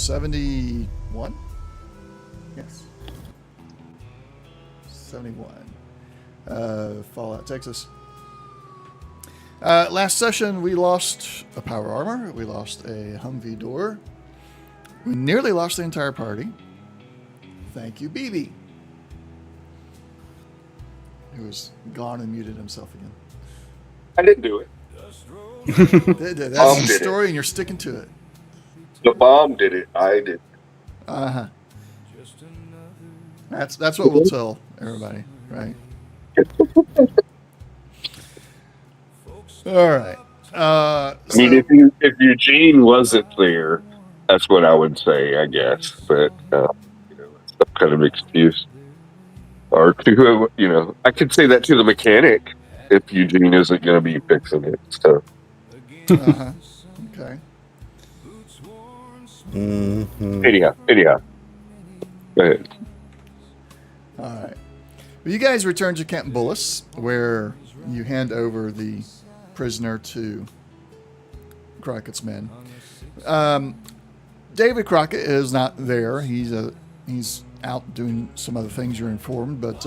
71? Yes. 71. Fallout, Texas. Last session, we lost a power armor. We lost a Humvee door. We nearly lost the entire party. Thank you, BB. He was gone and muted himself again. I didn't do it. That's the story, and you're sticking to it. The bomb did it. I did. Uh-huh. That's what we'll tell everybody, right? All right. I mean, if Eugene wasn't there, that's what I would say, I guess. But some kind of excuse, or to I could say that to the mechanic if Eugene isn't going to be fixing it. So. Okay. Mm-hmm. Anyhow. Go ahead. All right. Well, you guys return to Camp Bullis, where you hand over the prisoner to Crockett's men. David Crockett is not there. He's out doing some other things, you're informed, but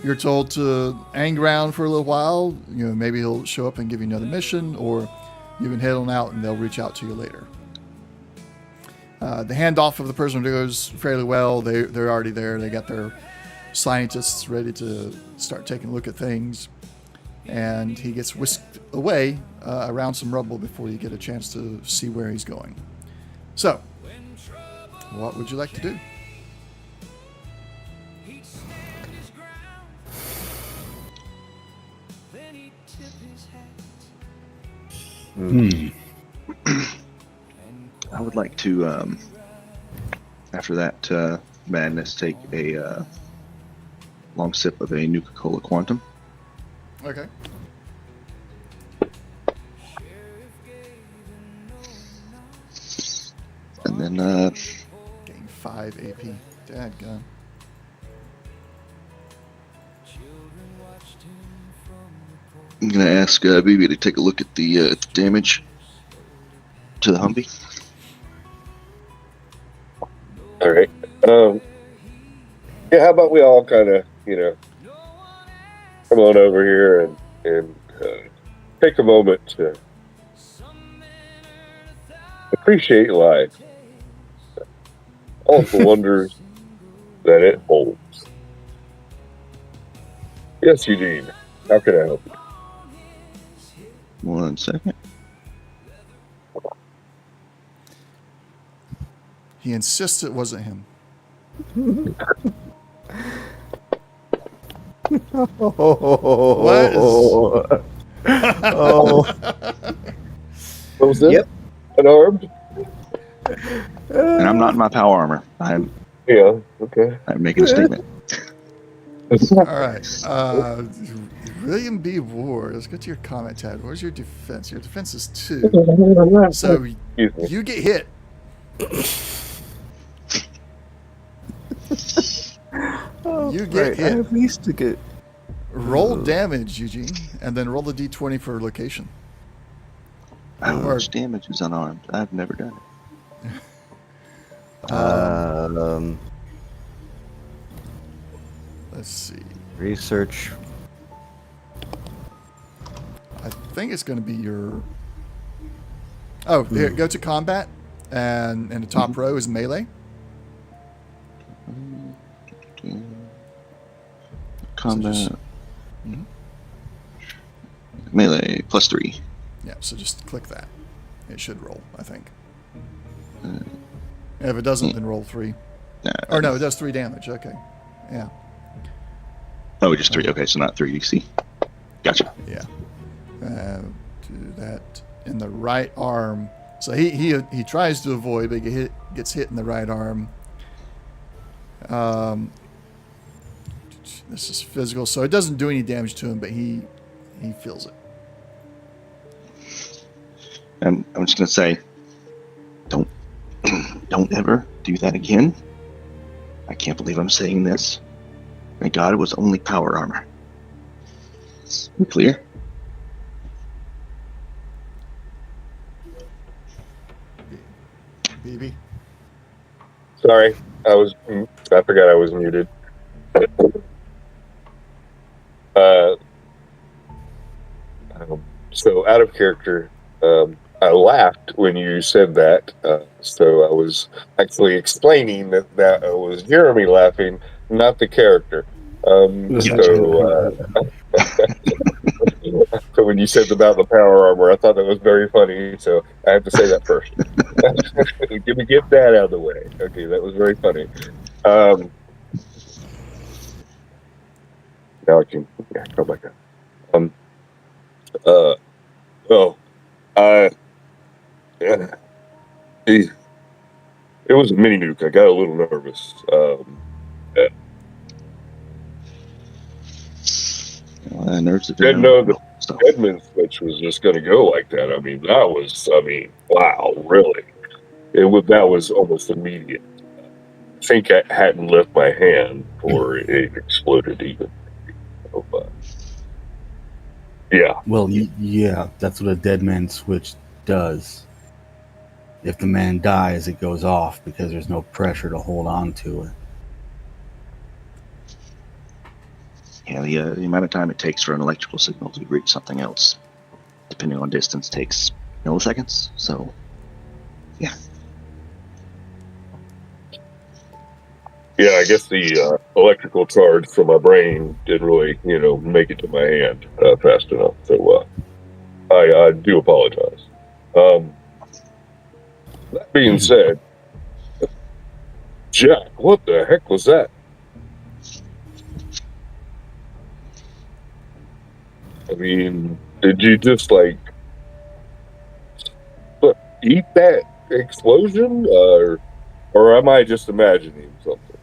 you're told to hang around for a little while. Maybe he'll show up and give you another mission, or you can head on out and they'll reach out to you later. The handoff of the prisoner goes fairly well. They're already there. They got their scientists ready to start taking a look at things. And he gets whisked away around some rubble before you get a chance to see where he's going. So, what would you like to do? I would like to, after that madness, take a long sip of a Nuka-Cola Quantum. Okay. And then, Gain 5 AP. Dadgum. I'm going to ask BB to take a look at the damage to the Humvee. All right. How about we all kind of, come on over here and take a moment to appreciate life, all the wonders that it holds. Yes, Eugene. How can I help you? 1 second. He insists it wasn't him. Oh. What was that? Yep. Unarmed? And I'm not in my power armor. I'm making a statement. All right. William B. Ward. Let's go to your comment tab. Where's your defense? Your defense is 2. So you get hit. You get hit. I have least to get. Roll damage, Eugene, and then roll the d20 for location. How much damage is unarmed? I've never done it. Let's see. Research. I think it's going to be your... Oh, here, go to combat, and in the top row is melee. Combat. Melee +3. Yeah, so just click that. It should roll, I think. If it doesn't, then roll 3. Or no, it does 3 damage. Okay. Yeah. Oh, just 3. Okay, so not 3. You see. Gotcha. Yeah. Do that in the right arm. So he tries to avoid, but he gets hit in the right arm. This is physical, so it doesn't do any damage to him, but he feels it. I'm just gonna say, don't ever do that again. I can't believe I'm saying this. Thank God it was only power armor. We clear? BB? Sorry, I forgot I was muted. Uh, so out of character, I laughed when you said that. So I was actually explaining that was Jeremy laughing, not the character. So when you said about the power armor, I thought that was very funny. So I have to say that first. Get that out of the way. Okay, that was very funny. Now I can go back up. Uh, oh, uh, yeah, it was a mini nuke. I got a little nervous. Nerves have Didn't been know the stuff. Edmund switch was just going to go like that. I mean, wow, really? That was almost immediate. I think I hadn't left my hand before it exploded even. So, yeah. Well, yeah, that's what a dead man switch does. If the man dies, it goes off because there's no pressure to hold on to it. Yeah, the amount of time it takes for an electrical signal to reach something else, depending on distance, takes milliseconds. So, yeah. Yeah, I guess the electrical charge from my brain didn't really, make it to my hand fast enough. So I do apologize. That being said, Jack, what the heck was that? I mean, did you just eat that explosion, or am I just imagining something?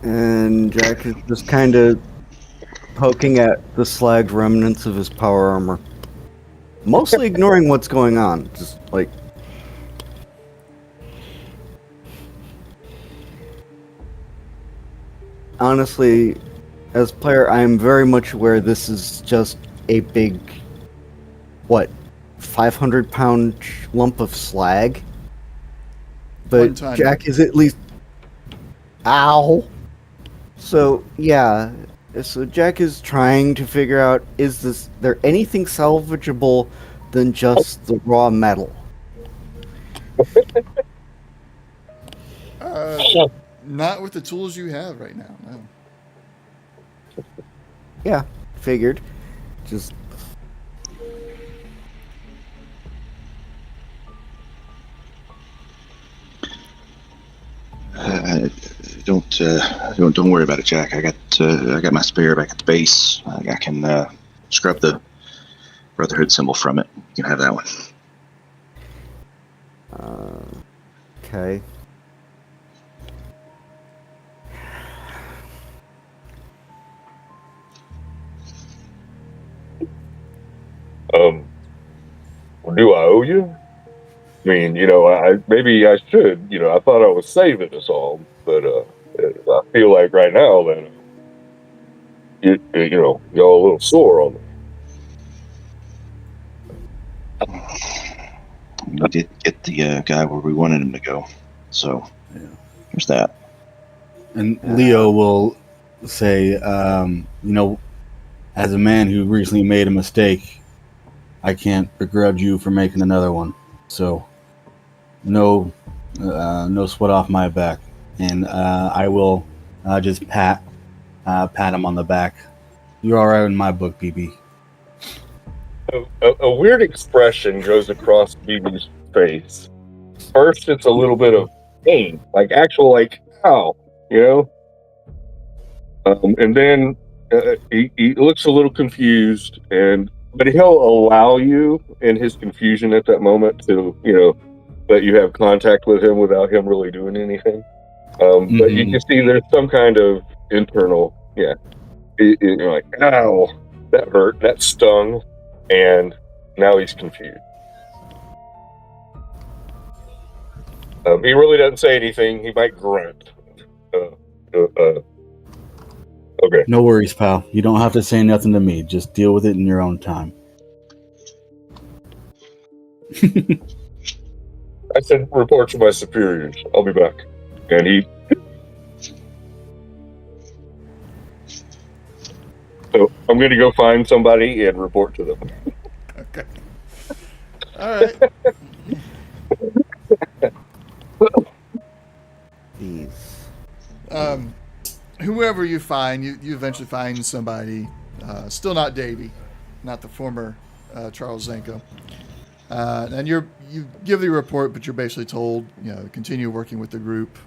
And Jack is just kind of poking at the slagged remnants of his power armor. Mostly ignoring what's going on. Just like... Honestly, as player, I am very much aware this is just a big, 500-pound lump of slag? But Jack is at least... Ow! So, yeah. So Jack is trying to figure out, is there anything salvageable than just the raw metal? Not with the tools you have right now, no. Yeah, figured. Just... Don't worry about it, Jack. I got my spare back at the base. I can scrub the Brotherhood symbol from it. You can have that one. Okay. Do I owe you? I mean, maybe I should. I thought I was saving us all, but I feel like right now that y'all a little sore on me. We did get the guy where we wanted him to go, so there's that. And Leo will say, as a man who recently made a mistake, I can't begrudge you for making another one. So, no sweat off my back, and I will just pat him on the back. You're all right in my book, BB. A weird expression goes across BB's face. First, it's a little bit of pain, actual ow, and then he looks a little confused, but he'll allow you in his confusion at that moment to let you have contact with him without him really doing anything. But you can see there's some kind of internal, you're like, ow, that hurt, that stung, and now he's confused. He really doesn't say anything. He might grunt. Okay. No worries, pal. You don't have to say nothing to me. Just deal with it in your own time. I said report to my superiors. I'll be back. And he. So I'm going to go find somebody and report to them. Okay. All right. These. Whoever you find, you eventually find somebody. Still not Davy, not the former Charles Zanko. And you give the report, but you're basically told, continue working with the group.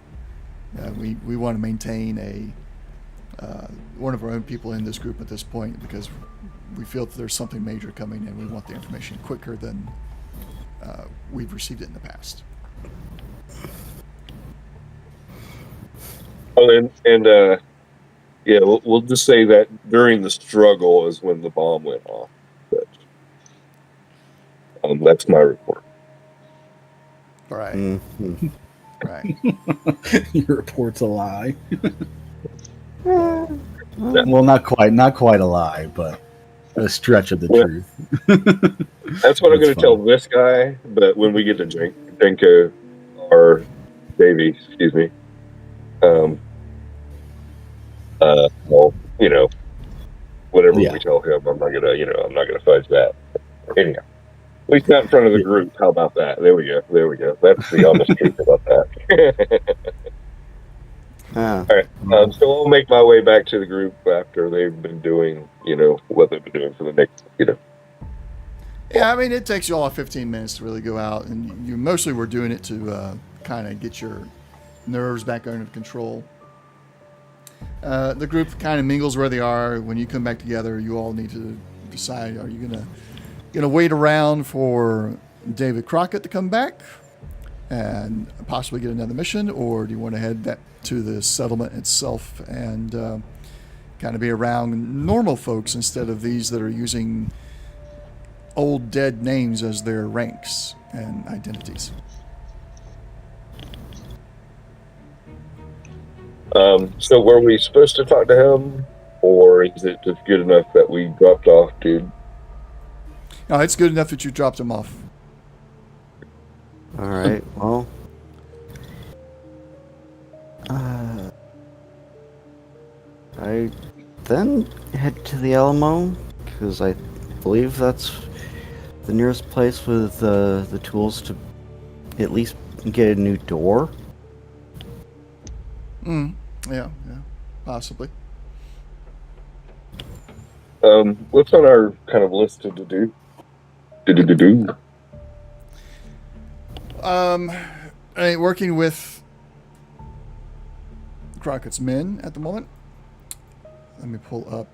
We want to maintain one of our own people in this group at this point because we feel that there's something major coming and we want the information quicker than we've received it in the past. Oh, yeah, we'll just say that during the struggle is when the bomb went off. But, that's my report. Right. Mm-hmm. Right. Your report's a lie. Yeah. Well, not quite a lie, but a stretch of the truth. That's what I'm going to tell this guy. But when we get to Jenko or Davey, excuse me, well, whatever we tell him, I'm not gonna fudge that. Anyhow, at least not in front of the group. How about that? There we go. That's the honest truth about that. All right. So I'll make my way back to the group after they've been doing, what they've been doing for the next, Yeah, I mean, it takes you all 15 minutes to really go out, and you mostly were doing it to kind of get your nerves back under control. The group kind of mingles where they are. When you come back together, you all need to decide: are you gonna wait around for David Crockett to come back and possibly get another mission, or do you want to head back to the settlement itself and kind of be around normal folks instead of these that are using old dead names as their ranks and identities? So were we supposed to talk to him, or is it just good enough that we dropped off, dude? No, it's good enough that you dropped him off. All right. Well, I then head to the Alamo because I believe that's the nearest place with the tools to at least get a new door. Yeah, possibly. What's on our kind of list to do? Working with Crockett's men at the moment. Let me pull up.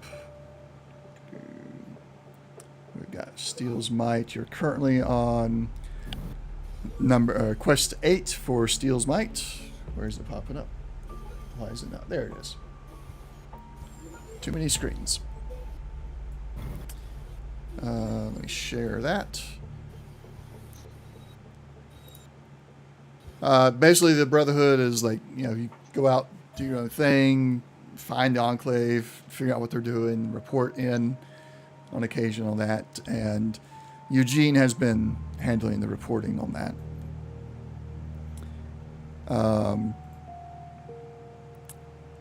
We've got Steel's Might. You're currently on quest 8 for Steel's Might. Where is it popping up? Why is it not? There it is. Too many screens. Let me share that. Basically, the Brotherhood is like, you go out, do your own thing, find the Enclave, figure out what they're doing, report in on occasion on that. And Eugene has been handling the reporting on that.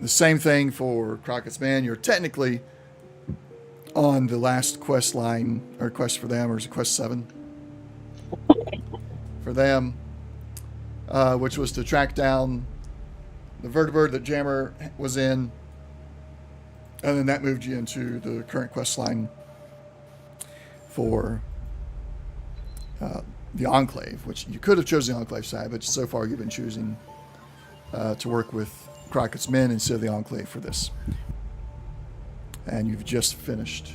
The same thing for Crockett's Man. You're technically on the last quest line, or quest for them, or is it quest 7? For them, which was to track down the vertibird that Jammer was in, and then that moved you into the current quest line for the Enclave, which you could have chosen the Enclave side, but so far you've been choosing to work with Crockett's Men instead of the Enclave for this. And you've just finished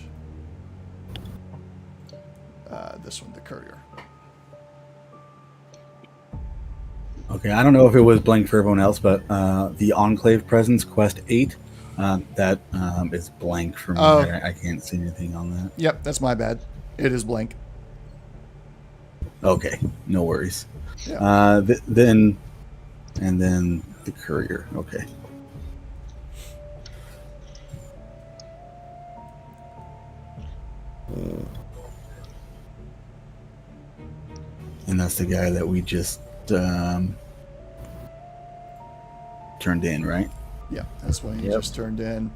this one, the Courier. Okay, I don't know if it was blank for everyone else, but the Enclave Presence, Quest 8, that is blank for me. I can't see anything on that. Yep, that's my bad. It is blank. Okay, no worries. Yeah. Then the Courier. Okay. And that's the guy that we just turned in, right? Yeah, that's one you just turned in.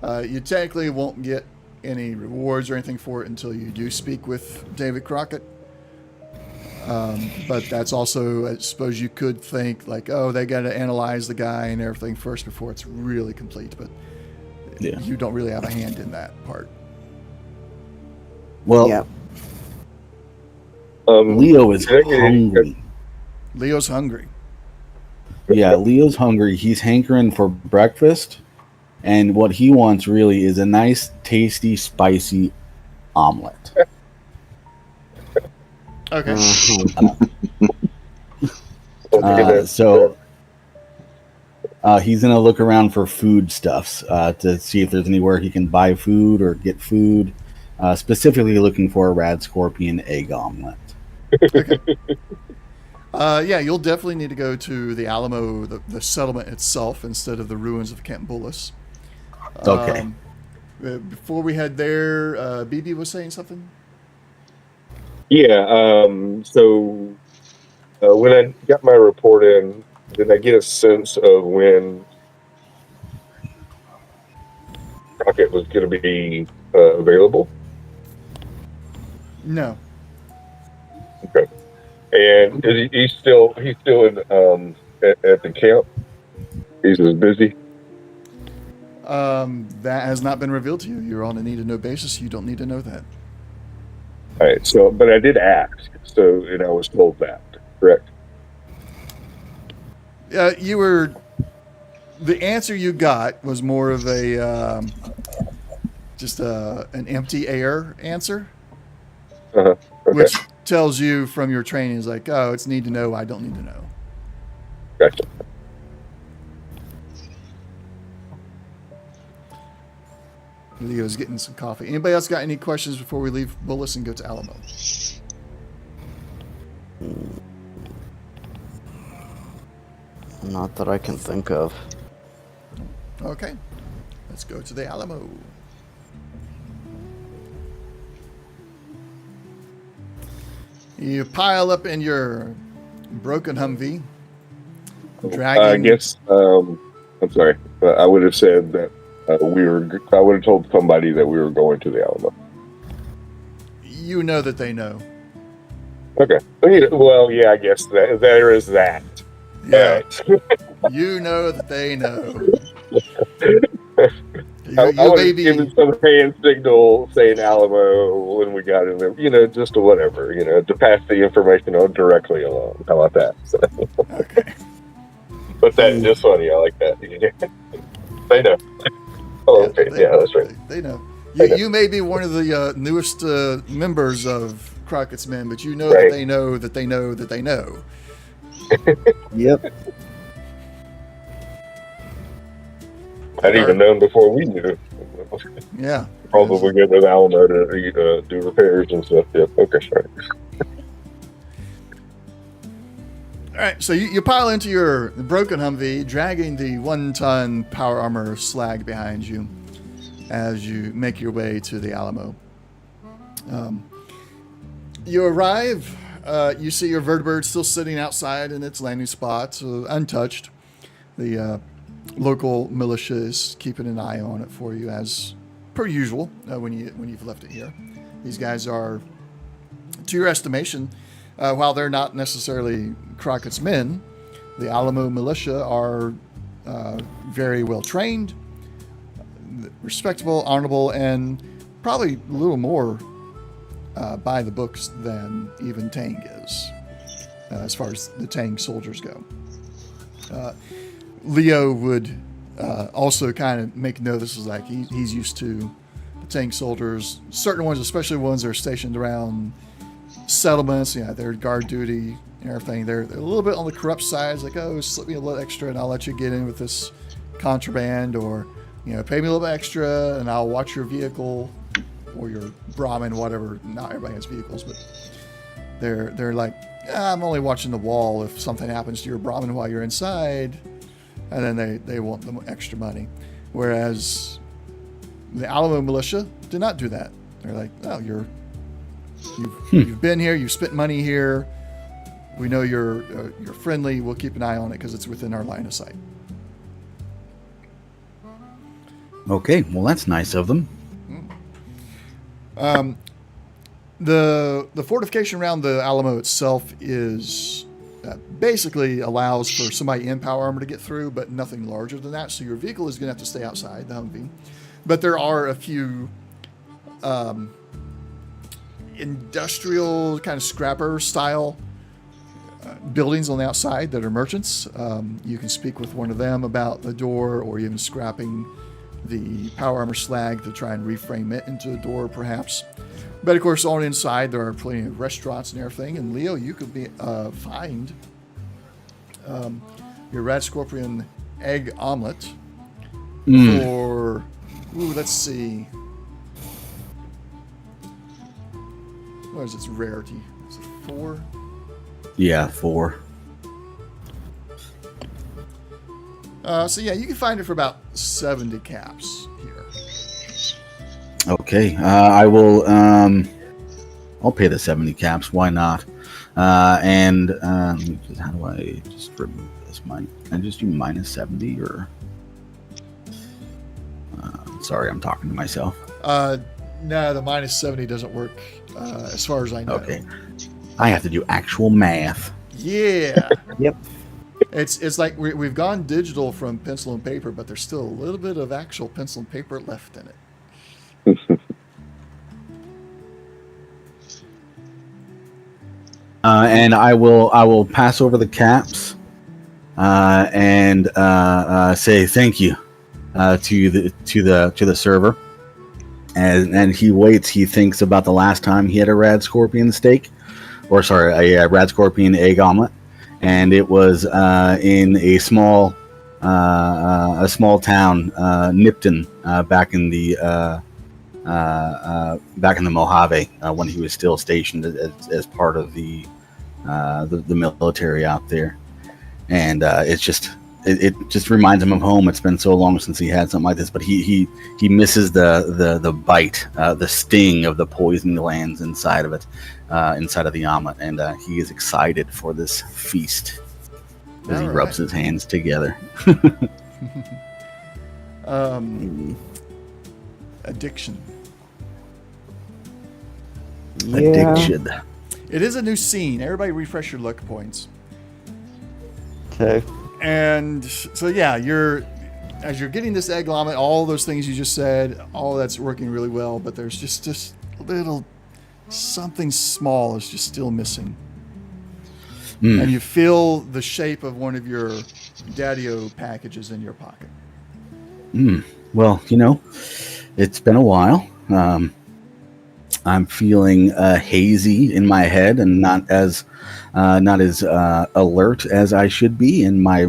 You technically won't get any rewards or anything for it until you do speak with David Crockett. But that's also, I suppose you could think like, oh, they got to analyze the guy and everything first before it's really complete. But you don't really have a hand in that part. Well, Leo is hungry. Leo's hungry. Yeah, Leo's hungry. He's hankering for breakfast. And what he wants really is a nice, tasty, spicy omelet. Okay. So he's going to look around for foodstuffs to see if there's anywhere he can buy food or get food. Specifically looking for a rad scorpion egg omelet. Okay. Yeah, you'll definitely need to go to the Alamo, the settlement itself, instead of the ruins of Camp Bullis. Okay. Before we head there, BB was saying something? Yeah, so when I got my report in, did I get a sense of when Crockett was going to be available? No. Okay. And is he's still in at the camp? He's as busy? That has not been revealed to you. You're on a need-to-know basis. You don't need to know that. All right, so, but I did ask, and I was told that, correct? The answer you got was more of a, just an empty air answer, Okay. which tells you from your training is like, oh, it's need to know, I don't need to know. Gotcha. Leo's getting some coffee. Anybody else got any questions before we leave Bullis and go to Alamo? Not that I can think of. Okay. Let's go to the Alamo. You pile up in your broken Humvee. Dragging... I guess, I'm sorry, but I would have said that I would have told somebody that we were going to the Alamo. You know that they know. Okay. Well, yeah, I guess there is that. Yeah. You know that they know. I would have given some hand signal saying Alamo when we got in there, just to whatever, to pass the information on directly along. How about that? So. Okay. But that's just funny. I like that. They know. Oh, okay. Yeah, that's right. They know. You may be one of the newest members of Crockett's Men, but you know that they know that they know that they know. Yep. I'd even known before we knew. Yeah. Probably get with Alamo to do repairs and stuff. Yep. Okay, sorry. All right, so you pile into your broken Humvee, dragging the 1-ton power armor slag behind you as you make your way to the Alamo. You arrive. You see your vertibird still sitting outside in its landing spot, untouched. The local militia is keeping an eye on it for you, as per usual when you've left it here. These guys are, to your estimation, while they're not necessarily Crockett's men, the Alamo militia are very well trained, respectable, honorable, and probably a little more by the books than even Tang is, as far as the Tang soldiers go. Leo would also kind of make note. This is like he's used to the Tang soldiers, certain ones, especially ones that are stationed around settlements. Yeah, they're guard duty and everything. They're a little bit on the corrupt side. It's like, oh, slip me a little extra and I'll let you get in with this contraband, or pay me a little bit extra and I'll watch your vehicle or your Brahmin, whatever. Not everybody has vehicles, but they're like, I'm only watching the wall if something happens to your Brahmin while you're inside, and then they want the extra money. Whereas the Alamo militia did not do that. They're like, oh, you've been here, you've spent money here, We know you're friendly. We'll keep an eye on it because it's within our line of sight. Okay, well, that's nice of them. The fortification around the Alamo itself is basically allows for somebody in power armor to get through, but nothing larger than that. So your vehicle is going to have to stay outside the Humvee. But there are a few industrial kind of scrapper style buildings on the outside that are merchants. You can speak with one of them about the door, or even scrapping the power armor slag to try and reframe it into a door, perhaps. But of course, on inside there are plenty of restaurants and everything. And Leo, you could find your rat scorpion egg omelet for let's see, what is its rarity? Is it 4? Yeah, 4. So yeah, you can find it for about 70 caps here. Okay, I will. I'll pay the 70 caps. Why not? And how do I just remove this? Can I just do minus 70 or? Sorry, I'm talking to myself. No, the minus 70 doesn't work as far as I know. Okay, I have to do actual math. Yeah. Yep. It's like we've gone digital from pencil and paper, but there's still a little bit of actual pencil and paper left in it. And I will pass over the caps and say thank you to the server. And he waits. He thinks about the last time he had a rad scorpion steak, or sorry, a rad scorpion egg omelet, and it was in a small town, Nipton, back in the Mojave, when he was still stationed as part of the military out there. And it just reminds him of home. It's been so long since he had something like this, but he misses the bite, the sting of the poison glands inside of it, inside of the omelet, and he is excited for this feast as he rubs his hands together. Addiction. Yeah. Addiction. It is a new scene. Everybody refresh your luck points. Okay. And so yeah, as you're getting this egg omelet, all those things you just said, all that's working really well, but there's just a little something small is just still missing. And you feel the shape of one of your Daddy-O packages in your pocket. Well, it's been a while. I'm feeling hazy in my head and not as alert as I should be, and my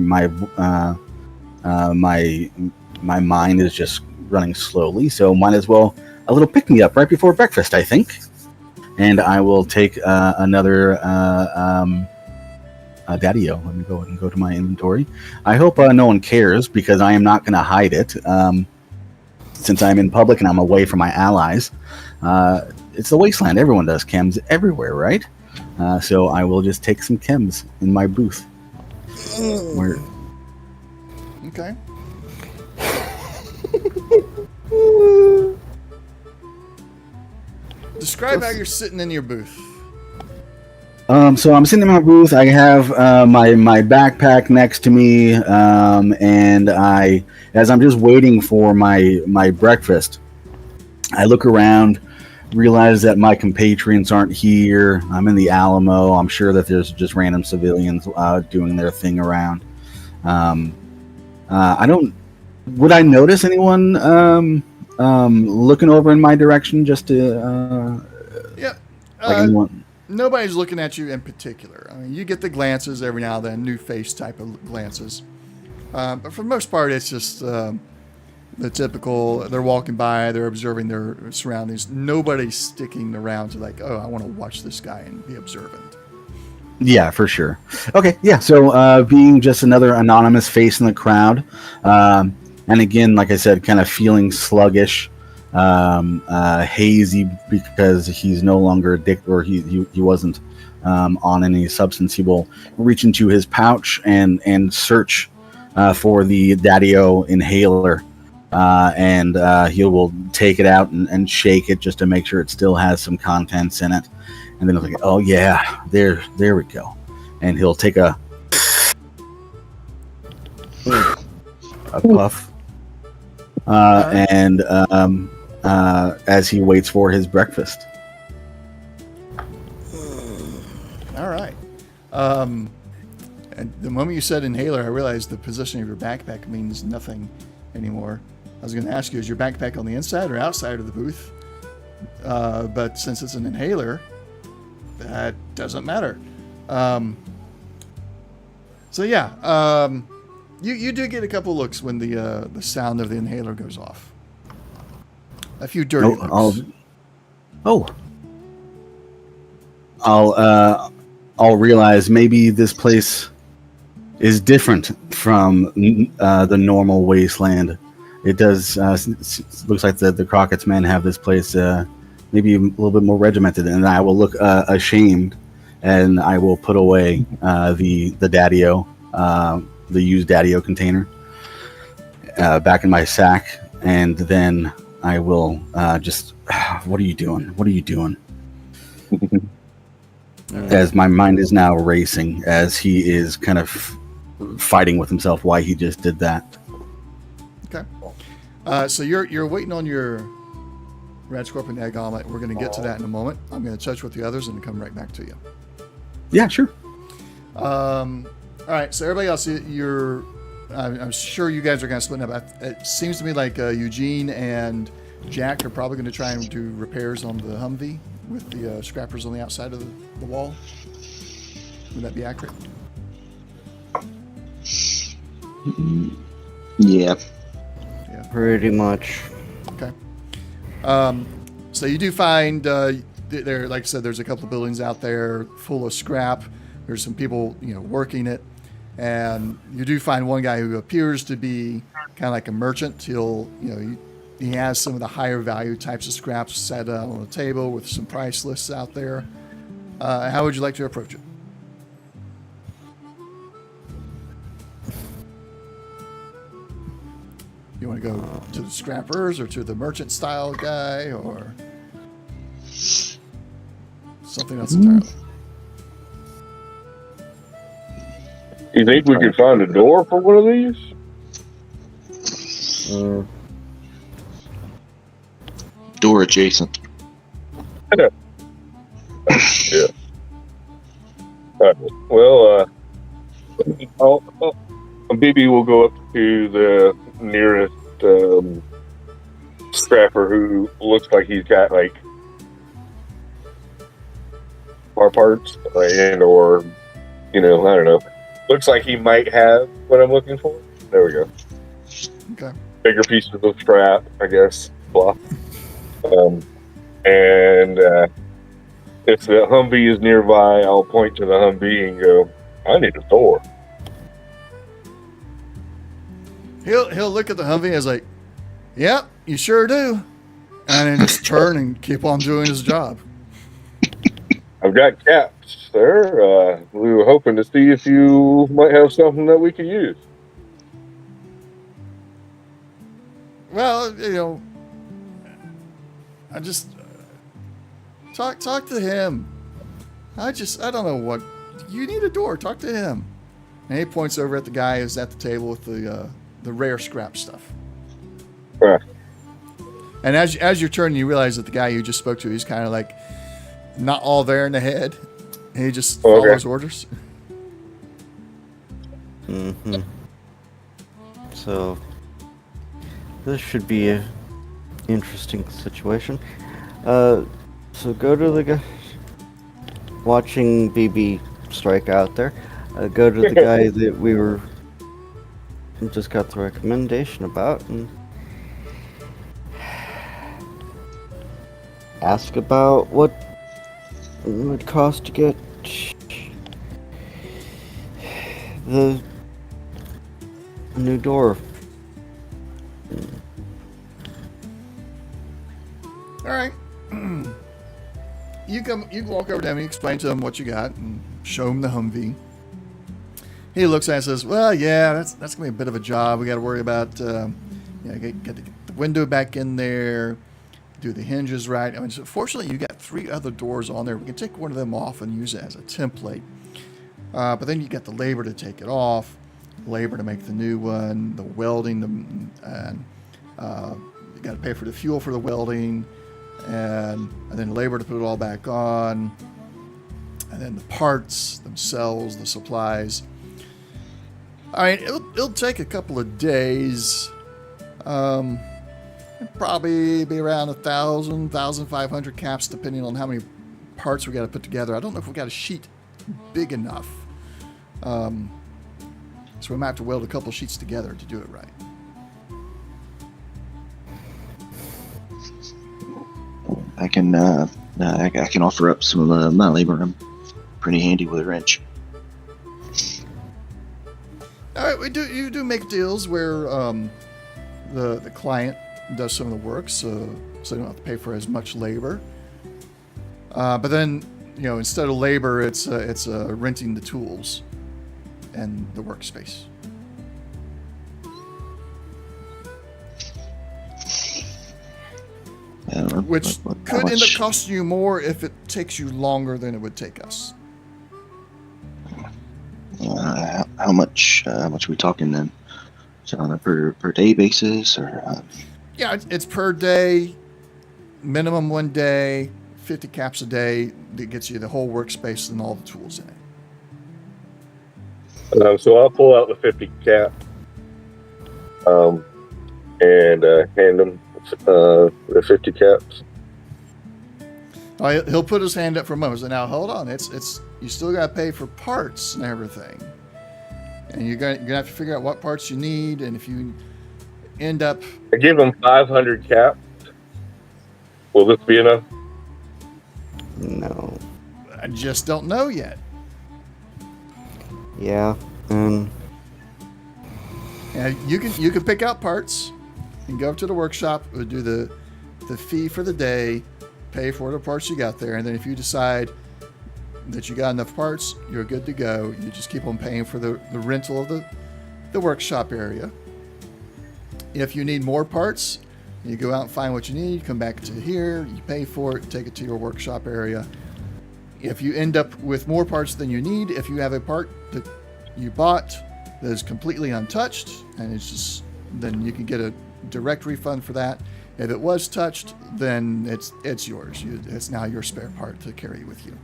mind is just running slowly. So might as well a little pick me up right before breakfast, I think. And I will take another Daddy-O. Let me go ahead and go to my inventory. I hope no one cares, because I am not going to hide it. Since I'm in public and I'm away from my allies. It's the wasteland. Everyone does chems everywhere, right? So I will just take some chems in my booth. Okay. Describe how you're sitting in your booth. So I'm sitting in my booth. I have my backpack next to me, and as I'm just waiting for my breakfast, I look around, realize that my compatriots aren't here. I'm in the Alamo. I'm sure that there's just random civilians doing their thing around. Would I notice anyone looking over in my direction just to? Anyone? Nobody's looking at you in particular. I mean, you get the glances every now and then, new face type of glances. But for the most part, it's just the typical, they're walking by, they're observing their surroundings. Nobody's sticking around to like, oh, I want to watch this guy and be observant. Yeah, for sure. Okay, yeah, so being just another anonymous face in the crowd, and again, like I said, kind of feeling sluggish, hazy, because he's no longer addicted, or he wasn't on any substance, he will reach into his pouch and search for the Daddy-O inhaler. And he will take it out and shake it just to make sure it still has some contents in it. And then he'll like, oh yeah, there we go. And he'll take a puff. And as he waits for his breakfast. All right. And the moment you said inhaler, I realized the position of your backpack means nothing anymore. I was going to ask you, is your backpack on the inside or outside of the booth? But since it's an inhaler, that doesn't matter. So yeah, you do get a couple looks when the sound of the inhaler goes off. A few dirty looks. I'll realize maybe this place is different from the normal wasteland. It does looks like the Crockett's men have this place maybe a little bit more regimented, and I will look ashamed, and I will put away the Daddy-O, the used Daddy-O container back in my sack, and then I will just, what are you doing? What are you doing? As my mind is now racing, as he is kind of fighting with himself why he just did that. Okay. So you're waiting on your Red Scorpion egg omelet. We're going to get to that in a moment. I'm going to touch with the others and come right back to you. Yeah, sure. All right. So everybody else, I'm sure you guys are going to split up. It seems to me like Eugene and Jack are probably going to try and do repairs on the Humvee with the scrappers on the outside of the wall. Would that be accurate? Yeah. Pretty much. Okay. So you do find there, like I said, there's a couple of buildings out there full of scrap. There's some people, working it, and you do find one guy who appears to be kind of like a merchant. He has some of the higher value types of scraps set on the table with some price lists out there. How would you like to approach it? You want to go to the scrappers or to the merchant style guy or something else entirely? You think we could find a door for one of these? Door adjacent. Yeah. Well, BB will go up to the nearest scrapper who looks like he's got like car parts or I don't know. Looks like he might have what I'm looking for. There we go. Okay. Bigger piece of the scrap, I guess. Blah. And if the Humvee is nearby, I'll point to the Humvee and go, I need a door. He'll look at the Humvee as like, yep, you sure do. And then just turn and keep on doing his job. I've got caps, sir. We were hoping to see if you might have something that we could use. Well, I just talk to him. I don't know what you need a door. Talk to him. And he points over at the guy who's at the table with the rare scrap stuff. Right. And as you're turning, you realize that the guy you just spoke to, he's kind of like not all there in the head. And he just follows orders. Mm-hmm. So this should be a interesting situation. So go to the guy watching BB strike out there. Go to the guy that we just got the recommendation about and ask about what it would cost to get the new door. All right. you walk over to him and you explain to him what you got and show him the Humvee. He looks at it and says, well, yeah, that's going to be a bit of a job. We got to worry about, get the window back in there, do the hinges right. I mean, so fortunately, you got 3 other doors on there. We can take one of them off and use it as a template. But then you got the labor to take it off, labor to make the new one, the welding, and you got to pay for the fuel for the welding, and then labor to put it all back on, and then the parts themselves, the supplies. All right, it'll take a couple of days. Probably be around 1,000, 1,500 caps, depending on how many parts we got to put together. I don't know if we got a sheet big enough. So we might have to weld a couple sheets together to do it right. I can offer up some of my labor. I'm pretty handy with a wrench. All right, you do make deals where the client does some of the work, so they don't have to pay for as much labor. But then, instead of labor, it's renting the tools and the workspace. Which could end up costing you more if it takes you longer than it would take us. How much are we talking then? Is it on a per day basis or? Yeah, it's per day, minimum 1 day, 50 caps a day. That gets you the whole workspace and all the tools in it. So I'll pull out the 50 cap and hand him the 50 caps. He'll put his hand up for a moment. So now hold on, it's you still got to pay for parts and everything, and you're gonna have to figure out what parts you need, and if you end up. I give him 500 caps. Will this be enough? No. I just don't know yet. Yeah. Yeah, you can pick out parts and go up to the workshop. We'll do the fee for the day, pay for the parts you got there, and then if you decide that you got enough parts, you're good to go. You just keep on paying for the rental of the workshop area. If you need more parts, you go out and find what you need, come back to here, you pay for it, take it to your workshop area. If you end up with more parts than you need, if you have a part that you bought that is completely untouched, and then you can get a direct refund for that. If it was touched, then it's yours. It's now your spare part to carry with you.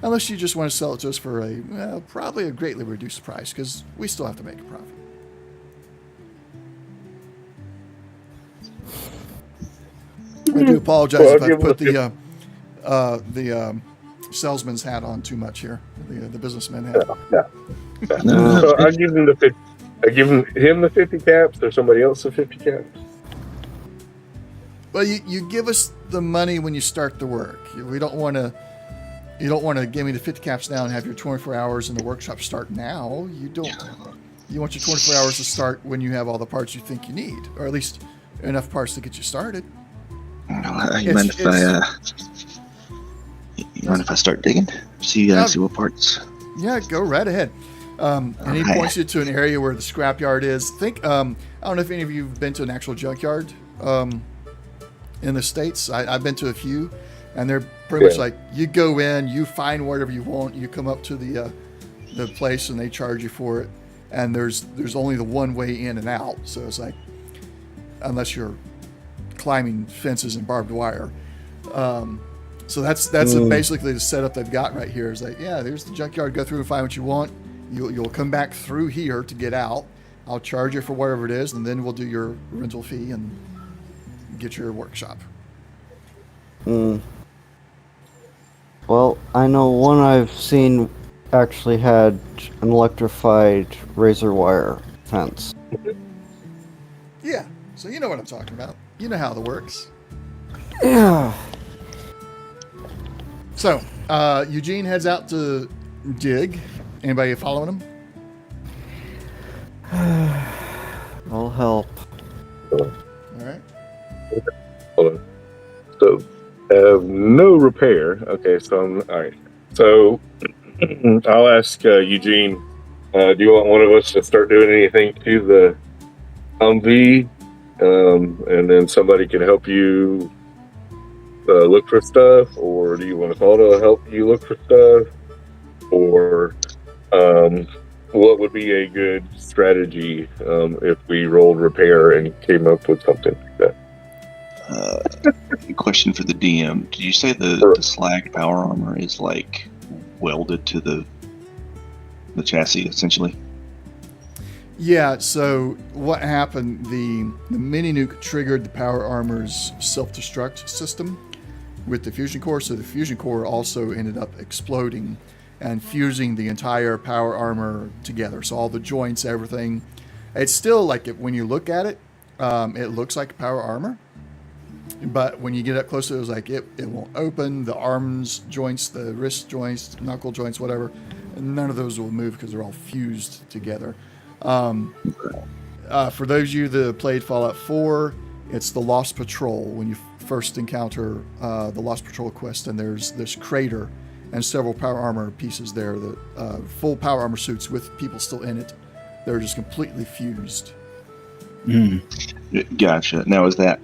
Unless you just want to sell it to us for probably a greatly reduced price, because we still have to make a profit. I do apologize if I put the salesman's hat on too much here, the businessman hat. No. So I give him the 50. I give him the 50 caps, or somebody else the 50 caps. Well, you give us the money when you start the work. We don't want to. You don't want to give me the 50 caps now and have your 24 hours in the workshop start now. You don't. You want your 24 hours to start when you have all the parts you think you need, or at least enough parts to get you started. You mind if I start digging? See what parts? Yeah, go right ahead. And he points you to an area where the scrapyard is. I don't know if any of you have been to an actual junkyard in the States. I've been to a few, and they're pretty much like you go in, you find whatever you want, you come up to the place, and they charge you for it. And there's only the one way in and out, so it's like unless you're climbing fences and barbed wire. So that's basically the setup they've got right here. Is like, yeah, there's the junkyard. Go through and find what you want. You'll come back through here to get out. I'll charge you for whatever it is, and then we'll do your rental fee and get your workshop. Well, I know one I've seen actually had an electrified razor wire fence. Yeah, so you know what I'm talking about. You know how it works. Yeah. So, Eugene heads out to dig. Anybody following him? I'll help. All right. Hold on. So No repair. Okay, so all right. So I'll ask Eugene. Do you want one of us to start doing anything to the Humvee, and then somebody can help you look for stuff, or do you want us all to help you look for stuff, or what would be a good strategy if we rolled repair and came up with something like that? Question for the DM: did you say the slag power armor is like welded to the chassis essentially? Yeah, so what happened, the mini nuke triggered the power armor's self-destruct system with the fusion core, so the fusion core also ended up exploding and fusing the entire power armor together. So all the joints, everything. It's still like, when you look at it, it looks like power armor, but when you get up closer, it was like it won't open. The arms joints, the wrist joints, knuckle joints, whatever, none of those will move because they're all fused together. For those of you that played Fallout 4, it's the Lost Patrol. When you first encounter the Lost Patrol quest, and there's this crater and several power armor pieces there, that full power armor suits with people still in it. They're just completely fused. Gotcha. Now, is that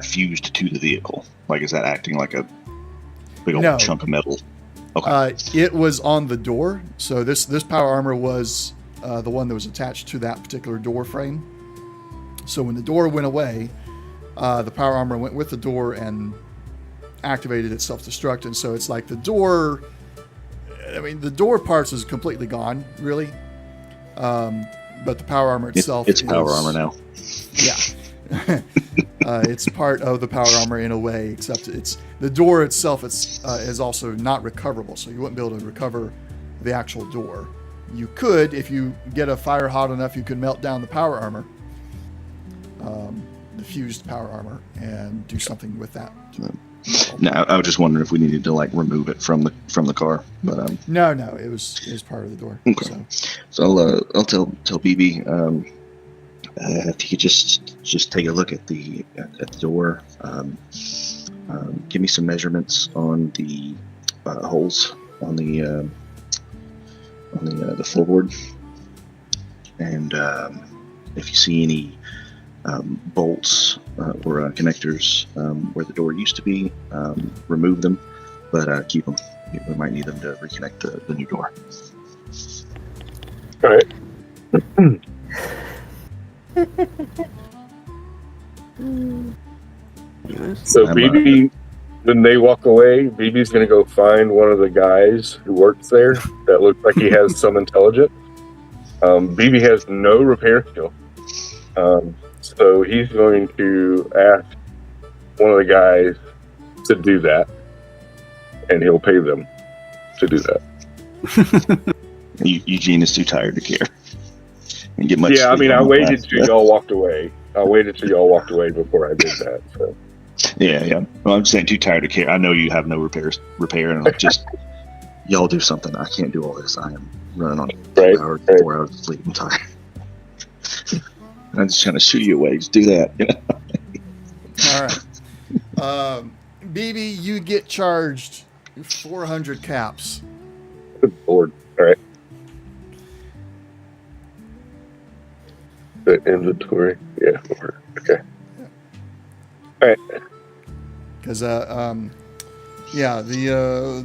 fused to the vehicle? Like, is that acting like a big old chunk of metal? Okay. It was on the door. So this power armor was the one that was attached to that particular door frame. So when the door went away, the power armor went with the door and activated its self-destruct. And so it's like the door parts is completely gone, really. But the power armor itself it's power armor now. Yeah. It's part of the power armor in a way, except the door itself is also not recoverable, so you wouldn't be able to recover the actual door. You could, if you get a fire hot enough, you could melt down the power armor, the fused power armor, and do something with that. No, I was just wondering if we needed to remove it from the car, but no, it was part of the door. Okay. So I'll tell BB if you could just take a look at the door. Give me some measurements on the holes on the floorboard, and if you see any bolts or connectors where the door used to be, remove them, but keep them. We might need them to reconnect the new door. All right. So BB, when they walk away, BB's going to go find one of the guys who works there that looks like he has some intelligence. BB has no repair skill. So he's going to ask one of the guys to do that, and he'll pay them to do that. Eugene is too tired to care. And get much I waited till y'all walked away. Before I did that. So. Yeah. Well, I'm just saying, too tired to care. I know you have no repair, and just y'all do something. I can't do all this. I am running on 4 hours of sleep. I'm tired. I'm just trying to shoot you away. Just do that. All right. BB, you get charged 400 caps. Good Lord. All right. The inventory. Yeah. Okay. All right. Because the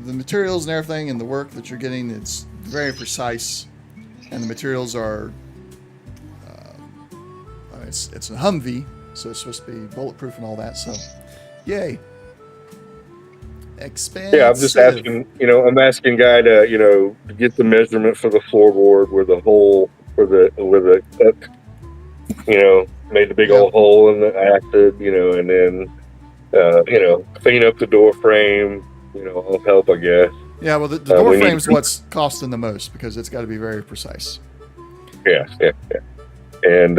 materials and everything and the work that you're getting, it's very precise, and the materials are it's a Humvee, so it's supposed to be bulletproof and all that. So, yay. Expensive. Yeah, I'm just asking. I'm asking guy to get the measurement for the floorboard where the hole where the made the big old hole in the acid, and then clean up the door frame. I'll help, I guess. Yeah, well, the door frame is what's costing the most because it's got to be very precise. Yeah. And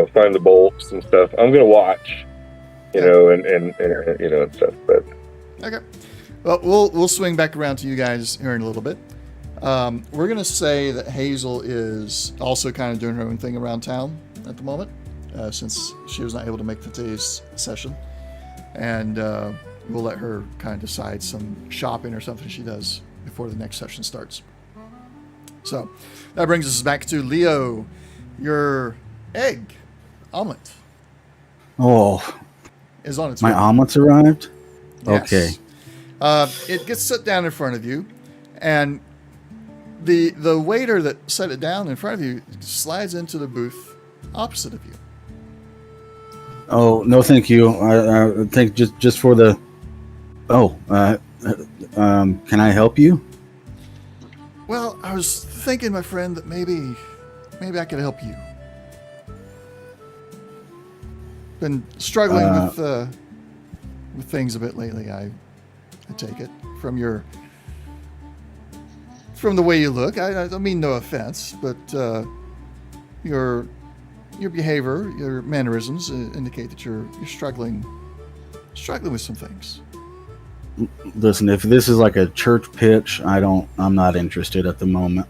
find the bolts and stuff. I'm gonna watch, and stuff. But okay, well, we'll swing back around to you guys here in a little bit. We're gonna say that Hazel is also kind of doing her own thing around town at the moment, since she was not able to make today's session, and we'll let her kind of decide some shopping or something she does before the next session starts. So that brings us back to Leo. Your egg omelet is on its way. My omelet's arrived? Yes. Okay. It gets set down in front of you, and the waiter that set it down in front of you slides into the booth opposite of you. Oh, no, thank you. I think just for the... can I help you? Well, I was thinking, my friend, that maybe I could help you. Been struggling with things a bit lately. I take it from the way you look. I don't mean no offense, but your behavior, your mannerisms indicate that you're struggling with some things. Listen, if this is like a church pitch, I'm not interested at the moment.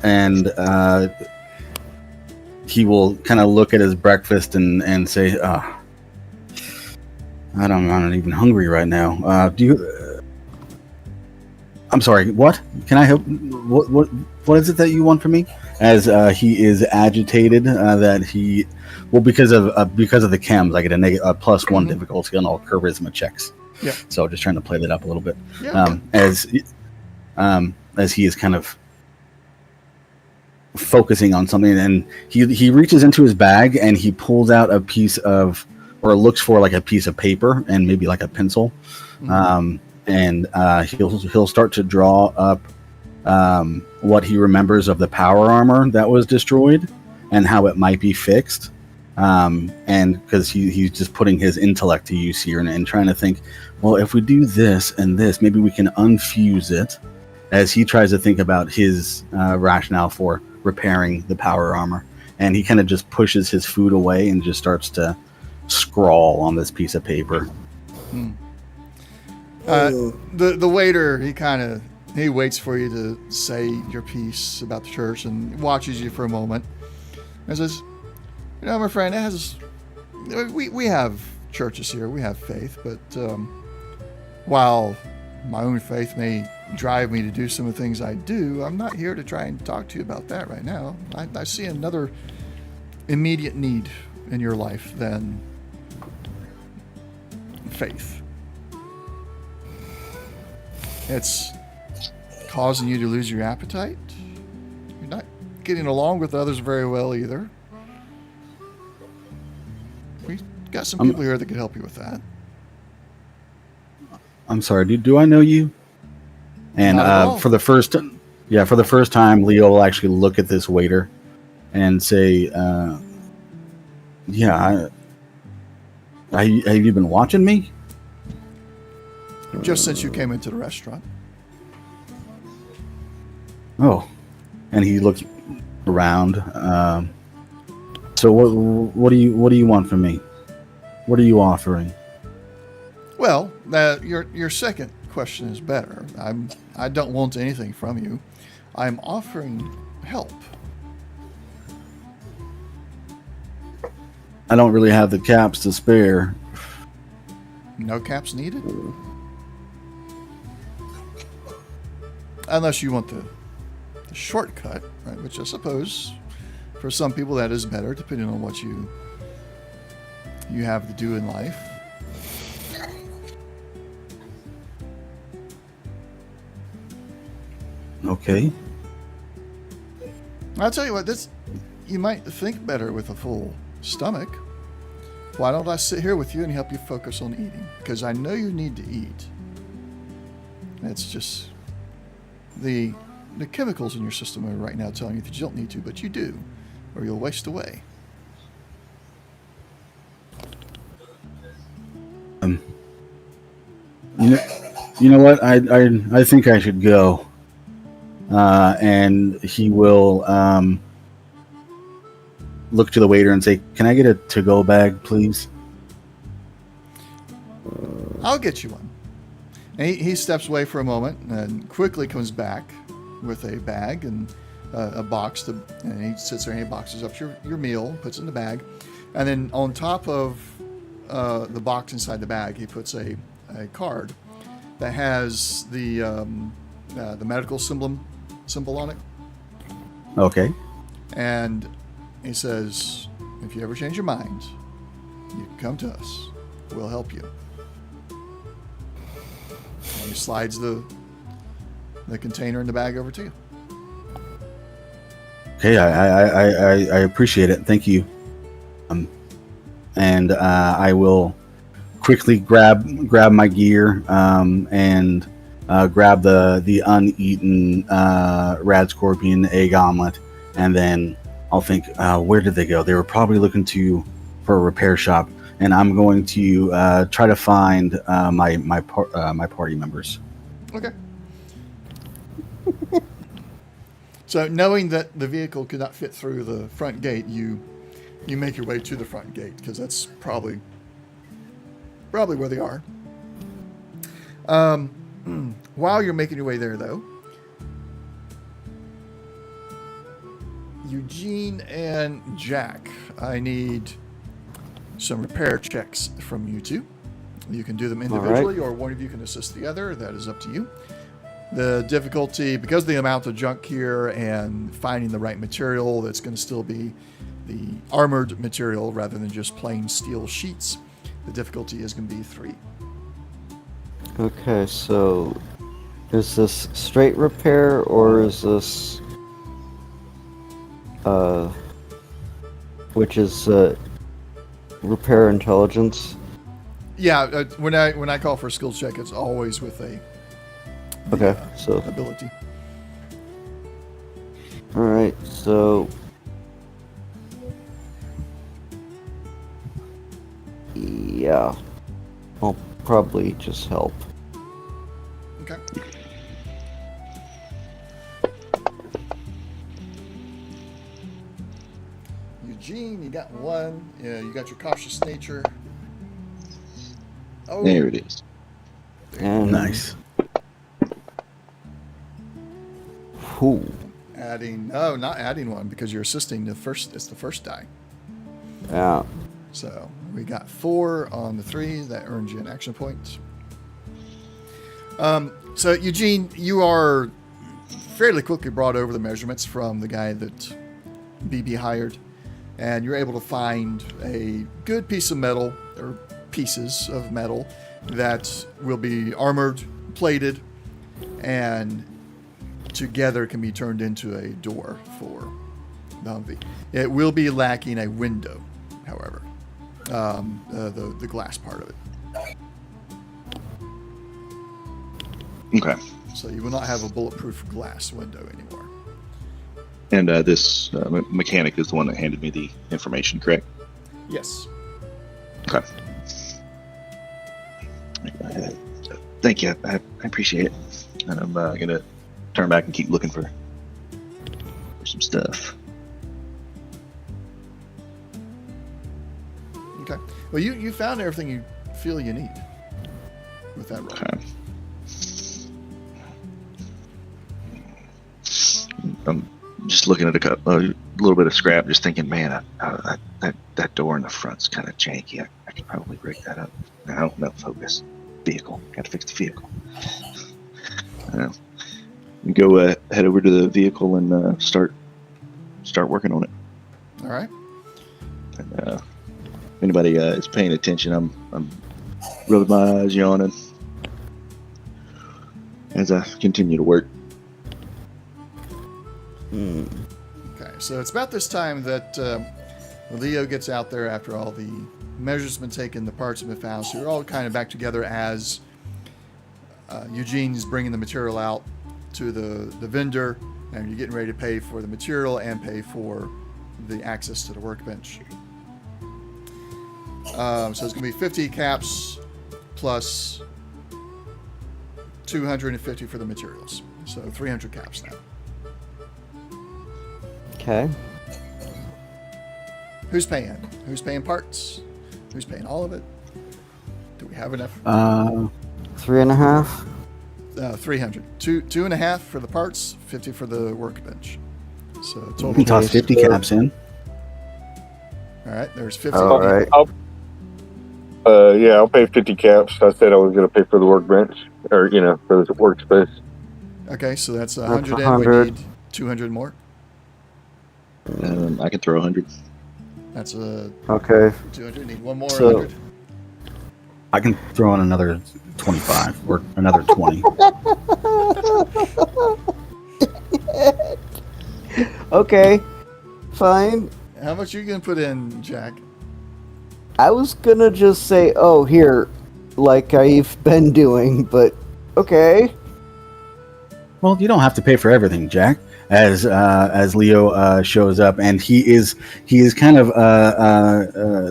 And he will kind of look at his breakfast and say, I'm not even hungry right now. I'm sorry, what? Can I help? What is it that you want from me? As he is agitated, that he... Well, because of the chems, I get a +1 difficulty on all charisma checks. Yeah. So just trying to play that up a little bit. Yeah, okay. As he is kind of focusing on something, and he reaches into his bag and he pulls out a piece of, or looks for like a piece of paper and maybe like a pencil, and he'll start to draw up what he remembers of the power armor that was destroyed and how it might be fixed. And because he's just putting his intellect to use here and trying to think, well, if we do this and this, maybe we can unfuse it, as he tries to think about his rationale for repairing the power armor. And he kind of just pushes his food away and just starts to scrawl on this piece of paper. The waiter, he waits for you to say your piece about the church and watches you for a moment and says, my friend, we have churches here, we have faith, but while my own faith may drive me to do some of the things I do, I'm not here to try and talk to you about that right now. I see another immediate need in your life than faith. It's causing you to lose your appetite. You're not getting along with others very well either. We've got some people here that could help you with that. I'm sorry, do I know you? And for the first time, Leo will actually look at this waiter and say, have you been watching me? Just since you came into the restaurant. Oh, and he looks around. So what do you want from me? What are you offering? Well, your second question is better. I don't want anything from you. I'm offering help. I don't really have the caps to spare. No caps needed? Unless you want the shortcut, right? Which I suppose for some people that is better, depending on what you have to do in life. Okay. I'll tell you what, you might think better with a full stomach. Why don't I sit here with you and help you focus on eating? Because I know you need to eat. It's just the chemicals in your system are right now telling you that you don't need to, but you do, or you'll waste away. You know what? I think I should go. And he will look to the waiter and say, "Can I get a to-go bag, please?" I'll get you one. And he steps away for a moment and quickly comes back with a bag and a box. And he sits there and he boxes up your meal, puts it in the bag. And then on top of the box inside the bag, he puts a card that has the medical symbol on it. Okay. And he says, if you ever change your mind, you can come to us. We'll help you. And he slides the container in the bag over to you. Okay, I appreciate it. Thank you. And I will quickly grab my gear and grab the uneaten rad scorpion egg omelet, and then I'll think, where did they go? They were probably looking for a repair shop, and I'm going to try to find my party members. Okay. So, knowing that the vehicle could not fit through the front gate, you make your way to the front gate, because that's probably where they are. While you're making your way there, though, Eugene and Jack, I need some repair checks from you two. You can do them individually, or one of you can assist the other. That is up to you. The difficulty, because of the amount of junk here and finding the right material that's going to still be the armored material rather than just plain steel sheets, the difficulty is going to be 3. Okay, so is this straight repair or is this which is repair intelligence? Yeah, when I call for a skill check, it's always with a so ability. All right, so yeah, I'll probably just help. Okay. Eugene, you got 1. Yeah, you got your cautious nature. Oh, There it is. And Nice. Ooh. not adding 1 because you're assisting the first. It's the first die. Yeah. So we got 4 on the 3. That earns you an action point. So Eugene, you are fairly quickly brought over the measurements from the guy that BB hired, and you're able to find a good piece of metal, or pieces of metal, that will be armored, plated, and together can be turned into a door for the Humvee. It will be lacking a window, however, the glass part of it. Okay. So you will not have a bulletproof glass window anymore. And this mechanic is the one that handed me the information, correct? Yes. Okay. Thank you. I appreciate it. And I'm going to turn back and keep looking for some stuff. Okay. Well, you found everything you feel you need with that roll. Okay. I'm just looking at a little bit of scrap, just thinking, man, that door in the front's kind of janky. I could probably break that up. No, focus. Vehicle. Got to fix the vehicle. Go head over to the vehicle and start working on it. All right. And if anybody is paying attention, I'm rubbing my eyes, yawning as I continue to work. Okay, so it's about this time that Leo gets out there after all the measures have been taken, the parts have been found, so you're all kind of back together as Eugene's bringing the material out to the vendor, and you're getting ready to pay for the material and pay for the access to the workbench. So it's going to be 50 caps plus 250 for the materials, so 300 caps now. Okay. Who's paying? Who's paying parts? Who's paying all of it? Do we have enough? 3.5. 300. 2.5 for the parts, 50 for the workbench. So You total. can toss 50 caps in. All right, there's 50. All right. Yeah, I'll pay 50 caps. I said I was going to pay for the workbench, or for the workspace. Okay, so that's That's 100 in. We 100. need 200 more. I can throw 100. That's a Okay. 200. Need one more So- 100. I can throw in another 25 or another 20. Okay. Fine. How much are you gonna put in, Jack? I was gonna just say, oh, here, like I've been doing, but okay. Well, you don't have to pay for everything, Jack. As Leo shows up, and he is kind of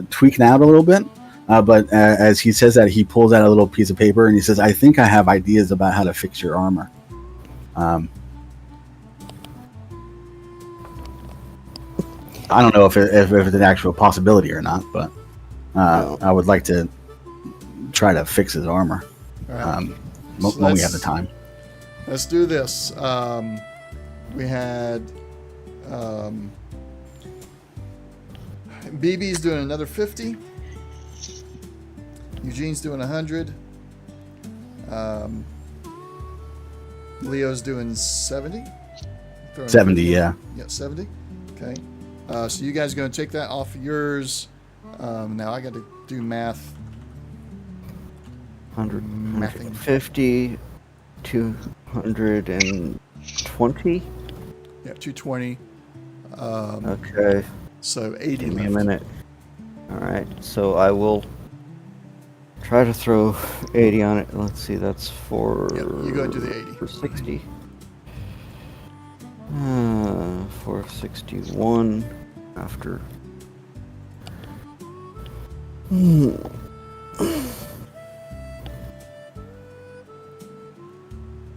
tweaking out a little bit. But as he says that, he pulls out a little piece of paper and he says, "I think I have ideas about how to fix your armor." I don't know if it's an actual possibility or not, but I would like to try to fix his armor All right. when we have the time. Let's do this. We had BB's doing another 50. Eugene's doing 100. Leo's doing 70. 70, yeah. Yeah, 70. Okay. So you guys are going to take that off yours. Now I got to do math. 100, Mathing. 150, 220. Yeah, 220. Okay. So 80 Give me a left. minute. All right. So I will try to throw 80 on it. Let's see. That's for. Yep, you go and do the 80. For 60. 461 after.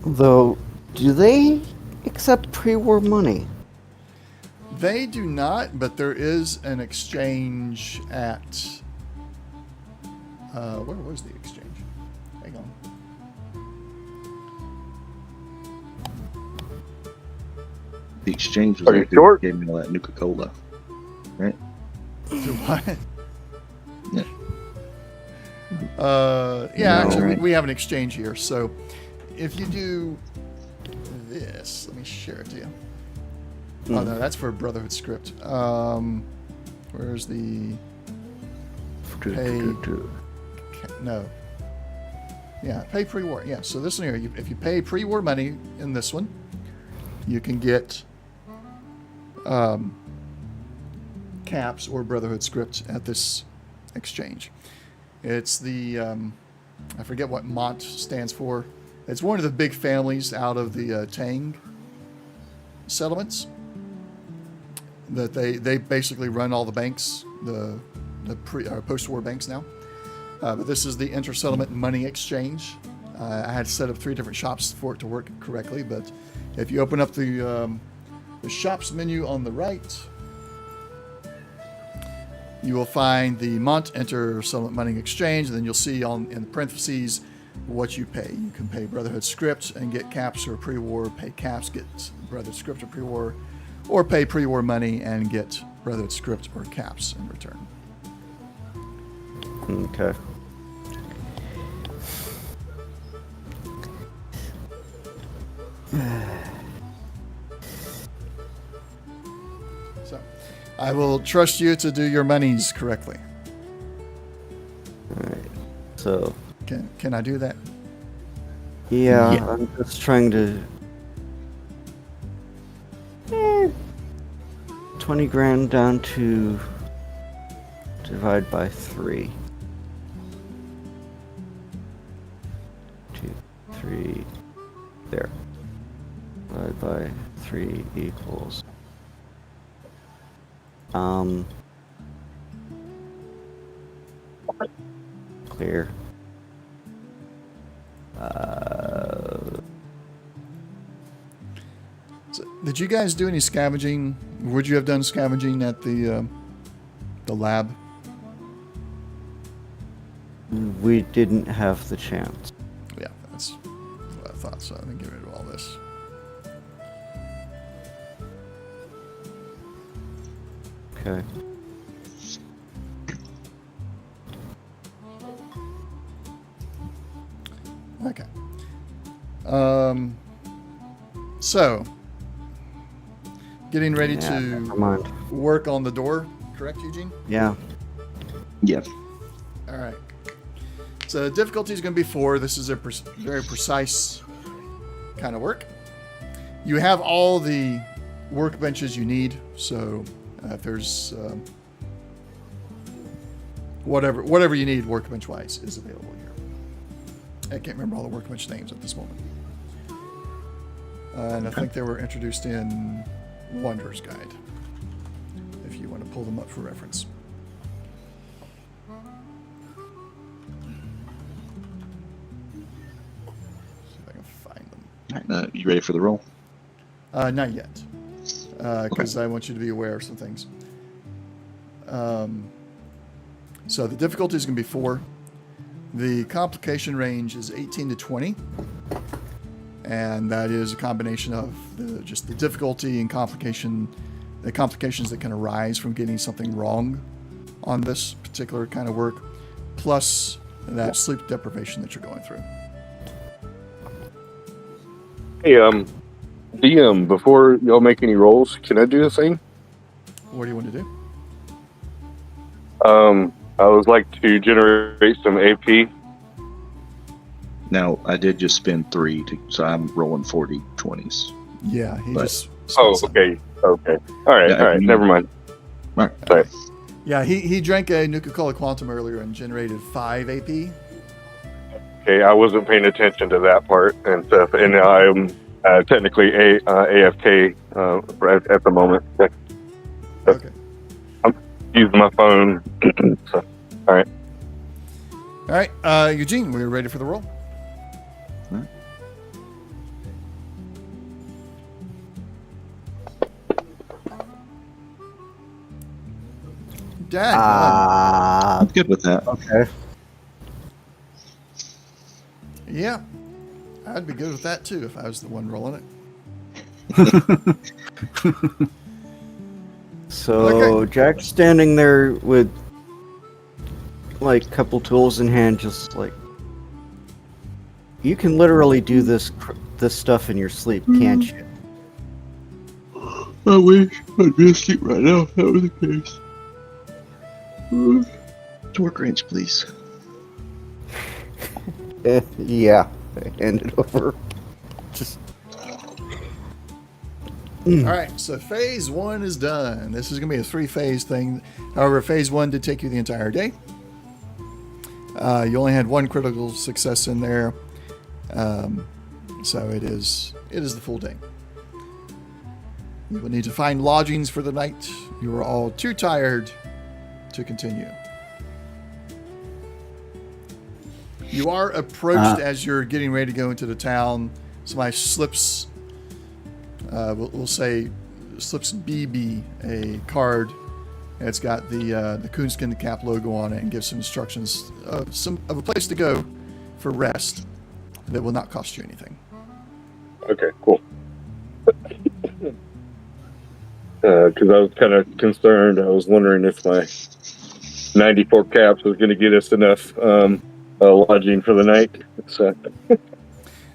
Though, do they accept pre-war money? They do not, but there is an exchange at. Where was the exchange? Hang on. The exchange was Are you like short? gave me all that Nuka-Cola, right? Do what? Yeah. Yeah, No. actually, we have an exchange here. So if you do this, let me share it to you. Oh, no, that's for Brotherhood script. Where's the. Pay. No. Yeah, pay pre-war. Yeah, so this one here, if you pay pre-war money in this one, you can get caps or Brotherhood script at this exchange. It's the I forget what Mont stands for. It's one of the big families out of the Tang settlements. That they basically run all the banks, the post-war banks now. But this is the inter-settlement money exchange. I had set up 3 different shops for it to work correctly, but if you open up the shops menu on the right, you will find the Mont Inter-Settlement Money Exchange, and then you'll see in parentheses what you pay. You can pay Brotherhood script and get caps or pre-war, pay caps, get Brotherhood script or pre-war, or pay pre-war money and get Brotherhood script or caps in return. Okay. So, I will trust you to do your monies correctly. All right. So, Can I do that? yeah, Yeah. I'm just trying to. 20 grand down to divide by 3. 2, 3, there. Divide by 3 equals. Clear. So, did you guys do any scavenging? Would you have done scavenging at the lab? We didn't have the chance. Yeah, that's what I thought. So let me get rid of all this. Okay. Okay. So, getting ready to work on the door, correct, Eugene? Yeah. Yes. All right. So the difficulty is going to be 4. This is a very precise kind of work. You have all the workbenches you need. So if there's whatever you need workbench-wise is available here. I can't remember all the workbench names at this moment. And I think they were introduced in Wanderer's Guide, if you want to pull them up for reference. See if I can find them. All right, you ready for the roll? Not yet, because I want you to be aware of some things. So the difficulty is going to be 4. The complication range is 18 to 20. And that is a combination of just the difficulty and the complications that can arise from getting something wrong on this particular kind of work, plus that sleep deprivation that you're going through. Hey, DM, before y'all make any rolls, can I do a thing? What do you want to do? I would like to generate some AP. Now, I did just spend 3, so I'm rolling 40 20s. Yeah, he just... Oh, okay. All right, never mind. All right. Sorry. Yeah, he drank a Nuka-Cola Quantum earlier and generated 5 AP. Okay, I wasn't paying attention to that part and stuff, and I'm technically AFK at the moment. Okay. I'm using my phone. So, all right. All right, Eugene, we're ready for the roll. Dad, I'm good with that. Okay. yeah, I'd be good with that too if I was the one rolling it. So Okay. Jack's standing there with like a couple tools in hand, just like, you can literally do this stuff in your sleep, can't you? I wish I'd be asleep right now if that was the case. Torque wrench, please. Yeah. Hand it over. Just. All right, so phase 1 is done. This is going to be a 3-phase thing. However, phase 1 did take you the entire day. You only had 1 critical success in there, so it is the full day. You will need to find lodgings for the night. You are all too tired to continue. You are approached as you're getting ready to go into the town. Somebody slips, we'll say, slips BB a card. And it's got the coonskin cap logo on it and gives some instructions of a place to go for rest that will not cost you anything. Okay, cool. Because I was kind of concerned. I was wondering if my 94 caps was going to get us enough lodging for the night. So.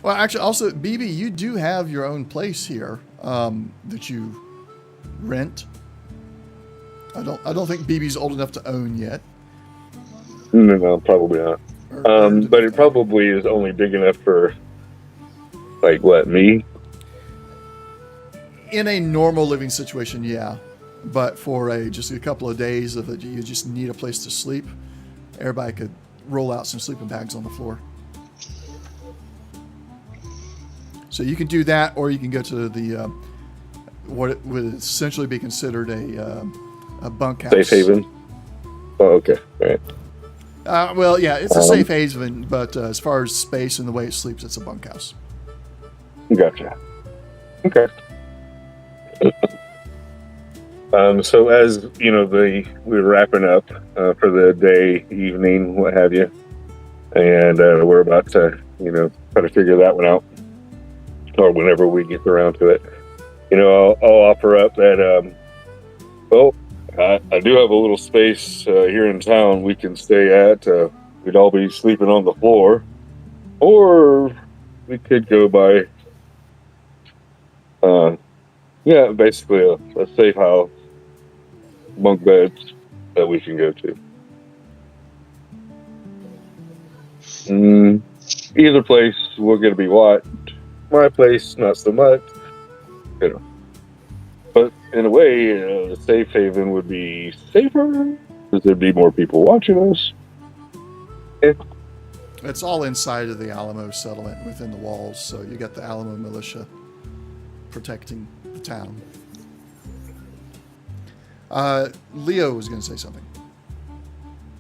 Well, actually, also, BB, you do have your own place here that you rent. I don't think BB's old enough to own yet. No, probably not. But it probably is only big enough for, like, what, me? In a normal living situation, yeah. But for just a couple of days of it, you just need a place to sleep. Everybody could roll out some sleeping bags on the floor. So you can do that, or you can go to the what would essentially be considered a bunkhouse. Safe haven. Oh, okay. All right. Well, yeah, it's a safe haven, but as far as space and the way it sleeps, it's a bunkhouse. Gotcha. Okay. So as you know, we're wrapping up for the day, evening, what have you, and we're about to, try to figure that one out, or whenever we get around to it. I'll offer up that. I do have a little space here in town we can stay at. We'd all be sleeping on the floor, Or we could go by, basically a safe house, bunk beds that we can go to. Either place, we're going to be watched. My place, not so much. But in a way, the safe haven would be safer because there'd be more people watching us. It's all inside of the Alamo settlement within the walls, so you got the Alamo militia protecting the town. Leo was going to say something.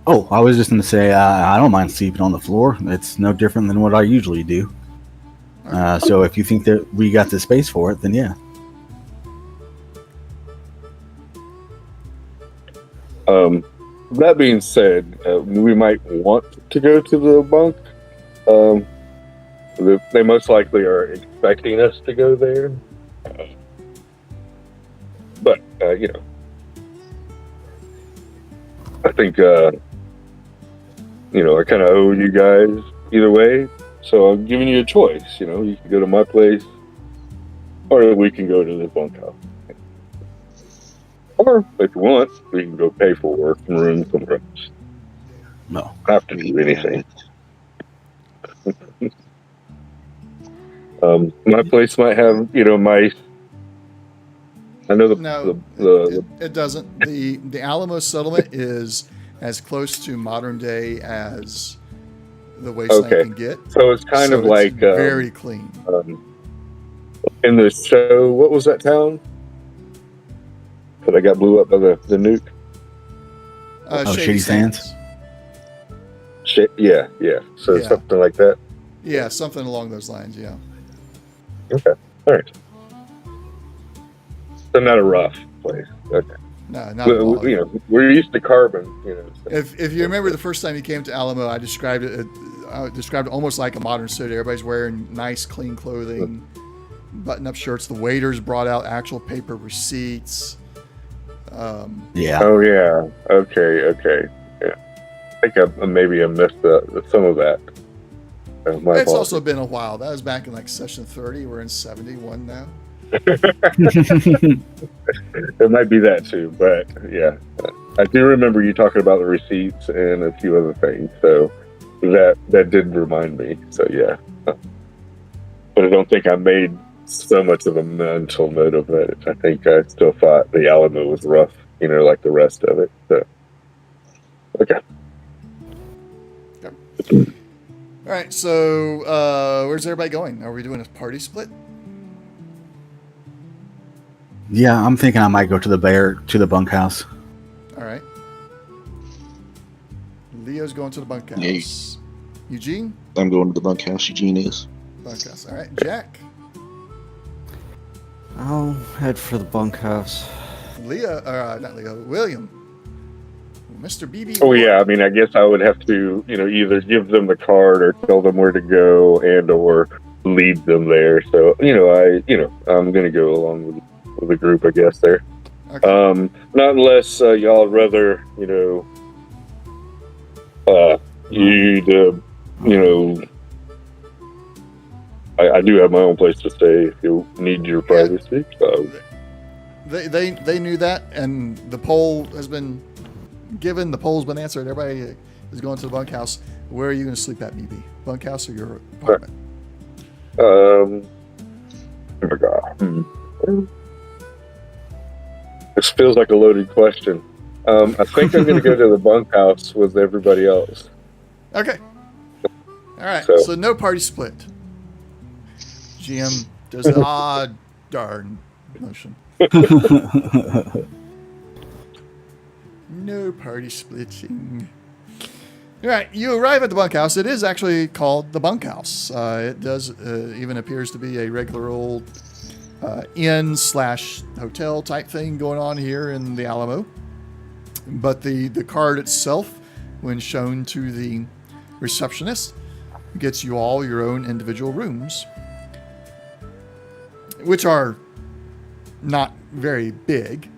Oh, I was just going to say I don't mind sleeping on the floor. It's no different than what I usually do. So if you think that we got the space for it, then yeah. That being said, we might want to go to the bunk. They most likely are expecting us to go there. But, I think, I kind of owe you guys either way. So I'm giving you a choice. You can go to my place, or we can go to the bunkhouse. Or if you want, we can go pay for some room somewhere else. No. Have to do anything. My place might have, mice. I know it doesn't. The Alamo settlement is as close to modern day as the wasteland can get. So it's kind of like very clean. In the show, what was that town that I got blew up by the nuke? Shady Sands. Yeah. So something like that. Yeah, something along those lines. Yeah. Okay. All right. So not a rough place. Okay. No, not at all. We're used to carbon. So. If you remember the first time you came to Alamo, I described it almost like a modern city. Everybody's wearing nice, clean clothing, button-up shirts. The waiters brought out actual paper receipts. Yeah. Oh yeah. Okay. Yeah. I think maybe I missed some of that. It's also been a while. That was back in like session 30. We're in 71 now. It might be that too, but yeah, I do remember you talking about the receipts and a few other things. So that did remind me. So yeah, but I don't think I made so much of a mental note of it. I think I still thought the Alamo was rough, like the rest of it. So okay. All right, so where's everybody going? Are we doing a party split? Yeah, I'm thinking I might go to the bunkhouse. All right. Leo's going to the bunkhouse. Yeah. Eugene? I'm going to the bunkhouse. Eugene is. Bunkhouse. All right. Jack? I'll head for the bunkhouse. William? Mr. BB. Oh yeah, I mean, I guess I would have to, either give them the card or tell them where to go and or lead them there. So, I'm gonna go along with the group, I guess there. Okay. Not unless y'all rather, I do have my own place to stay if you need your privacy. So. They knew that, and the poll has been given. The poll's been answered. Everybody is going to the bunkhouse. Where are you going to sleep at, BB? Bunkhouse or your apartment? Oh my God. This feels like a loaded question. I think I'm going to go to the bunkhouse with everybody else. Okay. All right. So no party split. GM does the darn motion. No party splitting. All right, you arrive at the bunkhouse. It is actually called the bunkhouse. It does even appears to be a regular old inn/hotel type thing going on here in the Alamo. But the card itself, when shown to the receptionist, gets you all your own individual rooms, which are not very big.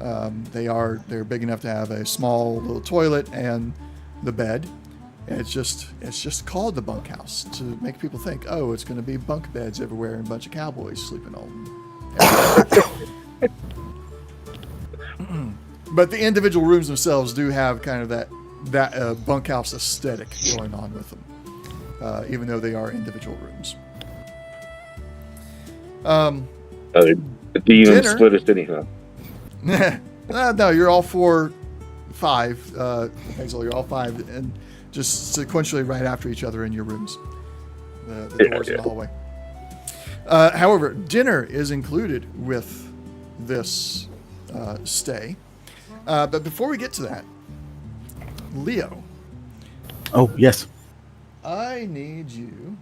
They're big enough to have a small little toilet and the bed. And it's just called the bunkhouse to make people think, oh, it's going to be bunk beds everywhere and a bunch of cowboys sleeping on. But the individual rooms themselves do have kind of that bunkhouse aesthetic going on with them, even though they are individual rooms. The DM split us anyhow. No, you're all 5. Hazel, you're all 5, and just sequentially right after each other in your rooms. The doors in the hallway. However, dinner is included with this stay. But before we get to that, Leo. Oh, yes. I need you.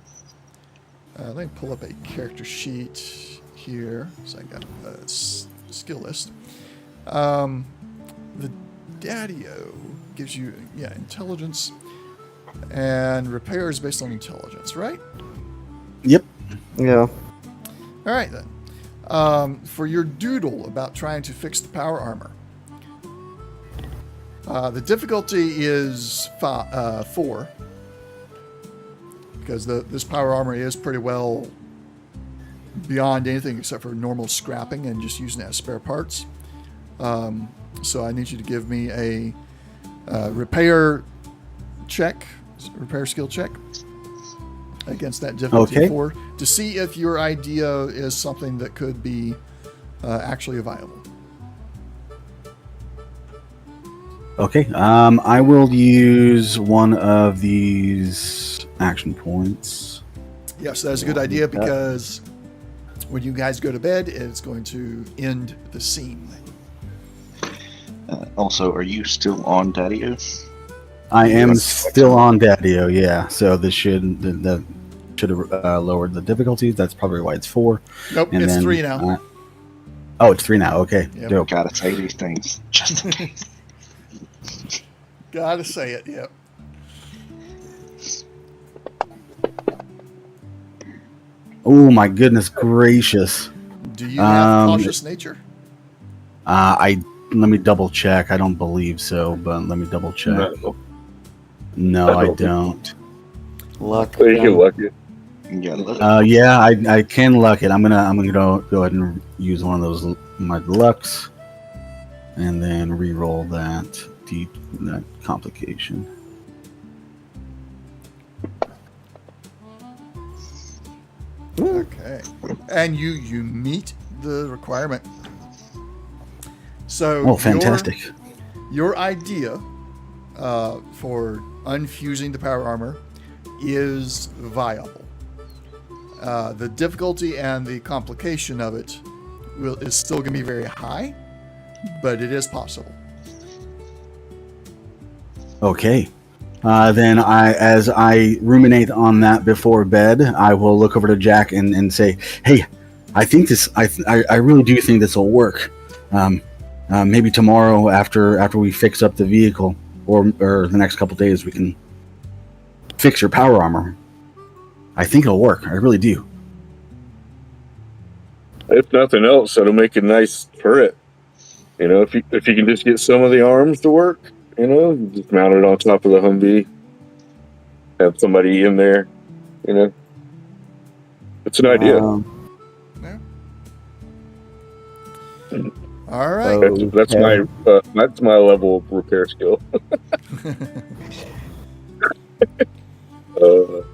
Let me pull up a character sheet here. So I got a skill list. The Daddy-O gives you, intelligence and repairs based on intelligence, right? Yep. Yeah. All right, then. For your doodle about trying to fix the power armor, the difficulty is 4, because this power armor is pretty well beyond anything except for normal scrapping and just using it as spare parts. So I need you to give me a repair skill check against that difficulty 4 to see if your idea is something that could be actually viable. Okay. I will use one of these action points. Yes, that's a good idea, because when you guys go to bed, it's going to end the scene. Also, are you still on Daddy-O? I am still on Daddy-O, yeah. So this should have lowered the difficulty. That's probably why it's 4. Nope, And it's then, 3 now. It's 3 now. Okay. Yep. Dope. Gotta say these things just in case. Gotta say it, yep. Oh my goodness gracious! Do you have cautious nature? Let me double check. I don't believe so, but let me double check. No, I don't. Luck. But you can luck it. Yeah, look. Yeah, I can luck it. I'm gonna go ahead and use one of those my lucks, and then re-roll that complication. Okay. And you meet the requirement. So fantastic. Your idea for unfusing the power armor is viable. The difficulty and the complication of it is still going to be very high, but it is possible. Okay. Then as I ruminate on that before bed, I will look over to Jack and say, "Hey, I think this. I really do think this will work. Maybe tomorrow after we fix up the vehicle, or the next couple days, we can fix your power armor. I think it'll work. I really do." If nothing else, it'll make a nice turret. If you can just get some of the arms to work, just mount it on top of the Humvee, have somebody in there, it's an idea. Yeah. All right. That's my level of repair skill. All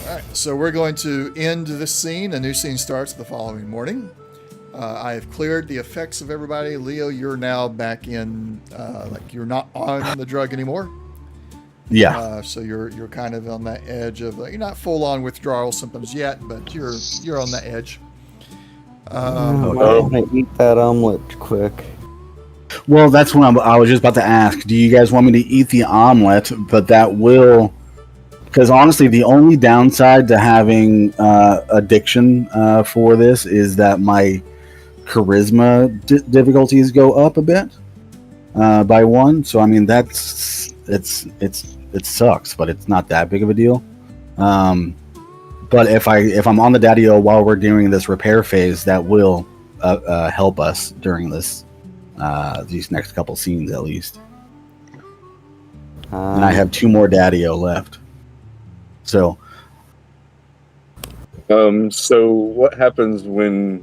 right, so we're going to end this scene. A new scene starts the following morning. I have cleared the effects of everybody. Leo, you're now back in, you're not on the drug anymore. Yeah. So you're kind of on that edge of, you're not full on withdrawal symptoms yet, but you're on the edge. I'm gonna eat that omelet quick. Well, that's what I was just about to ask. Do you guys want me to eat the omelet? But that will, because honestly, the only downside to having addiction for this is that my charisma difficulties go up a bit by 1. So I mean, it sucks, but it's not that big of a deal. But if I'm on the Daddy-O while we're doing this repair phase, that will help us during these next couple scenes at least. and I have 2 more Daddy-O left. So, So what happens when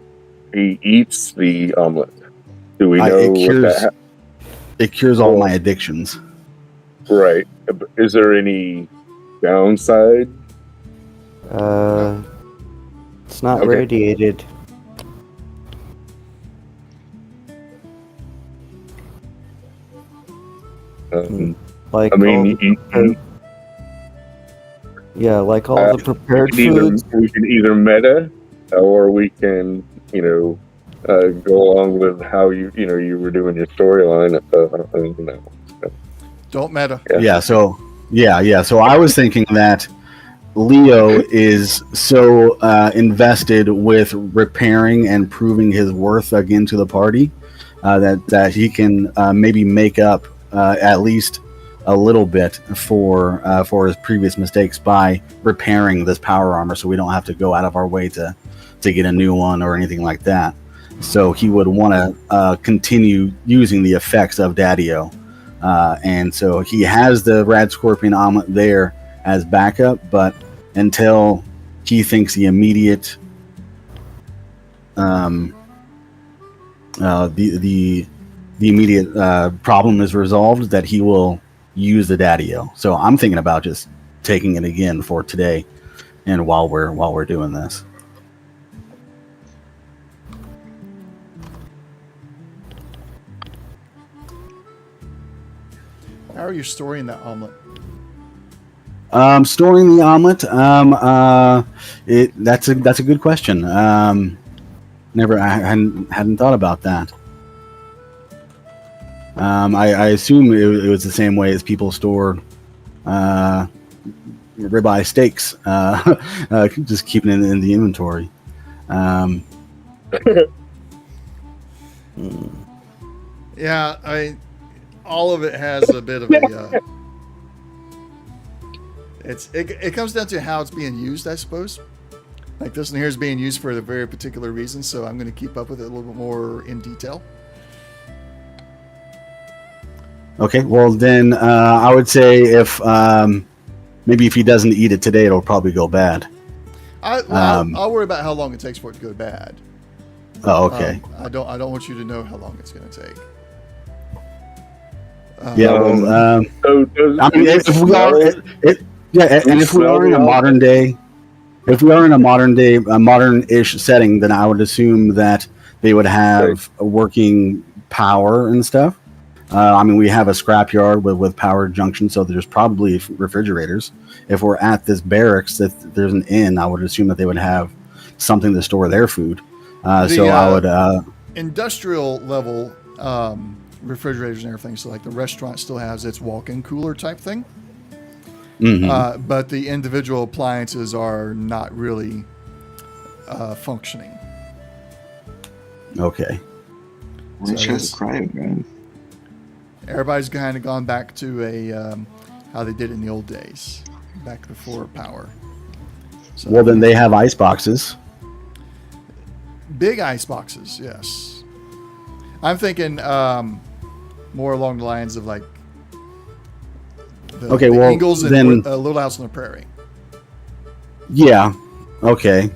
he eats the omelet? Do we know it cures all my addictions. Right. Is there any downside? It's not radiated. Like like all the prepared foods. We can either meta, or we can, go along with how you were doing your storyline. Don't meta. Yeah. So I was thinking that Leo is so invested with repairing and proving his worth again to the party that he can maybe make up at least a little bit for his previous mistakes by repairing this power armor, so we don't have to go out of our way to get a new one or anything like that. So he would want to continue using the effects of Daddy-O, and so he has the Rad Scorpion omelet there as backup, but until he thinks the immediate the immediate problem is resolved, that he will use the Daddy-O. So I'm thinking about just taking it again for today, and while we're doing this. How are you storing that omelet? Storing the omelet. That's a good question. I hadn't thought about that. I assume it was the same way as people store ribeye steaks, just keeping it in the inventory. Yeah, all of it has a bit of a. It comes down to how it's being used, I suppose. Like this one here is being used for a very particular reason, so I'm going to keep up with it a little bit more in detail. Okay, well then I would say if maybe if he doesn't eat it today, it'll probably go bad. I'll worry about how long it takes for it to go bad. Oh, okay. I don't want you to know how long it's going to take. Yeah, well, I mean, if we are in a modern day, a modern-ish setting, then I would assume that they would have a working power and stuff. I mean, we have a scrapyard with power junction, so there's probably refrigerators. If we're at this barracks, that there's an inn, I would assume that they would have something to store their food. So I would industrial level refrigerators and everything. So like the restaurant still has its walk-in cooler type thing. Mm-hmm. But the individual appliances are not really functioning. Okay. So cryo, man. Everybody's kind of gone back to how they did it in the old days, back before power. So, well, then they have ice boxes. Big ice boxes, yes. I'm thinking more along the lines of like the Ingalls and Little House on the Prairie. Yeah. Okay.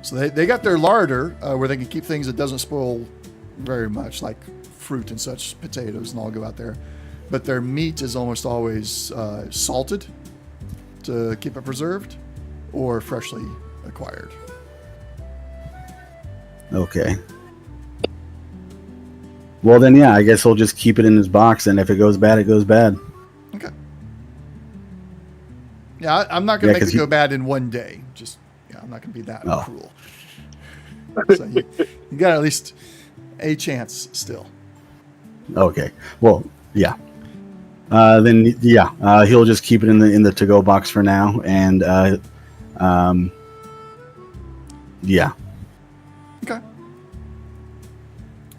So they got their larder where they can keep things that doesn't spoil very much, like fruit and such, potatoes and all go out there. But their meat is almost always salted to keep it preserved or freshly acquired. Okay. Well, then, yeah, I guess he'll just keep it in his box, and if it goes bad, it goes bad. Okay. Yeah, I'm not going to make it go bad in one day. I'm not going to be that cruel. So you got at least a chance still. Okay. Well, yeah. Then, yeah, he'll just keep it in the to-go box for now, and, yeah. Okay.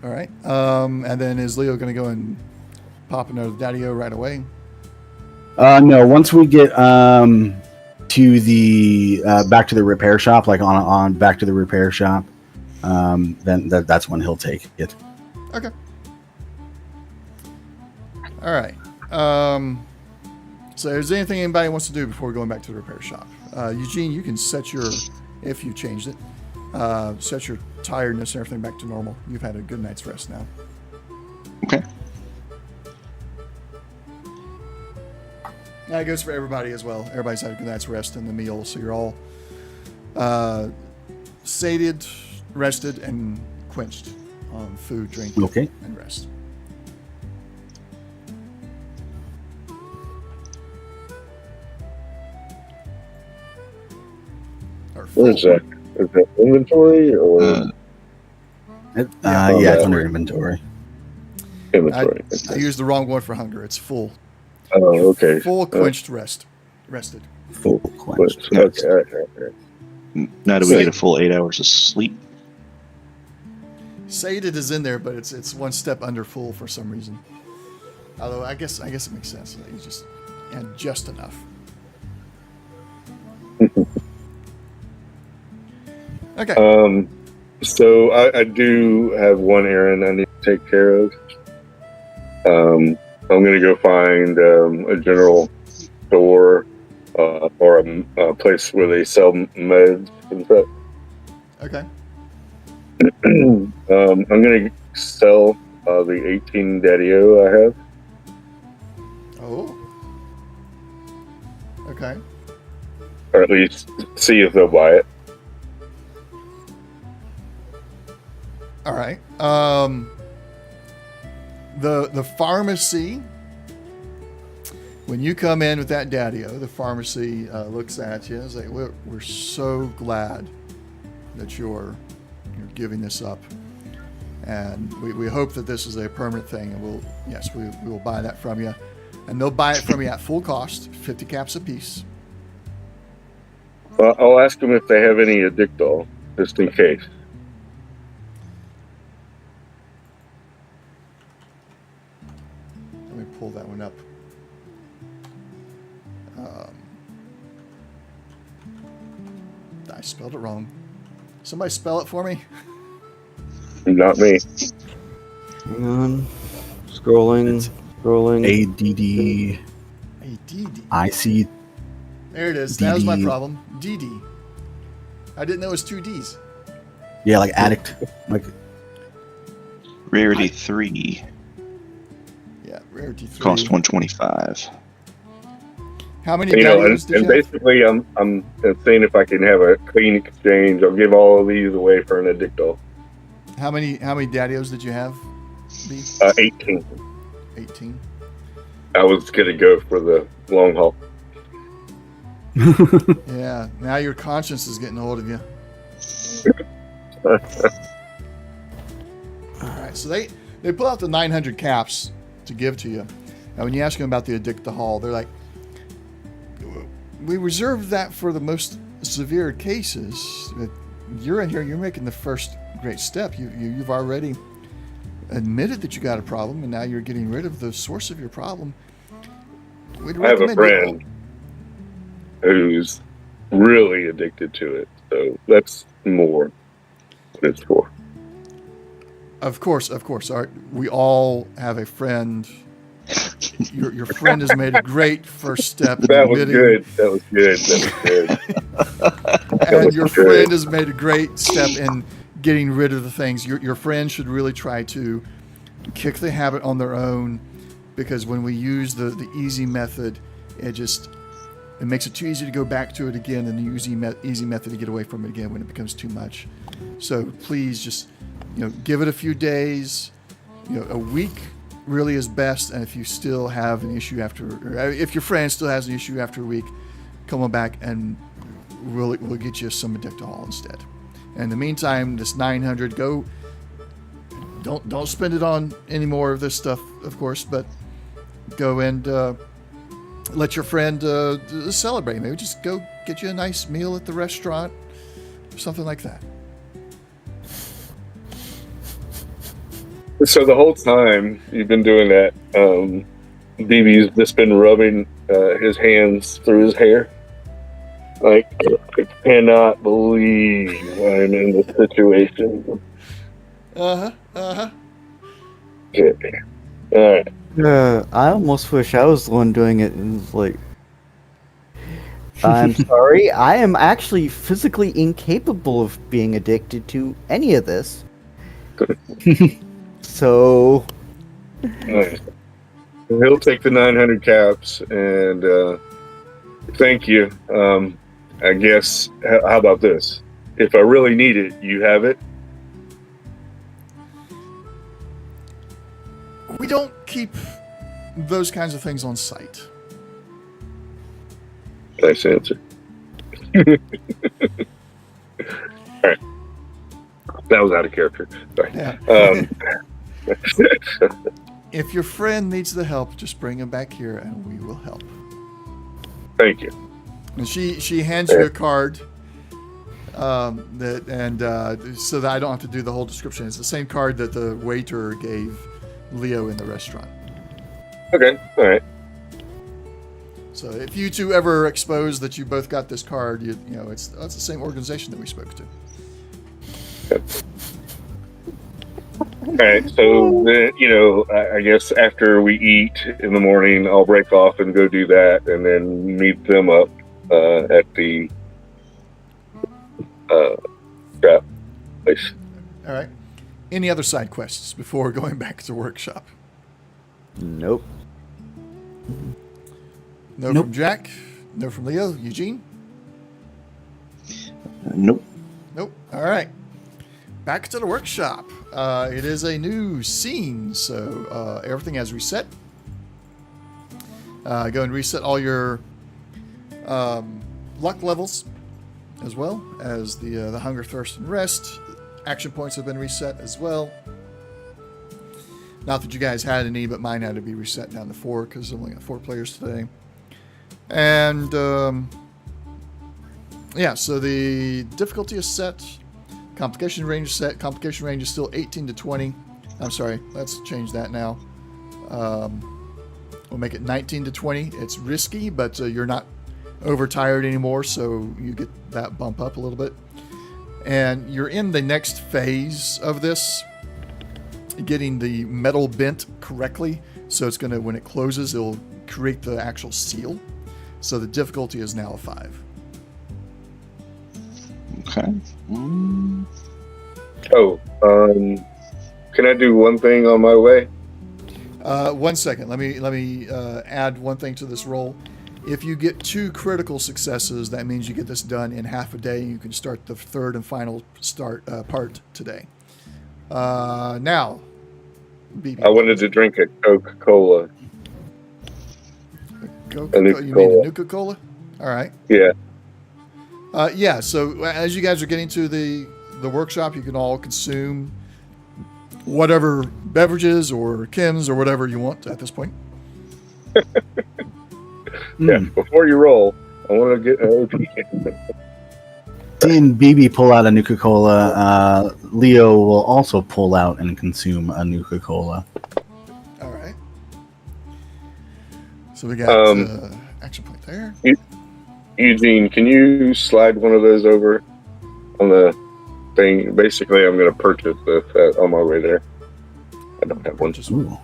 All right. And then is Leo going to go and pop another Daddy-O right away? No. Once we get to the back to the repair shop, like on back to the repair shop, then that's when he'll take it. Okay. All right. So is there anything anybody wants to do before going back to the repair shop? Eugene, you can set your, if you changed it, set your tiredness and everything back to normal. You've had a good night's rest now. Okay. That goes for everybody as well. Everybody's had a good night's rest in the meal, so you're all sated, rested, and quenched on food, drink, and rest. Where is that? Is that inventory or? Yeah, it's under inventory. Inventory. I used the wrong one for hunger. It's full. Oh, okay. Full quenched rested. Full quenched. Okay. All right. Now do we get a full 8 hours of sleep? Sated is in there, but it's one step under full for some reason. Although I guess it makes sense. You just and just enough. Okay. So I do have one errand I need to take care of. I'm going to go find a general store or a place where they sell meds and stuff. Okay. I'm going to sell the 18 Daddy-O I have. Oh. Okay. Or at least see if they'll buy it. All right. The pharmacy, when you come in with that Daddy-O, the pharmacy looks at you and is like, we're so glad that you're giving this up. And we hope that this is a permanent thing, and we will buy that from you. And they'll buy it from you at full cost, 50 caps a piece. Well, I'll ask them if they have any Addictol, just in case. Let me pull that one up. I spelled it wrong. Somebody spell it for me. Not me. Hang on. Scrolling. ADD. ADD. IC. There it is. That was my problem. DD. I didn't know it was 2 Ds. Yeah, like addict. Like Rarity 3 Yeah, rarity 3. cost 125. How many And Daddy-Os did you have? basically, I'm seeing if I can have a clean exchange. I'll give all of these away for an Addictol. How many Daddy-Os did you have? B? 18. 18. I was gonna go for the long haul. Yeah, now your conscience is getting a hold of you. Alright, so they pull out the 900 caps to give to you. And when you ask them about the Addictahol, they're like, we reserved that for the most severe cases. But you're in here, you're making the first great step. You've already admitted that you got a problem, and now you're getting rid of the source of your problem. I have a friend who's really addicted to it, so that's more what it's for. Of course. We all have a friend. Your friend has made a great first step. That was good. And your friend has made a great step in getting rid of the things. Your friend should really try to kick the habit on their own, because when we use the easy method, it makes it too easy to go back to it again, and the easy method to get away from it again when it becomes too much. So please just give it a few days. A week really is best, and if you still have an issue if your friend still has an issue after a week, come on back and we'll get you some Addictahol instead. And in the meantime, this 900, don't spend it on any more of this stuff, of course, but go and let your friend celebrate. Maybe just go get you a nice meal at the restaurant, something like that. So the whole time you've been doing that, BB's just been rubbing his hands through his hair. Like, I cannot believe I'm in this situation. Okay. All right. I almost wish I was the one doing it. And it's like, I'm sorry, I am actually physically incapable of being addicted to any of this. So, Nice. He'll take the 900 caps and thank you. I guess. How about this? If I really need it, you have it. We don't keep those kinds of things on site. Nice answer. All right. That was out of character. Sorry. Yeah. If your friend needs the help, just bring him back here and we will help. Thank you. And she hands you a card so that I don't have to do the whole description. It's the same card that the waiter gave Leo in the restaurant. Okay. All right. So if you two ever expose that you both got this card, you know it's the same organization that we spoke to. All right. So then, I guess after we eat in the morning, I'll break off and go do that, and then meet them up at the scrap place. All right. Any other side quests before going back to workshop? nope. No Nope. from Jack. No from Leo. Eugene. Nope. Nope. All right. Back to the workshop. It is a new scene, so everything has reset. Go and reset all your luck levels, as well as the hunger, thirst, and rest. Action points have been reset as well. Not that you guys had any, but mine had to be reset down to 4 because I only got 4 players today. And so the difficulty is set. Complication range is set. Complication range is still 18 to 20. I'm sorry, let's change that now. We'll make it 19 to 20. It's risky, but you're not overtired anymore, so you get that bump up a little bit. And you're in the next phase of this, getting the metal bent correctly. So it's going to, when it closes, it'll create the actual seal. So the difficulty is now a 5. Okay. Can I do one thing on my way? 1 second. Let me add one thing to this roll. If you get 2 critical successes, that means you get this done in half a day. You can start the third and final part today. Now, BB. I wanted to drink a Coca-Cola. You mean a Nuka-Cola? All right. Yeah. So as you guys are getting to the workshop, you can all consume whatever beverages or chems or whatever you want at this point. Yeah. Before you roll, I want to get an OP. Seeing BB pull out a Nuka-Cola, Leo will also pull out and consume a Nuka-Cola. All right. So we got action point there. Eugene, can you slide one of those over on the thing? Basically, I'm going to purchase this on my way there. I don't have one. Ooh.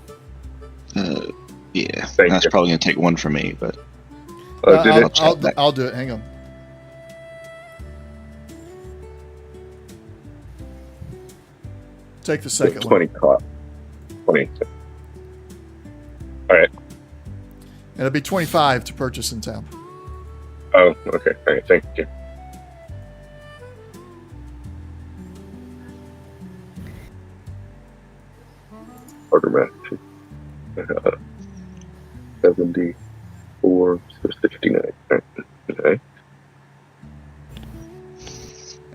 Yeah, Thank that's you. probably gonna take one for me, but I'll do it. Hang on. Take the second 20 one. clock. 20. All right. It'll be 25 to purchase in town. Oh, okay. All right. Thank you. Quarterback. 74 to 69. Okay.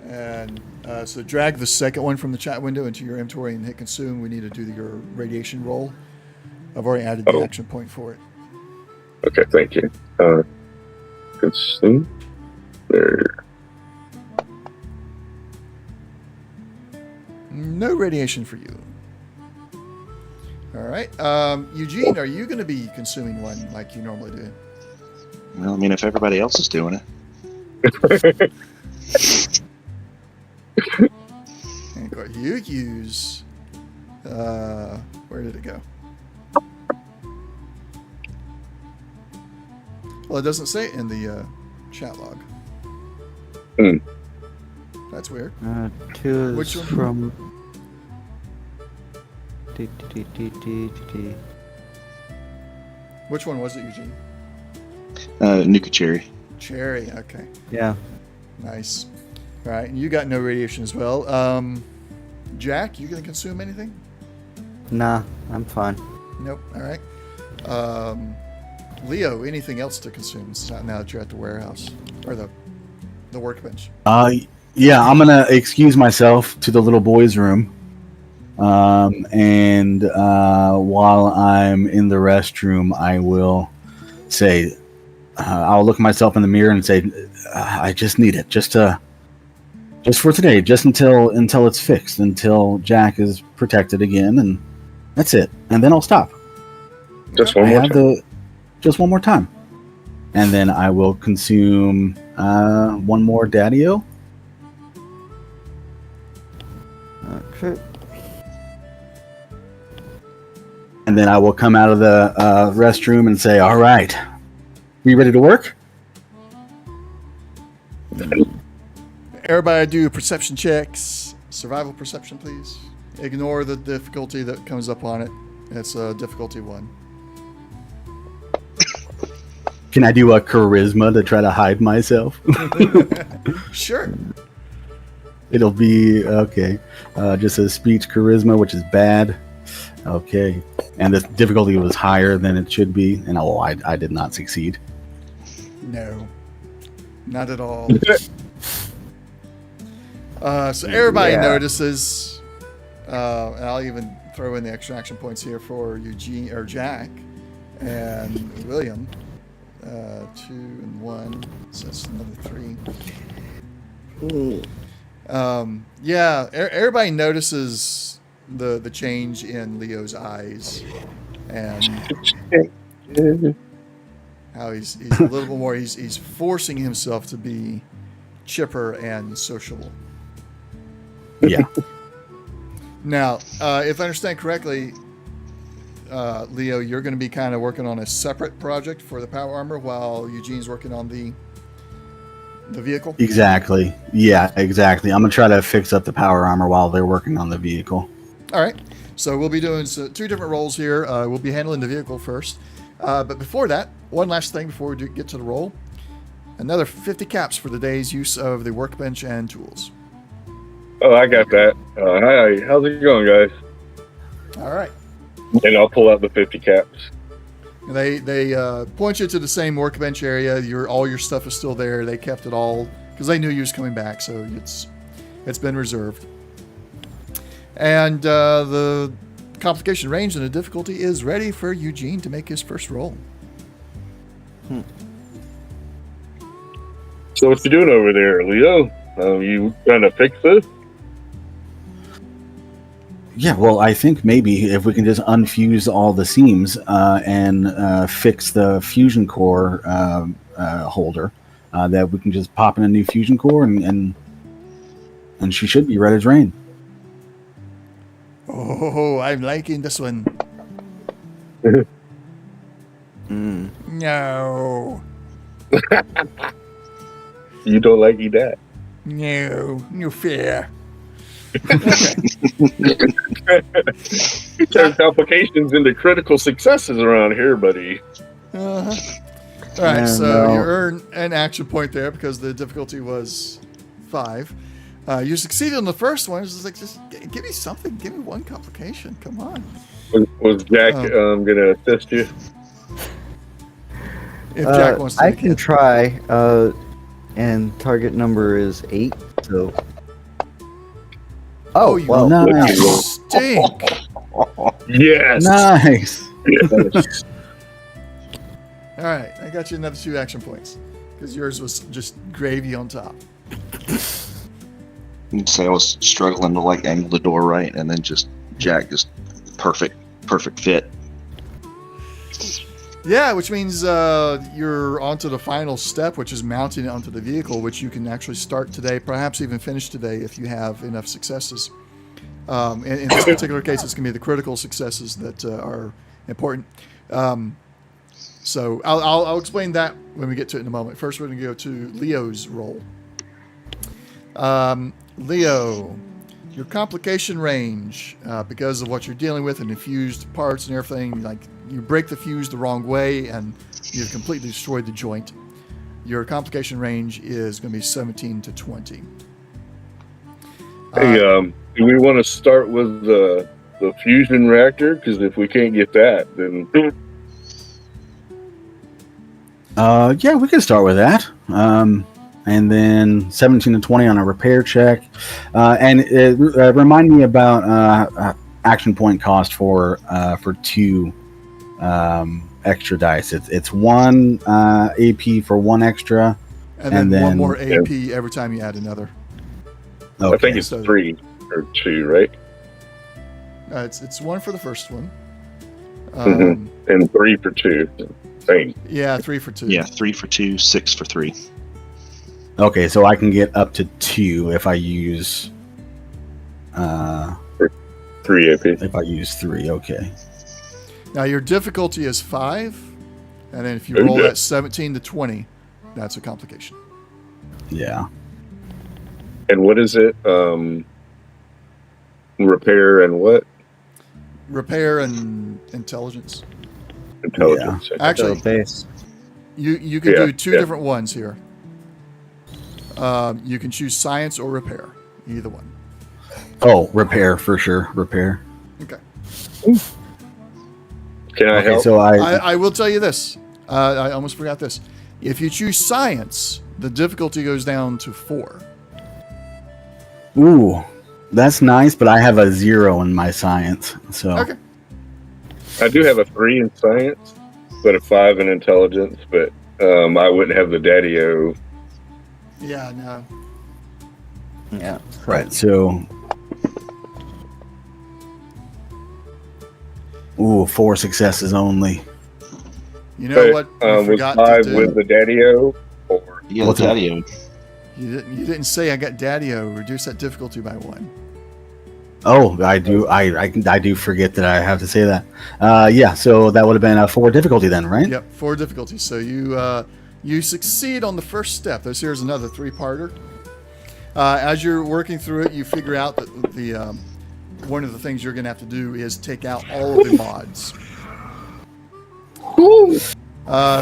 And so drag the second one from the chat window into your inventory and hit consume. We need to do your radiation roll. I've already added the action point for it. Okay, thank you. Consume. There. No radiation for you. All right. Eugene, are you going to be consuming one like you normally do? well, I mean, if everybody else is doing it, And of course, you use. Where did it go? Well, it doesn't say it in the chat log. Hmm. That's weird. 2 is Which one? from... Which one was it, Eugene? Nuka Cherry. Cherry. Okay. Yeah. Nice. All right. And you got no radiation as well. Jack, you gonna consume anything? Nah, I'm fine. Nope. All right. Leo, anything else to consume now that you're at the warehouse or the workbench? Yeah, I'm gonna excuse myself to the little boy's room. And while I'm in the restroom, I will say, I'll look myself in the mirror and say, I just need it, just for today, just until it's fixed, until Jack is protected again, and that's it. And then I'll stop. Just one more time. Just one more time, and then I will consume one more Daddy-O. Okay. And then I will come out of the restroom and say, all right, we ready to work? Everybody do perception checks. Survival perception, please. Ignore the difficulty that comes up on it. It's difficulty 1. Can I do a charisma to try to hide myself? Sure. It'll be, okay, just a speech charisma, which is bad. Okay. And the difficulty was higher than it should be. And I did not succeed. No. Not at all. So everybody notices, and I'll even throw in the extra action points here for Eugene or Jack and William. 2 and 1, so that's another 3. Everybody notices the change in Leo's eyes and how he's a little bit more. He's forcing himself to be chipper and sociable. Yeah. Now, if I understand correctly, Leo, you're going to be kind of working on a separate project for the power armor while Eugene's working on the vehicle? Exactly. Yeah, exactly. I'm going to try to fix up the power armor while they're working on the vehicle. All right. So we'll be doing 2 different roles here. We'll be handling the vehicle first. But before that, one last thing before we get to the roll. Another 50 caps for the day's use of the workbench and tools. Oh, I got that. Hi, how's it going, guys? All right. And I'll pull out the 50 caps. And they point you to the same workbench area. All your stuff is still there. They kept it all because they knew you was coming back, so it's been reserved. And the complication range and the difficulty is ready for Eugene to make his first roll. So what you doing over there, Leo? You trying to fix this? Yeah, well, I think maybe if we can just unfuse all the seams and fix the fusion core holder, that we can just pop in a new fusion core and she should be red as rain. Oh, I'm liking this one. No. You don't like that? No fair. You turn complications into critical successes around here, buddy. All right, so you earn an action point there because the difficulty was 5. You succeeded on the first one. It's just give me something. Give me one complication. Come on. Was Jack gonna assist you? If Jack wants to, I can try. And target number is 8. So. Oh, you nice. stink. Yes. Nice. Yes. All right, I got you another 2 action points because yours was just gravy on top. You'd say I was struggling to angle the door right, and then Jack just perfect fit. Yeah, which means you're onto the final step, which is mounting it onto the vehicle, which you can actually start today, perhaps even finish today if you have enough successes. In this particular case, it's going to be the critical successes that are important. So I'll explain that when we get to it in a moment. First, we're going to go to Leo's roll. Leo, your complication range, because of what you're dealing with and the fused parts and everything, like you break the fuse the wrong way and you've completely destroyed the joint. Your complication range is going to be 17 to 20. Hey, do we want to start with the fusion reactor? Because if we can't get that, then yeah, we can start with that. And then 17 to 20 on a repair check. And remind me about action point cost for 2 extra dice. It's 1 AP for 1 extra, and then 1 more AP every time you add another. Okay. I think it's 3 or 2, right? It's 1 for the first one. And 3 for 2. Same. Yeah, 3 for 2. Yeah, 3 for 2, 6 for 3. Okay, so I can get up to 2 if I use 3 AP. If I use 3, okay. Now your difficulty is 5, and then if you roll that 17 to 20, that's a complication. Yeah. And what is it? Repair and what? Repair and intelligence. Intelligence. Yeah. Actually, base. You can do 2 different ones here. You can choose science or repair, either one. Oh, repair for sure. Repair. Okay. Can I help? So I will tell you this. I almost forgot this. If you choose science, the difficulty goes down to 4. Ooh, that's nice, but I have a 0 in my science. So Okay. I do have a 3 in science, but a 5 in intelligence. But I wouldn't have the Daddy-O. Yeah, no. Yeah. right. So, 4 successes only. You know what? You Was forgot to 5 do. with the Daddy-O? Or Yeah, What's Daddy-O. You didn't say I got Daddy-O. Reduce that difficulty by 1. Oh, I do. I do forget that I have to say that. Yeah. So that would have been a 4 difficulty then, right? Yep, 4 difficulty. So you succeed on the first step. Here's another 3-parter. As you're working through it, you figure out that the one of the things you're going to have to do is take out all of the mods.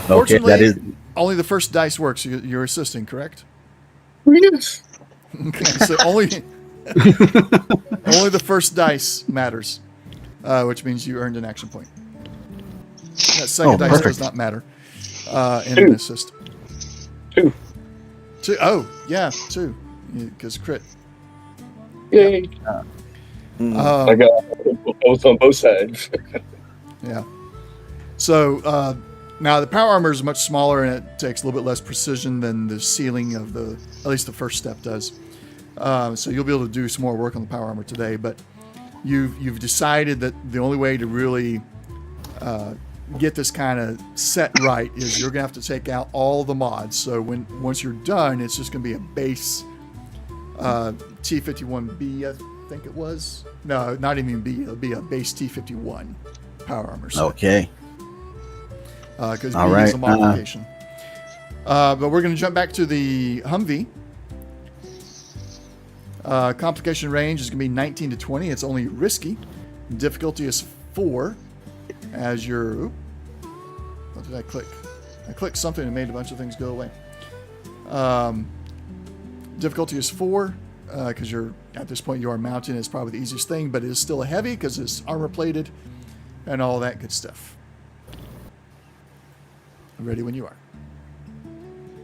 Fortunately, that is. only the first dice works. You're assisting, correct? yes. Okay, so only the first dice matters, which means you earned an action point. That second dice perfect. does not matter in an assist. 2. 2. Oh, yeah, 2. Because crit. Yay. I got both on both sides. Yeah. So now the power armor is much smaller and it takes a little bit less precision than the ceiling of at least the first step does. So you'll be able to do some more work on the power armor today, but you've decided that the only way to really get this kind of set right is you're gonna have to take out all the mods. So once you're done, it's just gonna be a base T51B, I think it was. No, not even B. It'll be a base T51 power armor set. Okay. Because B All right. is a modification. But we're going to jump back to the Humvee. Complication range is going to be 19 to 20. It's only risky. Difficulty is 4. As your... what did I click? I clicked something and made a bunch of things go away. Difficulty is 4. Because you're at this point you are mounting. It's probably the easiest thing, but it is still a heavy because it's armor plated and all that good stuff. Ready when you are.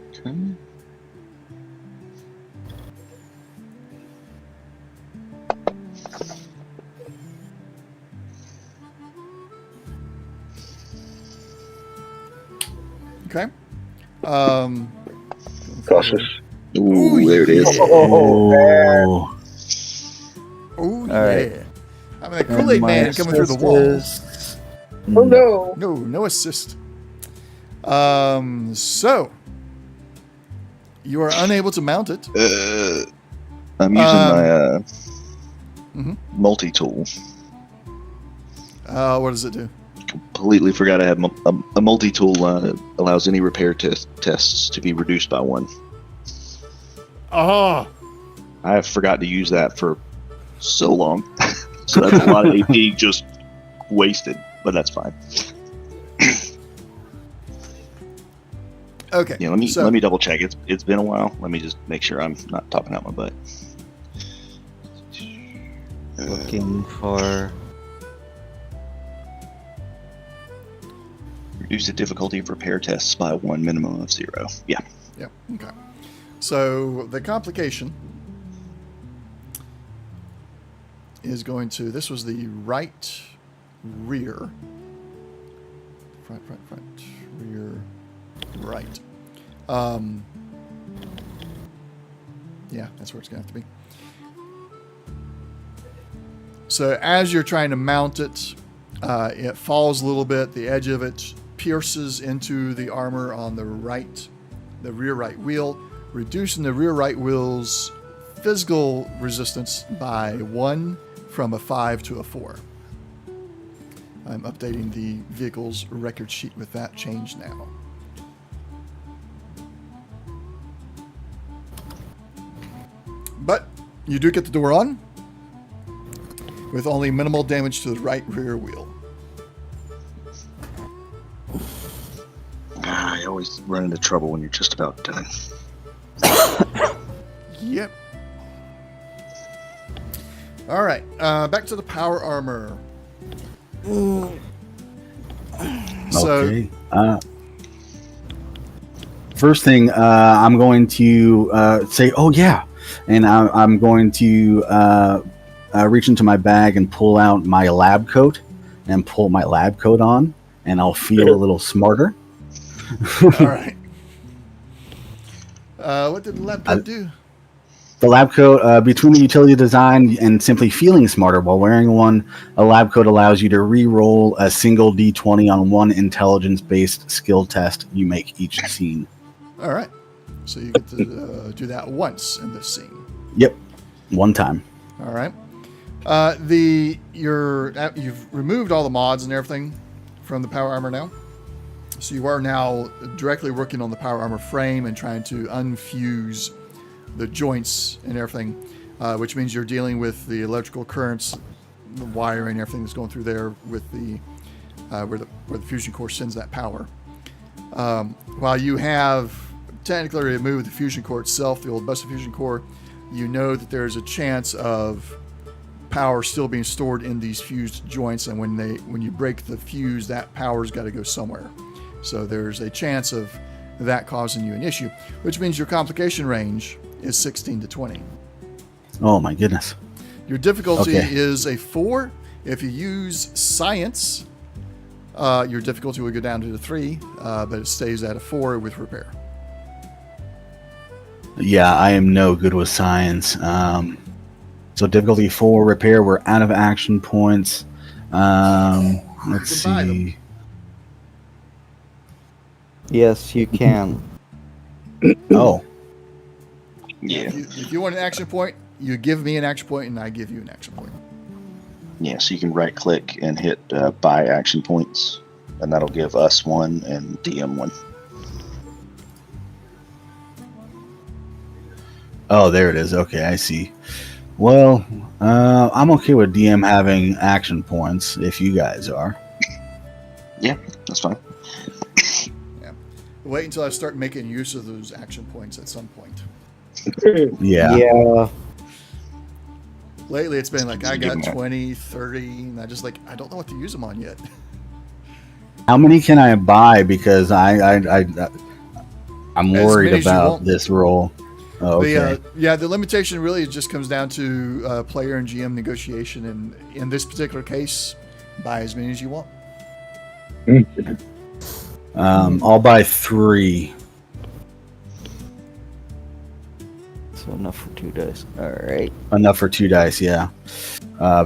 Okay. Okay. Cautious. Ooh, there it is. Oh. Oh, yeah. right. I mean, the Kool-Aid man coming through the wall. Oh no. No assist. So you are unable to mount it. I'm using my Mhm. multi-tool. What does it do? completely forgot I have a multi-tool allows any repair tests to be reduced by 1. Oh, I have forgot to use that for so long. So that's a lot of AP just wasted, but that's fine. okay. Yeah, let me double check. It's been a while. Let me just make sure I'm not talking out my butt. Looking for. Reduce the difficulty of repair tests by 1, minimum of 0. Yeah. Yeah. Okay. So the complication is going to. This was the right rear. Front, rear, right. Yeah, that's where it's going to have to be. So as you're trying to mount it, it falls a little bit. The edge of it pierces into the armor on the rear right wheel, reducing the rear right wheel's physical resistance by 1 from a 5 to a 4. I'm updating the vehicle's record sheet with that change now. But you do get the door on with only minimal damage to the right rear wheel. I always run into trouble when you're just about done. Yep. All right. Back to the power armor. Okay. First thing, I'm going to say, "Oh yeah," and I'm going to reach into my bag and pull out my lab coat and pull my lab coat on, and I'll feel a little smarter. All right. What did the lab coat do? The lab coat, between the utility design and simply feeling smarter while wearing one, a lab coat allows you to re-roll a single D20 on one intelligence-based skill test you make each scene. All right. So you get to do that once in this scene. Yep, one time. All right. You've removed all the mods and everything from the power armor now. So you are now directly working on the power armor frame and trying to unfuse the joints and everything, which means you're dealing with the electrical currents, the wiring, everything that's going through there with the where the fusion core sends that power. While you have technically removed the fusion core itself, the old busted fusion core, you know that there's a chance of power still being stored in these fused joints, and when you break the fuse, that power's got to go somewhere. So there's a chance of that causing you an issue, which means your complication range is 16 to 20. Oh my goodness. Your difficulty is a 4. If you use science, your difficulty will go down to a 3, but it stays at a 4 with repair. Yeah, I am no good with science. So difficulty 4, repair. We're out of action points. Let's see. Yes, you can. Oh. Yeah. If you want an action point, you give me an action point, and I give you an action point. Yeah, so you can right click and hit buy action points, and that'll give us 1 and DM 1. Oh, there it is. Okay, I see. Well, I'm okay with DM having action points if you guys are. Yeah, that's fine. Yeah. Wait until I start making use of those action points at some point. Yeah. Lately, it's been like I got 20, 30, and I don't know what to use them on yet. How many can I buy? Because I'm worried about this roll. Oh, okay. The limitation really just comes down to player and GM negotiation, and in this particular case, buy as many as you want. I'll buy 3. So enough for 2 dice. All right. Enough for 2 dice, yeah.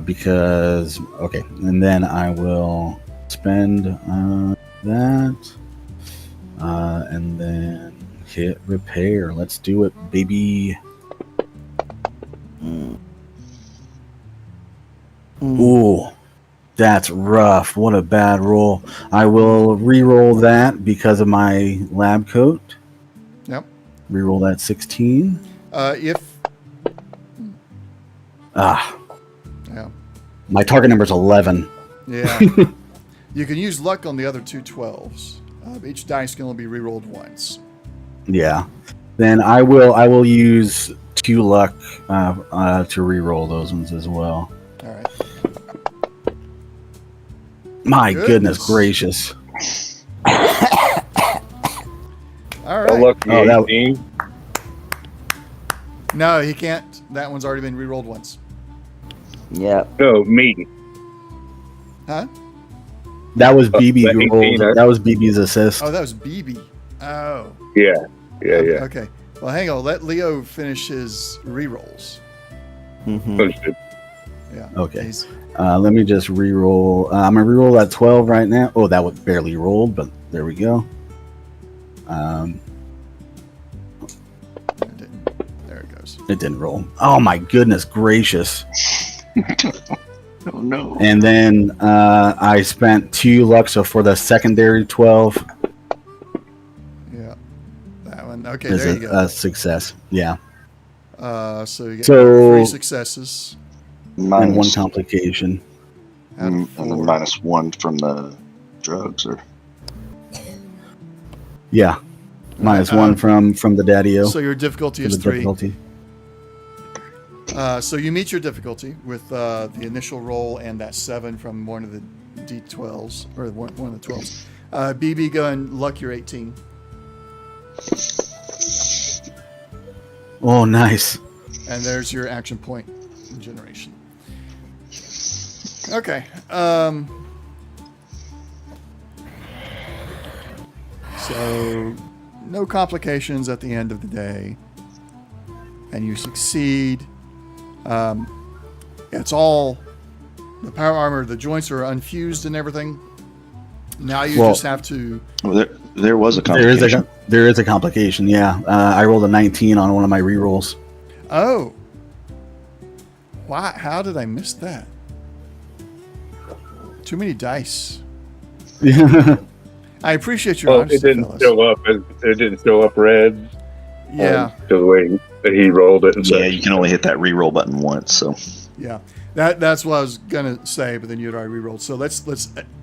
Because and then I will spend that, and then hit repair. Let's do it, baby. Ooh, That's rough. What a bad roll. I will re-roll that because of my lab coat. Yep. Re-roll that 16. If Ah, yeah, my target number is 11. yeah, you can use luck on the other two 12s. Each dice can only be re-rolled once. Yeah. Then I will use 2 luck to re-roll those ones as well. All right. My goodness gracious. All A right. lucky Oh, that- 18. No, he can't. That one's already been re-rolled once. Yeah. No, me. Huh? That was BB that who 18, rolled. That was BB's assist. Oh, that was BB. Oh. Yeah. Okay. Well, hang on. Let Leo finish his re-rolls. Understood. Yeah. Okay. He's- Let me just re-roll. I'm gonna re-roll that 12 right now. Oh, that was barely rolled, but there we go. There it goes. It didn't roll. Oh my goodness gracious! Oh no. And then I spent 2 luck, so for the secondary 12 Yeah. That one. Okay. is There you go. a success. Yeah, So you get So- 3 successes. and 1 Minus, complication. Out of and then 4. -1 from the drugs, or Yeah, -1 from the daddy-o. So your difficulty for is the 3. difficulty. So you meet your difficulty with the initial roll and that 7 from one of the D12s, or one of the 12s. BB, go and luck your 18. Oh, nice. And there's your action point generation. Okay. So no complications at the end of the day. And you succeed. It's all the power armor, the joints are unfused and everything. Now you just have to. well, there was a There complication. is a complication. Yeah, I rolled a 19 on one of my re-rolls. Oh. Why? How did I miss that? Too many dice. I appreciate your Well, honesty, it didn't fellas. show up. It didn't show up red. Yeah, The way that he rolled it. And Yeah, such. you can only hit that re-roll button once. So yeah. That's what I was gonna say, but then you had already re-rolled. So let's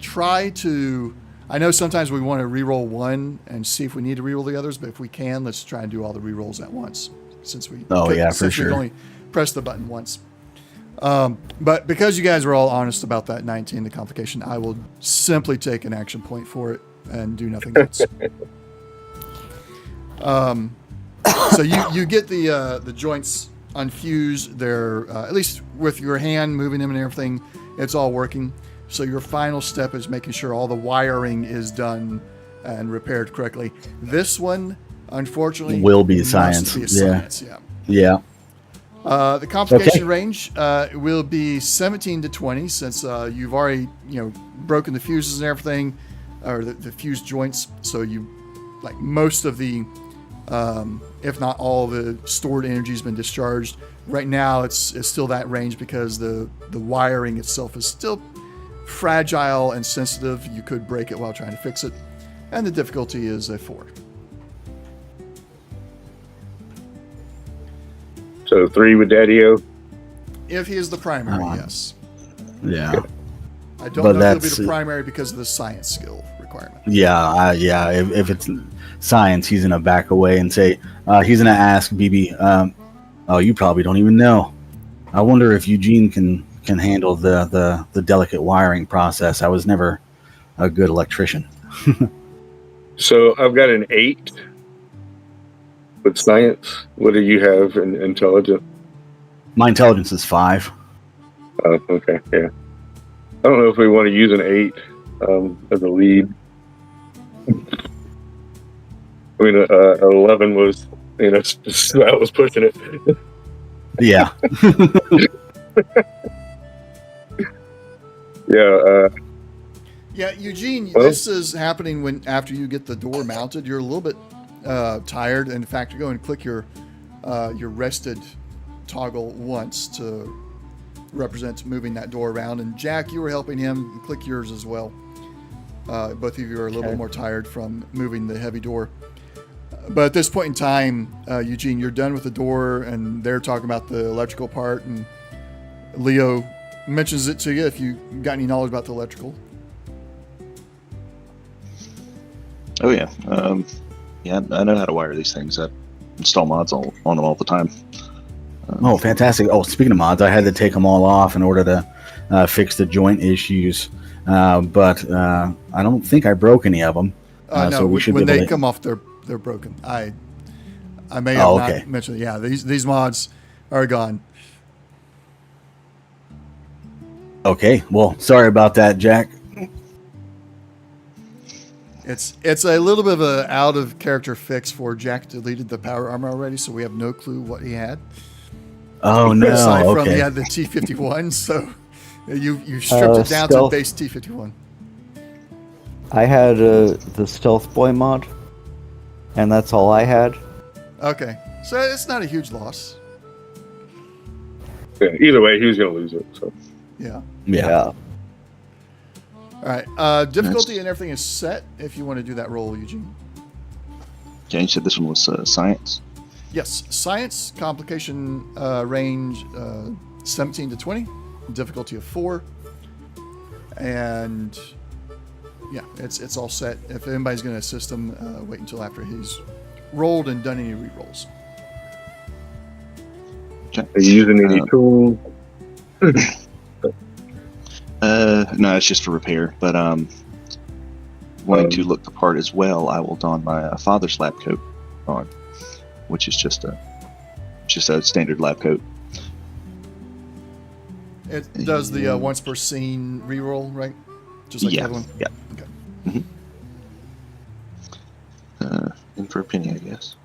try to. I know sometimes we want to re-roll one and see if we need to re-roll the others, but if we can, let's try and do all the re-rolls at once. Since we For sure. we only pressed the button once. But because you guys were all honest about that 19, the complication, I will simply take an action point for it and do nothing else. So you get the joints unfused. They're at least with your hand moving them and everything, it's all working. So your final step is making sure all the wiring is done and repaired correctly. This one, unfortunately, Will be must science. be a Yeah. science, yeah. Yeah. The complication Okay. range will be 17 to 20 since you've already broken the fuses and everything, or the fuse joints. So you like most of the, if not all, the stored energy has been discharged. Right now, it's still that range because the wiring itself is still fragile and sensitive. You could break it while trying to fix it, and the difficulty is a 4. So 3 with Daddy-O. If he is the primary, Wow. yes. Yeah. I don't But know if he'll be that's- the primary because of the science skill requirement. Yeah. Yeah. If it's science, he's gonna back away and say he's gonna ask BB. Oh, you probably don't even know. I wonder if Eugene can handle the delicate wiring process. I was never a good electrician. So I've got an 8 with science. What do you have in intelligence? My intelligence is 5. Oh, okay, yeah. I don't know if we want to use an 8 as a lead. I mean, 11 was, that was pushing it. Yeah. Yeah, Yeah, Eugene, Well- this is happening after you get the door mounted. You're a little bit tired. In fact, you go and click your rested toggle once to represents moving that door around. And Jack, you were helping him. Click yours as well. Both of you are a little bit more tired from moving the heavy door. But at this point in time, Eugene, you're done with the door, and they're talking about the electrical part, and Leo mentions it to you if you got any knowledge about the electrical. Oh yeah, yeah. I know how to wire these things. I install mods on them all the time. Oh, fantastic! Oh, speaking of mods, I had to take them all off in order to fix the joint issues, but I don't think I broke any of them. No, so we should when be able they to... come off, they're broken. I may have okay. not mentioned it. Yeah, these mods are gone. Okay, well, sorry about that, Jack. It's a little bit of a out of character fix for Jack deleted the power armor already, so we have no clue what he had. Oh no! Aside from Okay. he had the T51, so you stripped it down to base T51. I had the Stealth Boy mod, and that's all I had. Okay, so it's not a huge loss. Yeah, either way, he was going to lose it. So Yeah. Yeah. All right. Difficulty and everything is set. If you want to do that roll, Eugene. Okay, you said this one was science. Yes, science complication range 17 to 20, difficulty of 4, and yeah, it's all set. If anybody's going to assist him, wait until after he's rolled and done any rerolls. Okay. are you using any tools? No, it's just for repair. But wanting to look the part as well, I will don my father's lab coat on, which is just a standard lab coat. It does the once per scene reroll, right? Just like the other one? Yeah. Okay. And for a penny, I guess.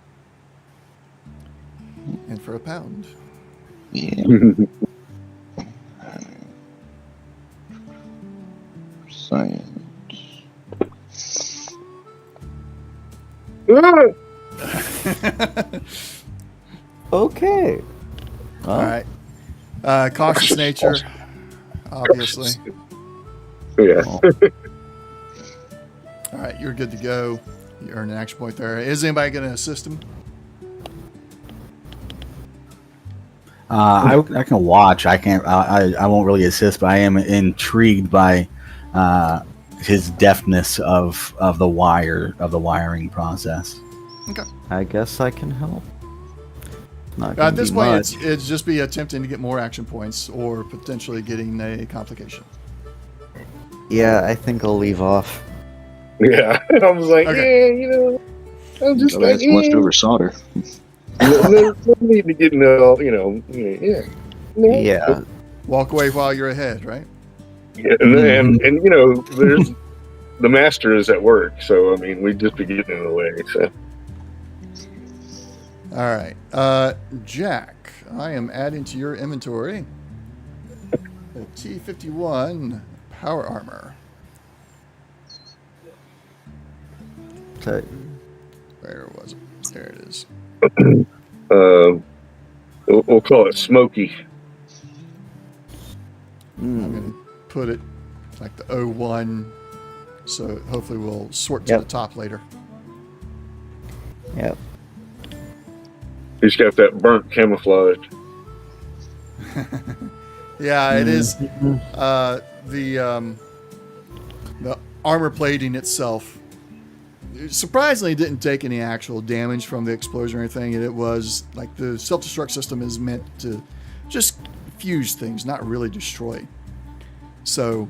And for a pound. Yeah. Science. Okay. All right. Cautious nature, obviously. Yeah. All right, you're good to go. You earn an action point there. Is anybody going to assist him? I can watch. I can't. I won't really assist, but I am intrigued by his deftness of the wiring process. Okay. I guess I can help. Not At this point, much. it's just be attempting to get more action points or potentially getting a complication. Yeah, I think I'll leave off. Yeah. I was like, Okay. yeah, you know, I'm just Oh, like, that's leftover solder. no need to get no, you know, yeah. No. Yeah. Walk away while you're ahead, right? Yeah, and you know, there's the master is at work, so I mean, we'd just be getting in the way. So All right. Jack, I am adding to your inventory the T51 power armor. So, Where was it? There it is. we'll call it Smoky. I'm going to put it like the 01, so hopefully we'll sort to the top later. yep. He's got that burnt camouflage. Yeah, it is. The armor plating itself surprisingly didn't take any actual damage from the explosion or anything. It was like the self-destruct system is meant to just fuse things, not really destroy. So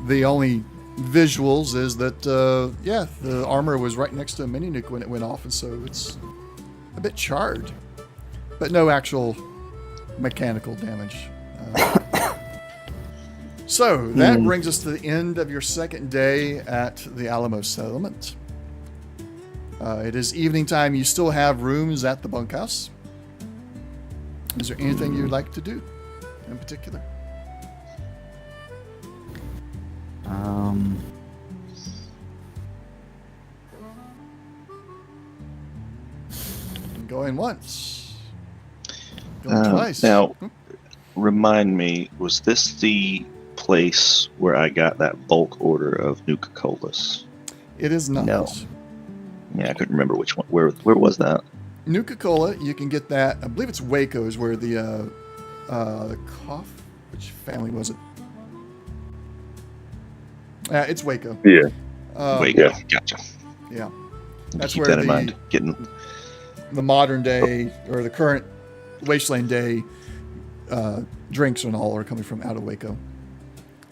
the only visuals is that the armor was right next to a mini nuke when it went off, and so it's a bit charred, but no actual mechanical damage. So that brings us to the end of your second day at the Alamo settlement. It is evening time. You still have rooms at the bunkhouse. Is there anything you'd like to do in particular? Going once. Going twice. Now, remind me, was this the place where I got that bulk order of Nuka-Colas? It is not. No. Yeah, I couldn't remember which one. Where was that? Nuka-Cola, you can get that. I believe it's Waco is where the cough. Which family was it? It's Waco. Yeah. Waco. Gotcha. Yeah. That's Keep where that in mind. the modern day or the current wasteland day drinks and all are coming from out of Waco.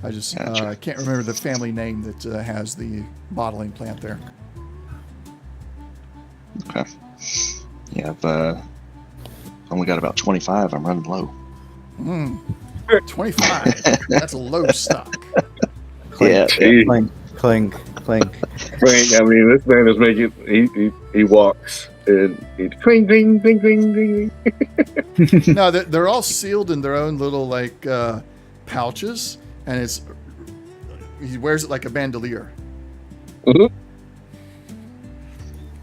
I just Gotcha. I can't remember the family name that has the bottling plant there. Okay. Yeah, I've only got about 25. I'm running low. 25. That's a low stock. Yeah. Clink, clink, clink. Frank, I mean, this man is making. He walks and he cling, ding, ding, ding, ding. No, they're all sealed in their own little like pouches, and he wears it like a bandolier. Mm-hmm.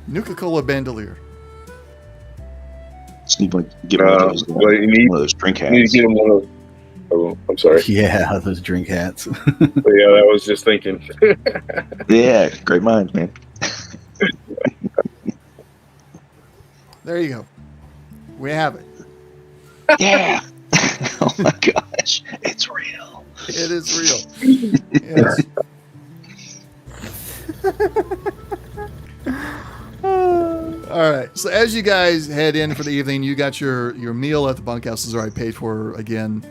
Nuka-Cola bandolier. Just need to get one of those. Well, you need one of those drink You need hats. to get him one of. Oh, I'm sorry. Yeah, those drink hats. But yeah, I was just thinking. Yeah, great minds, man. There you go. We have it. Yeah. Oh my gosh, it's real. It is real. Yes. All right. So as you guys head in for the evening, you got your meal at the bunkhouse is already paid for again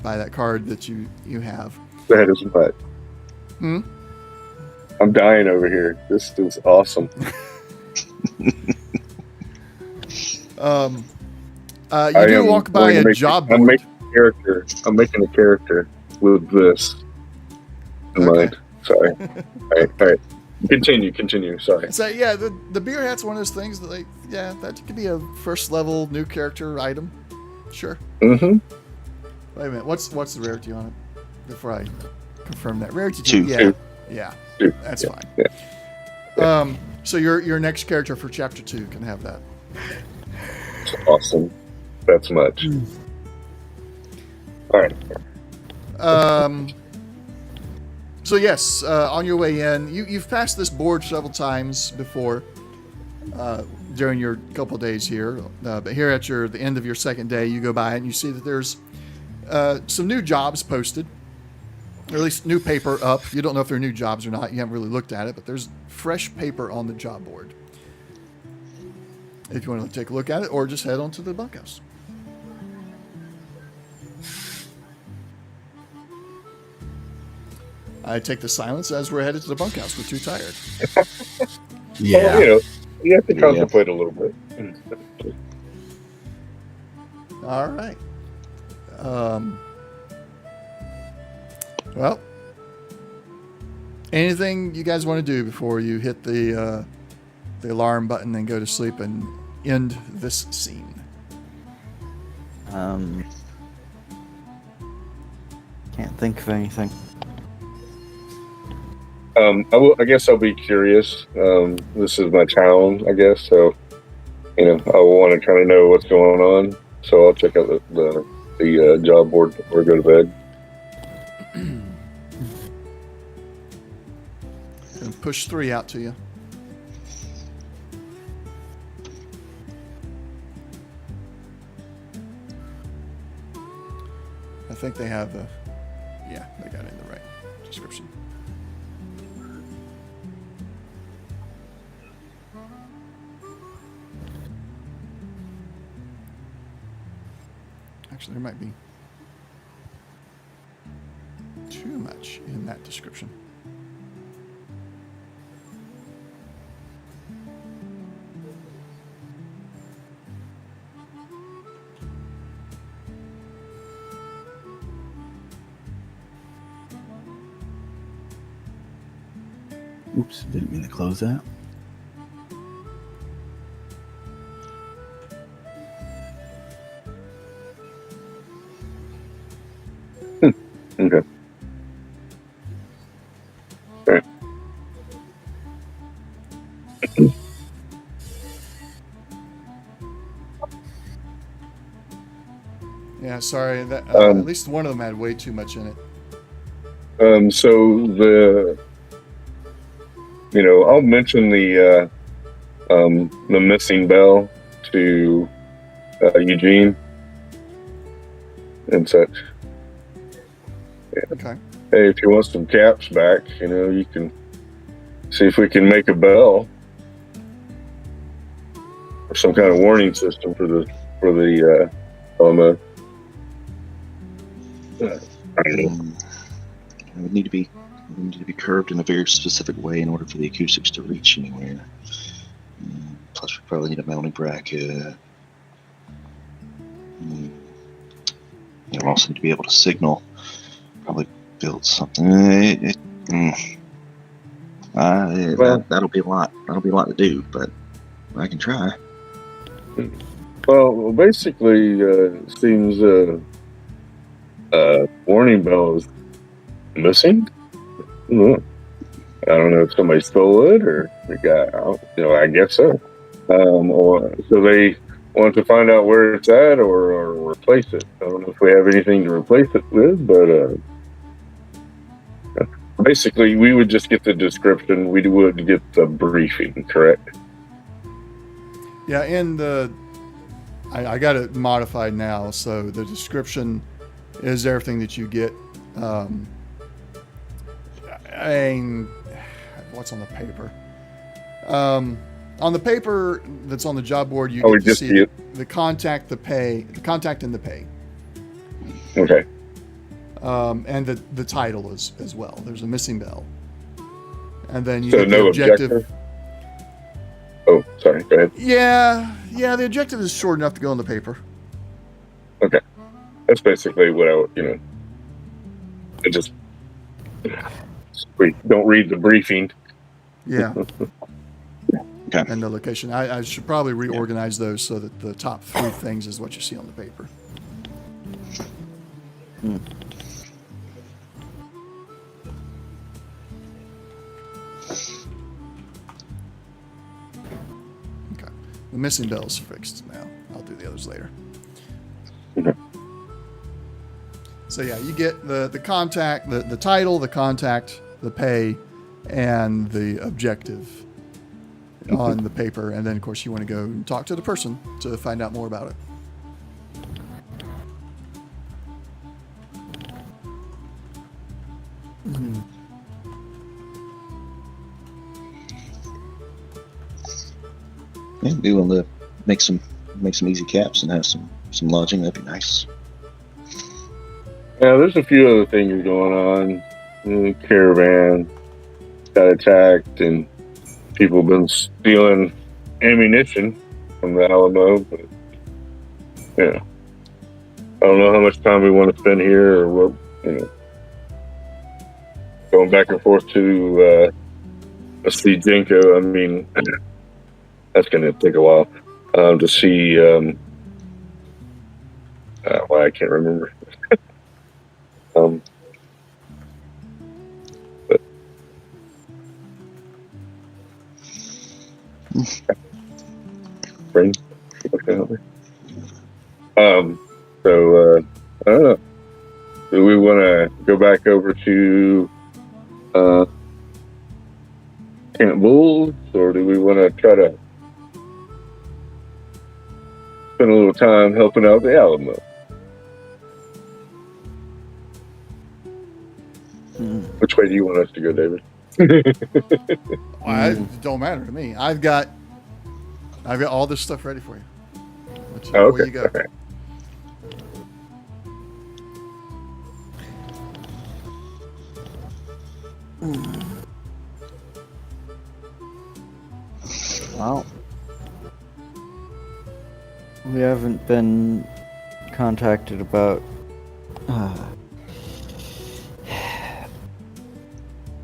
by that card that you have. That is what. I'm dying over here. This is awesome. You do walk by a job board. I'm making a character with this in mind. Sorry. All right. Continue. Sorry. So yeah, the beer hat's one of those things that that could be a first level new character item. Sure. Mm-hmm. Wait a minute. What's the rarity on it? Before I confirm that rarity. 2. Yeah. Two. That's fine. Yeah. So your next character for chapter 2 can have that. It's awesome. That's much. All right. So yes, on your way in, you've passed this board several times before during your couple of days here. But here at the end of your second day, you go by it and you see that there's some new jobs posted, or at least new paper up. You don't know if they're new jobs or not. You haven't really looked at it, but there's fresh paper on the job board. If you want to take a look at it, or just head on to the bunkhouse. I take the silence as we're headed to the bunkhouse. We're too tired. Yeah. Well, you have to contemplate a little bit. All right. Well, anything you guys want to do before you hit the alarm button and go to sleep and end this scene? Can't think of anything. I guess I'll be curious. This is my town, I guess. So, I want to kind of know what's going on. So I'll check out the job board before I go to bed. And push 3 out to you. I think they have they got it in the right description. Actually, there might be too much in that description. Oops, didn't mean to close that. Okay. All right. Yeah, sorry. That at least one of them had way too much in it. So I'll mention the missing bell to Eugene and such. Yeah. Okay. Hey, if you want some caps back, you can see if we can make a bell or some kind of warning system for the Alamo. I don't know. It would need to be curved in a very specific way in order for the acoustics to reach anywhere. Plus, we probably need a mounting bracket. We'll also need to be able to signal. Probably build something. That'll be a lot. That'll be a lot to do, but I can try. Well, basically, seems warning bell is missing. I don't know if somebody stole it or the guy. I guess so. Or so they want to find out where it's at or replace it. I don't know if we have anything to replace it with, but basically, we would just get the description. We would get the briefing, correct? Yeah, and I got it modified now, so the description is everything that you get. What's on the paper? On the paper that's on the job board, you get to see the contact, the pay, the contact and the pay. Okay. And the title as well. There's a missing bell. And then you get the objective. Oh, sorry. Go ahead. Yeah. The objective is short enough to go on the paper. Okay. That's basically what we don't read the briefing. Yeah. Okay. And the location. I should probably reorganize those so that the top 3 things is what you see on the paper. Okay. The missing bell is fixed now. I'll do the others later. Okay. So yeah, you get the contact, the title, the contact, the pay, and the objective on the paper, and then of course you want to go and talk to the person to find out more about it. Yeah, be willing to make some easy caps and have some lodging. That'd be nice. Yeah, there's a few other things going on. The caravan got attacked, and people have been stealing ammunition from the Alamo. But yeah, I don't know how much time we want to spend here, or what. Going back and forth to see Jenko. I mean, that's going to take a while to see. Why I can't remember. But brain. So I don't know. Do we want to go back over to Camp Bulls, or do we want to try to spend a little time helping out the Alamo? Which way do you want us to go, David? It don't matter to me. I've got all this stuff ready for you. Okay. Where you go. Okay. Well, we haven't been contacted about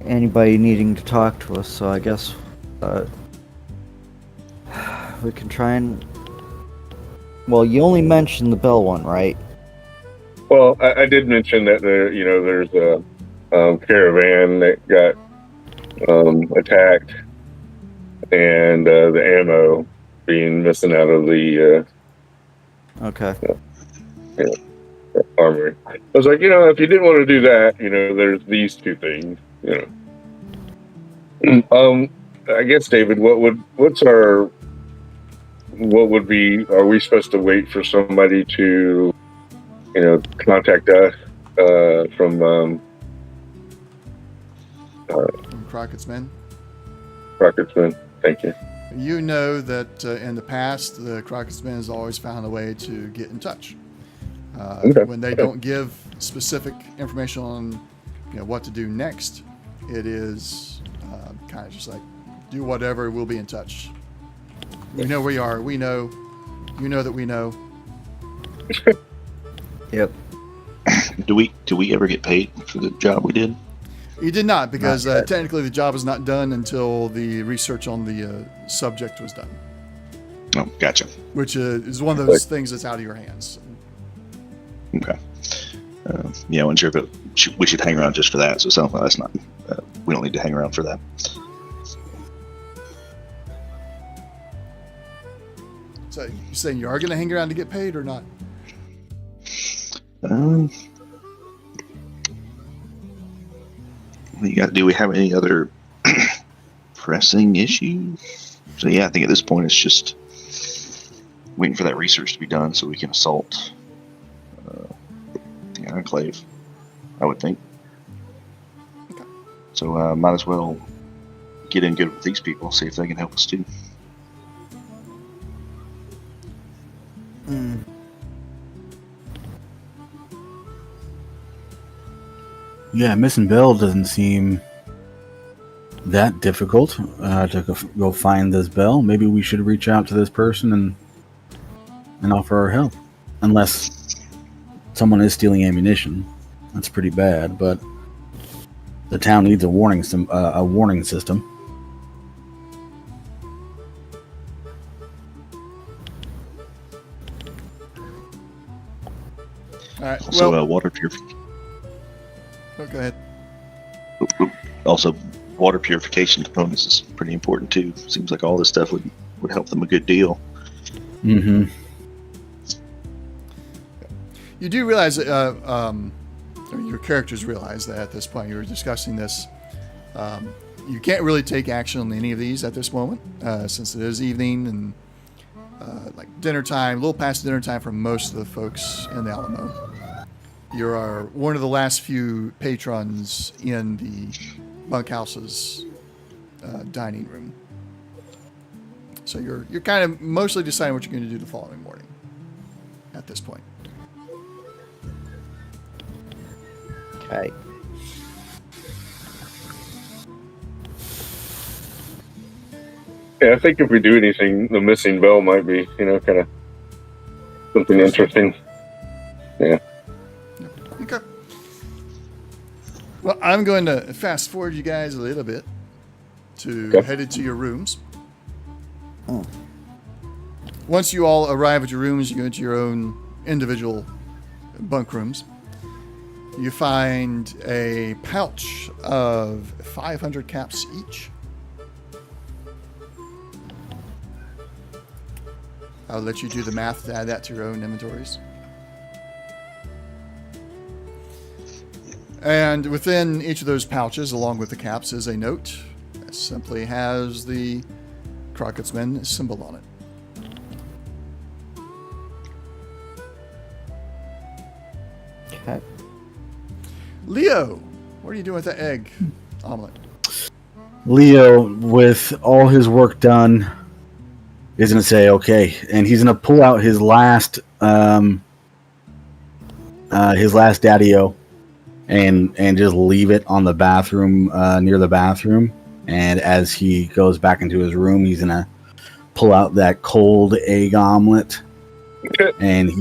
anybody needing to talk to us, so I guess we can try and... Well, you only mentioned the bell one, right? Well, I did mention that there's a caravan that got attacked, and the ammo being missing out of the. Okay. Yeah. armory. I was like, if you didn't want to do that, there's these two things. I guess, David, what would be? Are we supposed to wait for somebody to, contact us from Crockett's Men. Crockett's Men? Thank you. You know that in the past, the Crockett's Men has always found a way to get in touch. Okay. When they don't give specific information on what to do next, it is kind of just like, do whatever, we'll be in touch. We know where you are. We know. You know that we know. Yep. Do we ever get paid for the job we did? You did not, because technically the job is not done until the research on the subject was done. Oh, gotcha. Which is one of those things that's out of your hands. Okay. Yeah, I wasn't sure if we should hang around just for that. So it sounds like that's not. We don't need to hang around for that. So you're saying you are going to hang around to get paid or not? Do we have any other pressing issues? So yeah, I think at this point it's just waiting for that research to be done so we can assault the Enclave, I would think. Okay. So might as well get in good with these people, see if they can help us too. Yeah, missing Bill doesn't seem that difficult to go find this bell. Maybe we should reach out to this person and offer our help. Unless someone is stealing ammunition. That's pretty bad, but the town needs a warning system. All right. Also, water purification. Oh, go ahead. Also, water purification components is pretty important too. Seems like all this stuff would help them a good deal. Mm-hmm. You do realize, your characters realize that at this point you were discussing this. You can't really take action on any of these at this moment, since it is evening and like dinner time, a little past dinner time for most of the folks in the Alamo. You are one of the last few patrons in the bunkhouse's dining room. So you're kind of mostly deciding what you're going to do the following morning at this point. Okay. Yeah, I think if we do anything, the missing bell might be, kind of something interesting. Yeah. Okay. Well, I'm going to fast forward you guys a little bit to headed to your rooms. Oh. Once you all arrive at your rooms, you go into your own individual bunk rooms. You find a pouch of 500 caps each. I'll let you do the math to add that to your own inventories. And within each of those pouches, along with the caps, is a note that simply has the Crockett's Men symbol on it. Okay. Leo, what are you doing with that egg omelet? Leo, with all his work done, is going to say okay, and he's going to pull out his last daddy-o and just leave it on the bathroom, near the bathroom. And as he goes back into his room, he's going to pull out that cold egg omelet and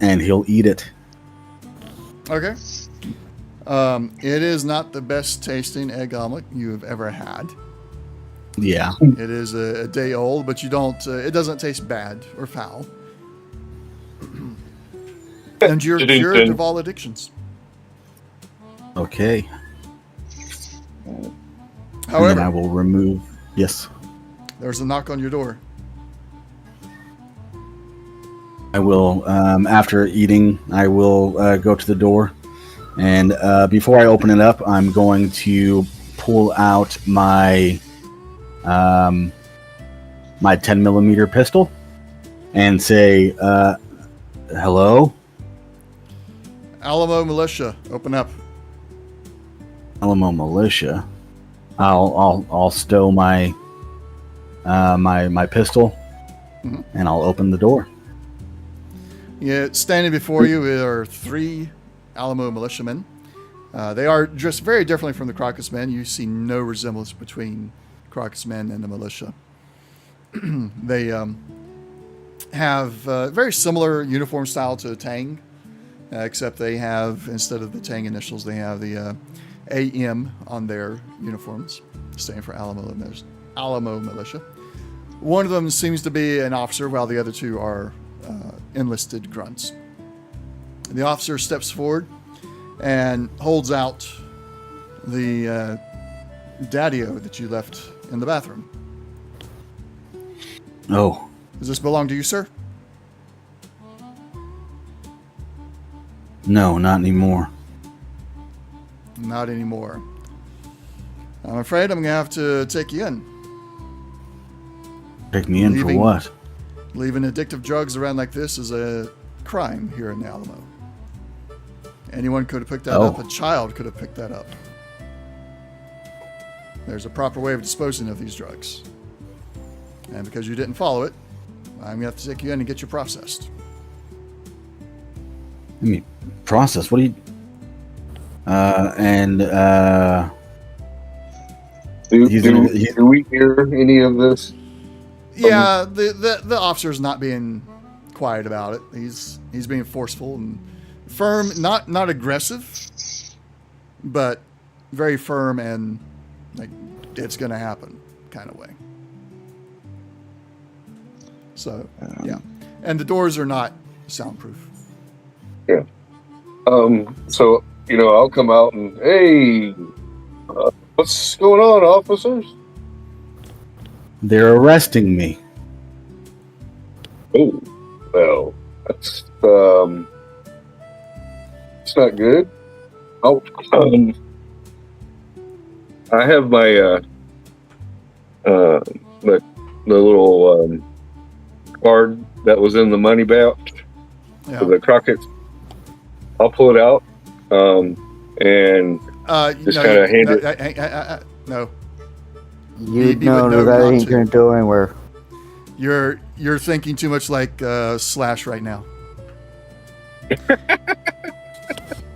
he'll eat it. Okay. It is not the best tasting egg omelet you have ever had. Yeah. It is a day old, but you don't. It doesn't taste bad or foul. And you're cured of all addictions. Okay. However, and then I will remove. Yes. There's a knock on your door. I will, after eating, I will go to the door. And before I open it up, I'm going to pull out my my 10 millimeter pistol and say, "Hello, Alamo Militia, open up. Alamo Militia." I'll stow my my pistol, and I'll open the door. Yeah, standing before you are 3 Alamo militiamen. They are dressed very differently from the Crocus men. You see no resemblance between Crocus men and the militia. They have very similar uniform style to Tang, except they have, instead of the Tang initials, they have the AM on their uniforms, standing for Alamo Militia. One of them seems to be an officer, while the other 2 are enlisted grunts. The officer steps forward and holds out the daddy-o that you left in the bathroom. Oh, Does this belong to you, sir? no, not anymore. Not anymore. I'm afraid I'm going to have to take you in. Take me in for Leaving- what? Leaving addictive drugs around like this is a crime here in the Alamo. Anyone could have picked that up. A child could have picked that up. There's a proper way of disposing of these drugs. And because you didn't follow it, I'm going to have to take you in and get you processed. I mean, process. What do you? Do we hear any of this? Yeah, the officer's not being quiet about it. He's being forceful and firm, not aggressive, but very firm and like it's going to happen kind of way. So yeah, and the doors are not soundproof. Yeah. So I'll come out and hey, what's going on, officers? They're arresting me. Oh, well, that's it's not good. Oh, I have my the little card that was in the money belt for the Crockett. I'll pull it out and just kind of hand it. No. You BB know would know that not ain't to. gonna go anywhere. You're thinking too much like Slash right now.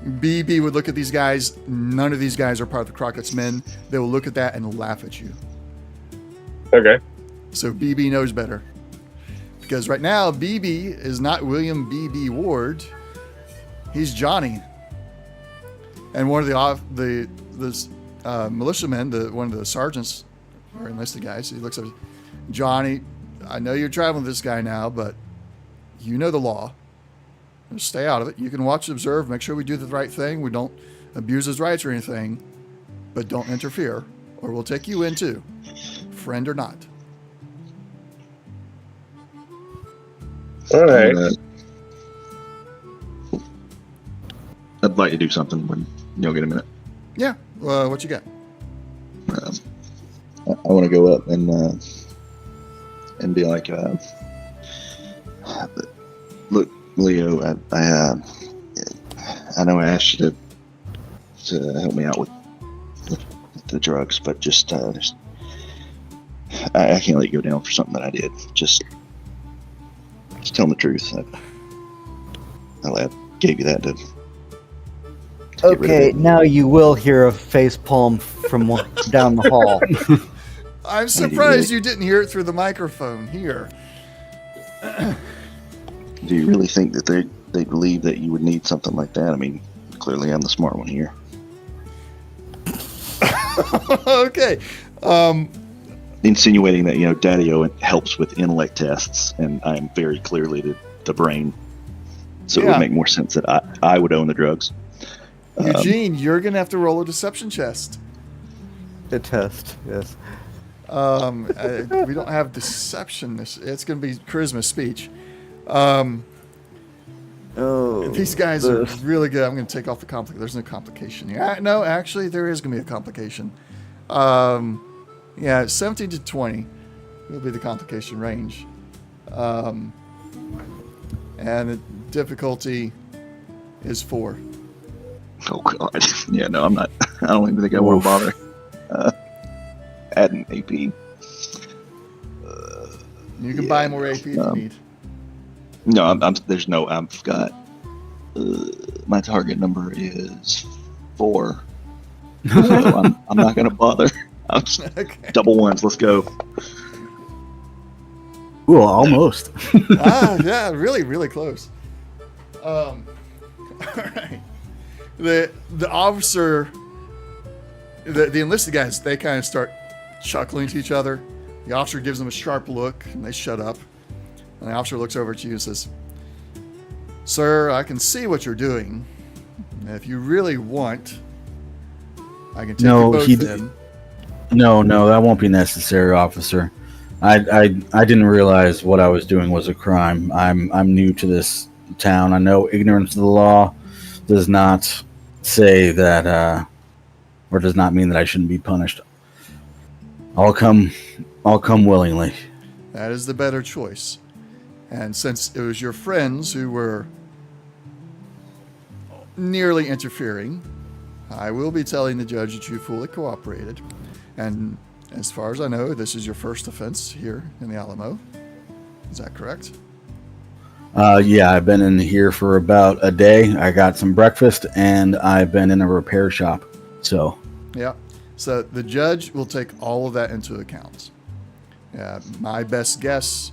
BB would look at these guys. None of these guys are part of the Crockett's men. They will look at that and laugh at you. Okay. So BB knows better. Because right now, BB is not William B.B. Ward. He's Johnny. And one of the militiamen, one of the sergeants or enlisted guys, he looks up, Johnny, I know you're traveling with this guy now, but you know the law. Just stay out of it. You can watch and observe, make sure we do the right thing. We don't abuse his rights or anything, but don't interfere, or we'll take you in too, friend or not. All right. I'd like to do something when you'll get a minute. Yeah. What you got? I want to go up and be like, look, Leo, I know I asked you to help me out with the drugs, but just I can't let you go down for something that I did. Just tell me the truth. I gave you that to get rid of Okay, it. now you will hear a face palm from down the hall. I'm surprised you didn't hear it through the microphone here. Do you really think that they believe that you would need something like that? I mean, clearly I'm the smart one here. Okay. Insinuating that, Daddy-O helps with intellect tests, and I'm very clearly the brain. So it Yeah. would make more sense that I would own the drugs. Eugene, you're going to have to roll a deception chest. The test, yes. We don't have deception. It's going to be charisma speech. Oh, These guys are really good. I'm going to take off the complication. There's no complication here. No, actually, there is going to be a complication. Yeah, 17 to 20 will be the complication range. And the difficulty is 4. Oh god. Yeah, no, I'm not. I don't even think I want to bother adding AP. You can buy more AP if you need. No, there's no. I've got. My target number is 4. So I'm not gonna bother. I'm just, Okay. double ones. Let's go. Ooh, almost. Yeah, really, really close. All right. The officer, the enlisted guys, they kind of start chuckling to each other. The officer gives them a sharp look, and they shut up. And the officer looks over at you and says, "Sir, I can see what you're doing. If you really want, I can take you both in." No, that won't be necessary, officer. I didn't realize what I was doing was a crime. I'm new to this town. I know ignorance of the law does not say that, or does not mean that I shouldn't be punished. I'll come willingly. That is the better choice. And since it was your friends who were nearly interfering, I will be telling the judge that you fully cooperated. And as far as I know, this is your first offense here in the Alamo. Is that correct? Yeah, I've been in here for about a day. I got some breakfast, and I've been in a repair shop. So. Yeah. So the judge will take all of that into account. My best guess,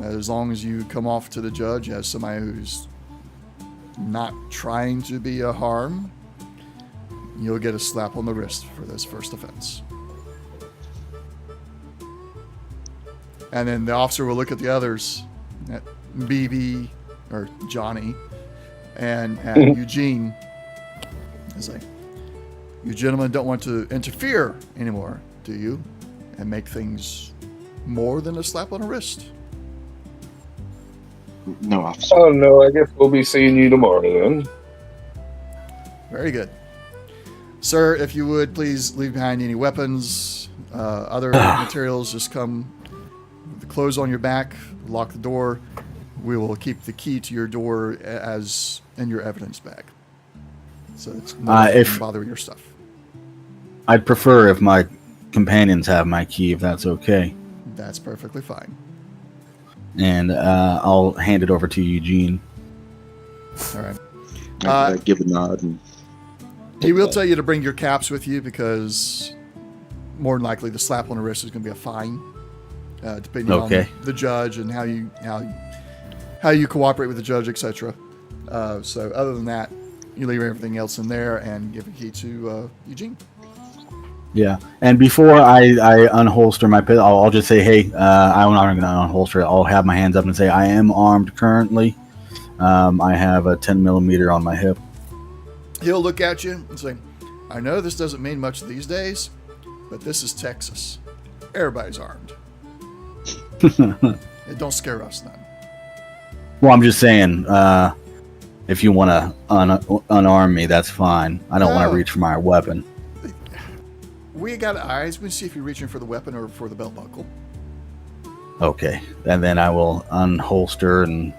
as long as you come off to the judge as somebody who's not trying to be a harm, you'll get a slap on the wrist for this first offense. And then the officer will look at the others, at BB, or Johnny, and at Eugene, and say, "You gentlemen don't want to interfere anymore, do you? And make things more than a slap on the wrist?" No, officer. Oh no, I guess we'll be seeing you tomorrow then. Very good. Sir, if you would, please leave behind any weapons, other materials. Just come with the clothes on your back, lock the door. We will keep the key to your door as in your evidence bag. So it's not bother your stuff. I'd prefer if my companions have my key, if that's okay. That's perfectly fine. And I'll hand it over to Eugene. All right. I give a nod. And he will tell you to bring your caps with you because more than likely the slap on the wrist is going to be a fine, depending on the judge and how you cooperate with the judge, etc. So other than that, you leave everything else in there and give the key to Eugene. Yeah, and before I unholster my pistol, I'll just say, hey, I'm not going to unholster it. I'll have my hands up and say, I am armed currently. I have a 10 millimeter on my hip. He'll look at you and say, "I know this doesn't mean much these days, but this is Texas. Everybody's armed. It don't scare us none." Well, I'm just saying, if you want to unarm me, that's fine. I don't want to reach for my weapon. We got eyes. We can see if you're reaching for the weapon or for the belt buckle. Okay, and then I will unholster and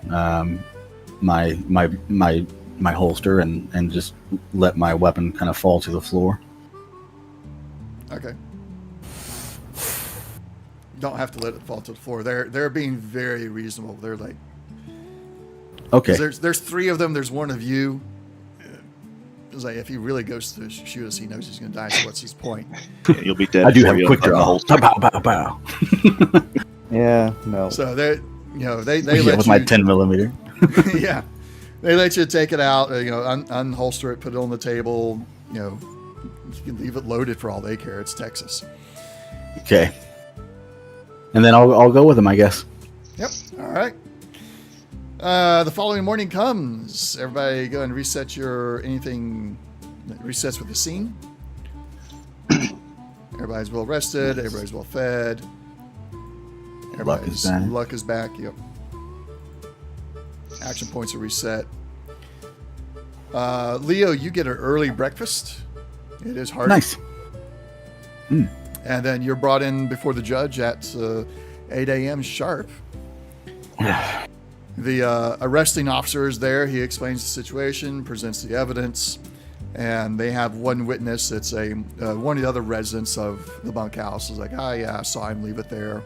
my holster and just let my weapon kind of fall to the floor. Okay. Don't have to let it fall to the floor. They're being very reasonable. They're like, okay. There's 3 of them. There's one of you. It's like if he really goes to shoot us, he knows he's going to die. So what's his point? Yeah, you'll be dead. I do have a quick draw. Bow, bow. Yeah, no. So they let with you, my 10 millimeter. Yeah, they let you take it out. Unholster it, put it on the table. You can leave it loaded for all they care. It's Texas. Okay. And then I'll go with him, I guess. Yep. All right. The following morning comes. Everybody go and reset anything that resets with the scene. Everybody's well rested. Everybody's well fed. Everybody's luck is back. Yep. action points are reset. Leo, you get an early breakfast. It is hard. Nice. And then you're brought in before the judge at 8 a.m. sharp. The arresting officer is there. He explains the situation, presents the evidence, and they have one witness. It's one of the other residents of the bunkhouse. Is like, oh yeah, I saw him leave it there,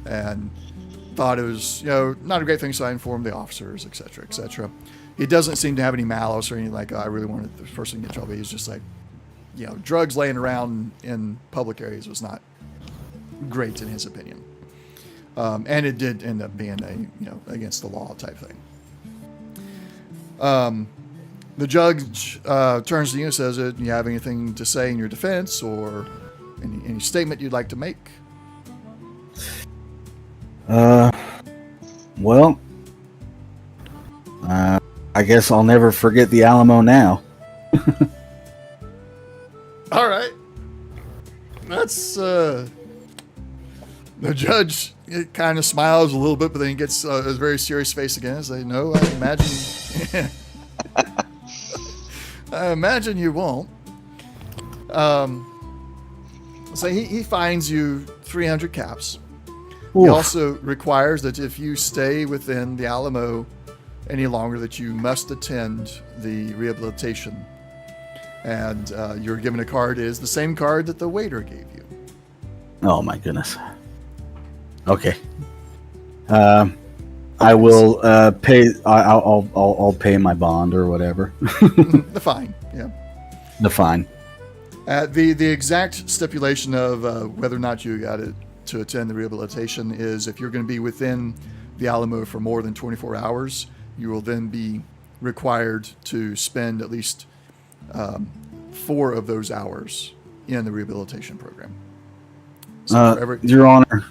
and thought it was not a great thing, so I informed the officers, etc., etc. He doesn't seem to have any malice or anything like, oh, I really wanted this person to get in trouble. He's just like, drugs laying around in public areas was not great in his opinion. And it did end up being a, against the law type thing. The judge turns to you and says, do you have anything to say in your defense or any statement you'd like to make? Well, I guess I'll never forget the Alamo now. All right. That's, the judge kind of smiles a little bit, but then he gets a very serious face again and says, no, I imagine you won't. So he fines you 300 caps. Oof. He also requires that if you stay within the Alamo any longer, that you must attend the rehabilitation. And you're given a card. It is the same card that the waiter gave you. Oh my goodness. Okay. I will pay. I'll pay my bond or whatever. The fine. Yeah. The fine. The exact stipulation of whether or not you got it to attend the rehabilitation is if you're going to be within the Alamo for more than 24 hours, you will then be required to spend at least 4 of those hours in the rehabilitation program. So Your Honor,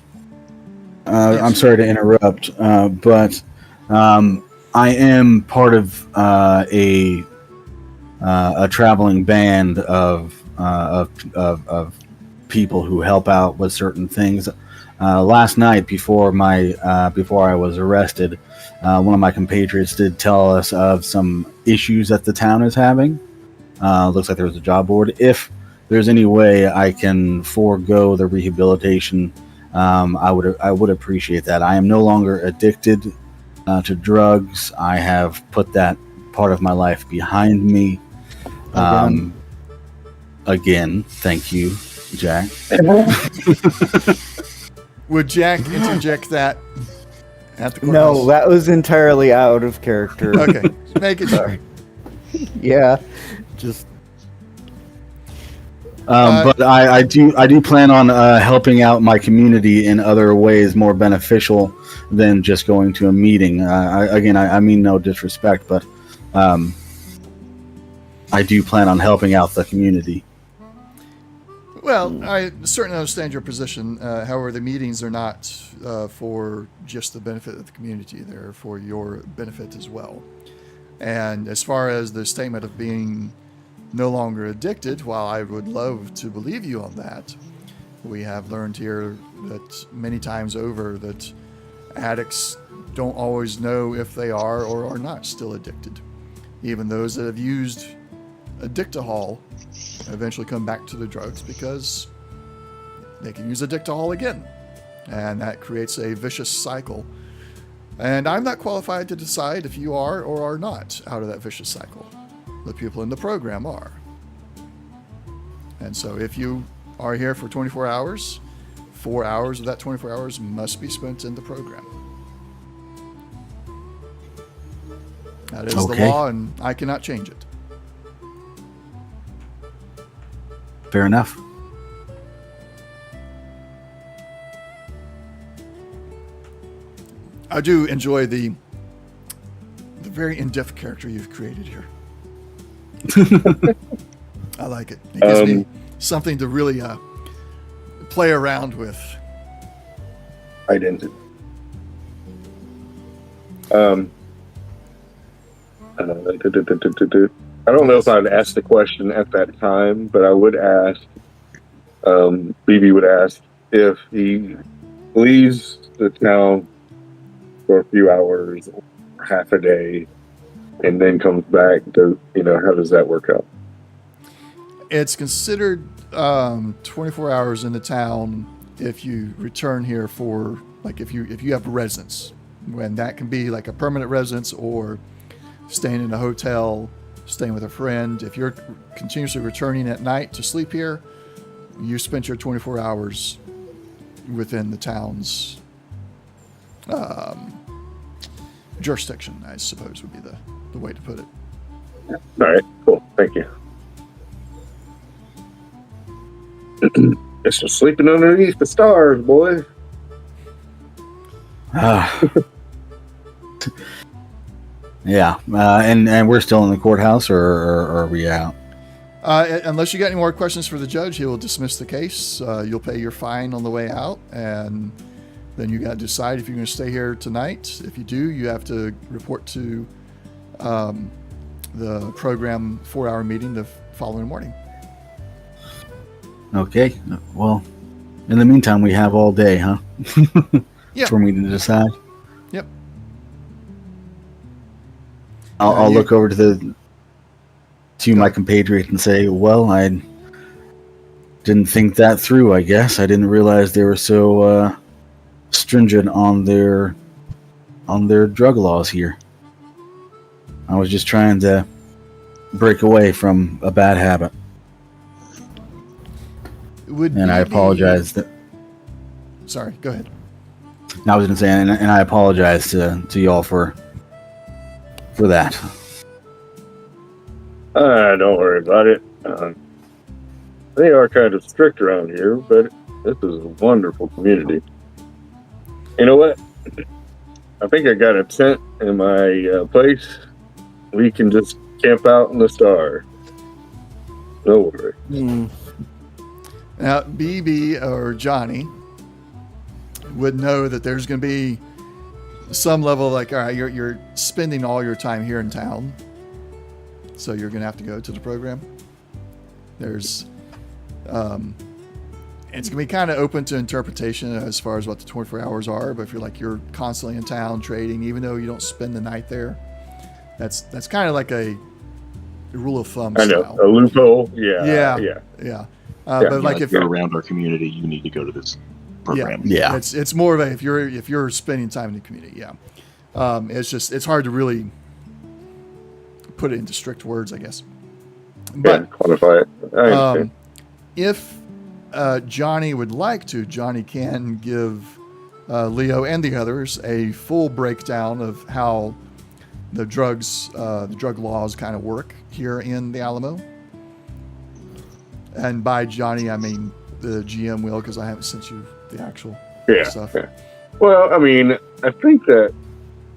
yes. I'm sorry to interrupt, but I am part of a traveling band of people who help out with certain things. Last night, before I was arrested, one of my compatriots did tell us of some issues that the town is having. Looks like there was a job board. If there's any way I can forego the rehabilitation, I would appreciate that. I am no longer addicted to drugs. I have put that part of my life behind me. Again, thank you, Jack. Would Jack interject that at the courthouse? No, that was entirely out of character. Okay, make it sure. Yeah, just. But I do plan on helping out my community in other ways more beneficial than just going to a meeting. I mean no disrespect, but I do plan on helping out the community. Well, I certainly understand your position. However, the meetings are not for just the benefit of the community. They're for your benefit as well. And as far as the statement of being no longer addicted, while I would love to believe you on that, we have learned here that many times over that addicts don't always know if they are or are not still addicted. Even those that have used Addictahol eventually come back to the drugs because they can use Addictahol again. And that creates a vicious cycle. And I'm not qualified to decide if you are or are not out of that vicious cycle. The people in the program are. And so if you are here for 24 hours, 4 hours of that 24 hours must be spent in the program. That is the law, and I cannot change it. Fair enough. I do enjoy the very in-depth character you've created here. I like it. It gives me something to really play around with. Identity. I don't know if I'd ask the question at that time, but I would ask, BB would ask if he leaves the town for a few hours, or half a day and then comes back, how does that work out? It's considered 24 hours in the town if you return here for, like, if you have a residence, when that can be like a permanent residence or staying in a hotel, staying with a friend. If you're continuously returning at night to sleep here, you spent your 24 hours within the town's jurisdiction, I suppose would be the way to put it. All right, cool. Thank you. It's just sleeping underneath the stars, boy. Yeah, and we're still in the courthouse, or are we out? Unless you got any more questions for the judge, he will dismiss the case. You'll pay your fine on the way out, and then you got to decide if you're going to stay here tonight. If you do, you have to report to the program 4-hour meeting the following morning. Okay. Well, in the meantime, we have all day, huh? Yeah. For me to decide. Yep. I'll look over to my compatriot and say, well, I didn't think that through, I guess. I didn't realize they were so stringent on their drug laws here. I was just trying to break away from a bad habit. I apologize. Sorry, go ahead. I was going to say, and I apologize to y'all for that. Don't worry about it. They are kind of strict around here, but this is a wonderful community. You know what? I think I got a tent in my place. We can just camp out in the stars. No worry. Now, BB or Johnny would know that there's going to be some level of, like, all right, you're spending all your time here in town, so you're going to have to go to the program. There's, it's going to be kind of open to interpretation as far as what the 24 hours are, but if you're constantly in town trading, even though you don't spend the night there, that's kind of like a rule of thumb style. A loophole. Yeah. But like, if you're around our community, you need to go to this program. Yeah. It's more of a, if you're spending time in the community. Yeah. It's hard to really put it into strict words, I guess. But quantify it. I understand. If Johnny would like to, Johnny can give Leo and the others a full breakdown of how the drug laws kind of work here in the Alamo. And by Johnny, I mean the GM will, because I haven't sent you the actual stuff. Yeah. Well, I mean, I think that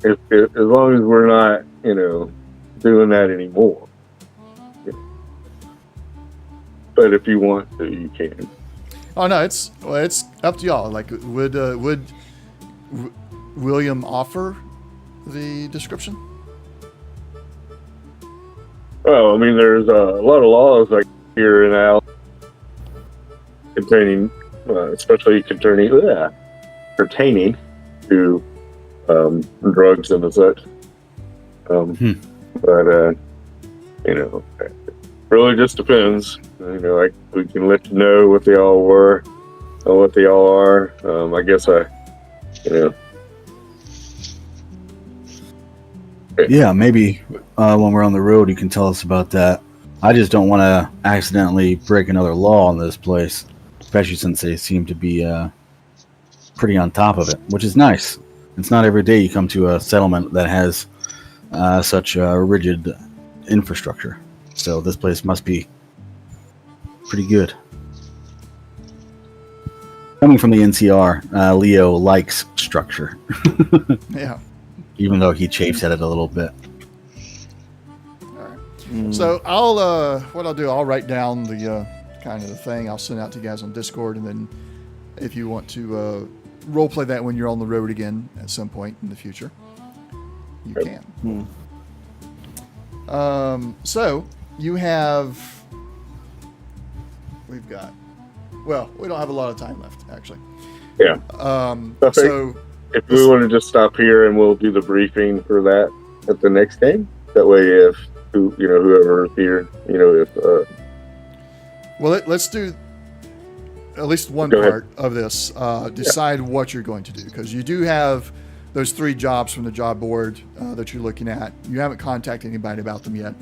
if as long as we're not, doing that anymore. But if you want to, you can. Oh no, it's up to y'all. Like, would William offer the description? Well, I mean, there's a lot of laws like here in Al containing, especially pertaining to drugs and such. But it really just depends. Like, we can let you know what they all were, or what they all are. I guess Yeah, maybe when we're on the road, you can tell us about that. I just don't want to accidentally break another law in this place, especially since they seem to be pretty on top of it, which is nice. It's not every day you come to a settlement that has such a rigid infrastructure. So this place must be pretty good. Coming from the NCR, Leo likes structure. Yeah. Even though he chafes at it a little bit. All right. So I'll write down the kind of the thing. I'll send out to you guys on Discord, and then if you want to role play that when you're on the road again at some point in the future, you can. So you have. We don't have a lot of time left, actually. Yeah. So if we want to just stop here and we'll do the briefing for that. at the next game. That way, if whoever's here, if well, let's do at least one Go part of this. Decide what you're going to do, because you do have those 3 jobs from the job board that you're looking at. You haven't contacted anybody about them yet,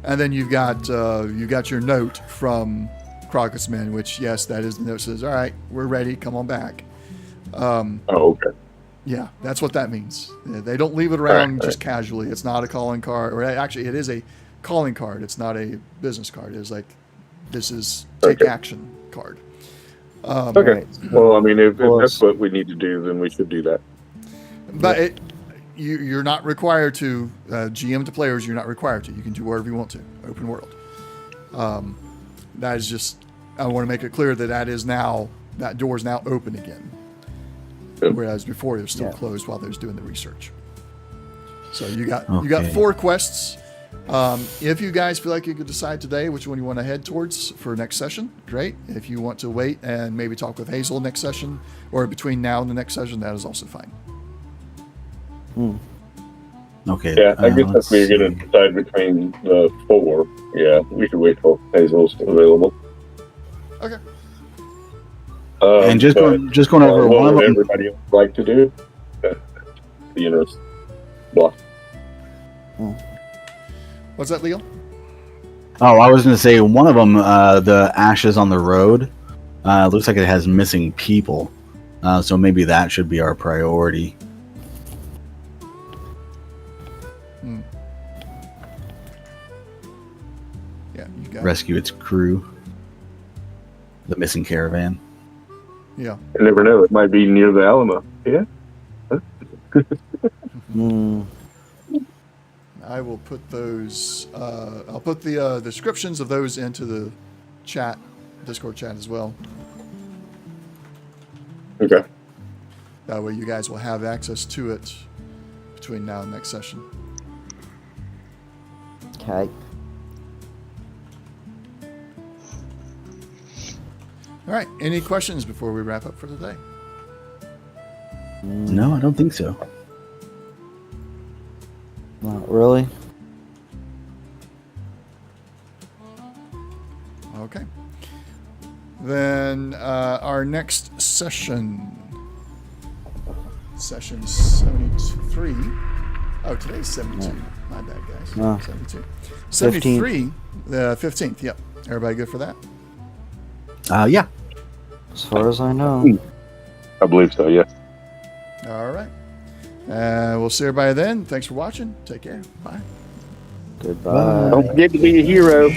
and then you've got your note from Crockett's Men, which, yes, that is the note, says, all right, we're ready, come on back. okay. Yeah, that's what that means. They don't leave it around just casually. It's not a calling card, or actually it is a calling card. It's not a business card. It's like, this is take action card. Okay. Right. Well, I mean, if that's what we need to do, then we should do that. But you're not required to, GM to players, you're not required to. You can do whatever you want to, open world. That is just, I want to make it clear that that door is now open again. Good. Whereas before it was still closed while they was doing the research. So you got 4 quests. If you guys feel like you could decide today which one you want to head towards for next session, great. If you want to wait and maybe talk with Hazel next session, or between now and the next session, that is also fine. Okay. Yeah, I guess if we're going to decide between the 4, yeah, we could wait till Hazel's available. Okay. And just going over what one of would them. everybody else like to do? Blah. What's that, Leo? Oh, I was going to say one of them, the ashes on the road, looks like it has missing people. So maybe that should be our priority. Yeah, you got Rescue its crew. The missing caravan. Yeah. You never know. It might be near the Alamo. Yeah. I will put those. I'll put the descriptions of those into the chat, Discord chat as well. Okay. That way, you guys will have access to it between now and next session. Okay. All right. Any questions before we wrap up for today? No, I don't think so. Not really. Okay. Then our next session, session 73. Oh, today's 72. My bad, guys. No. 72. 73, the 15th. Yep. Everybody good for that? Yeah. As far as I know. I believe so, yeah. All right. We'll see everybody then. Thanks for watching. Take care. Bye. Goodbye. Don't forget to be a hero.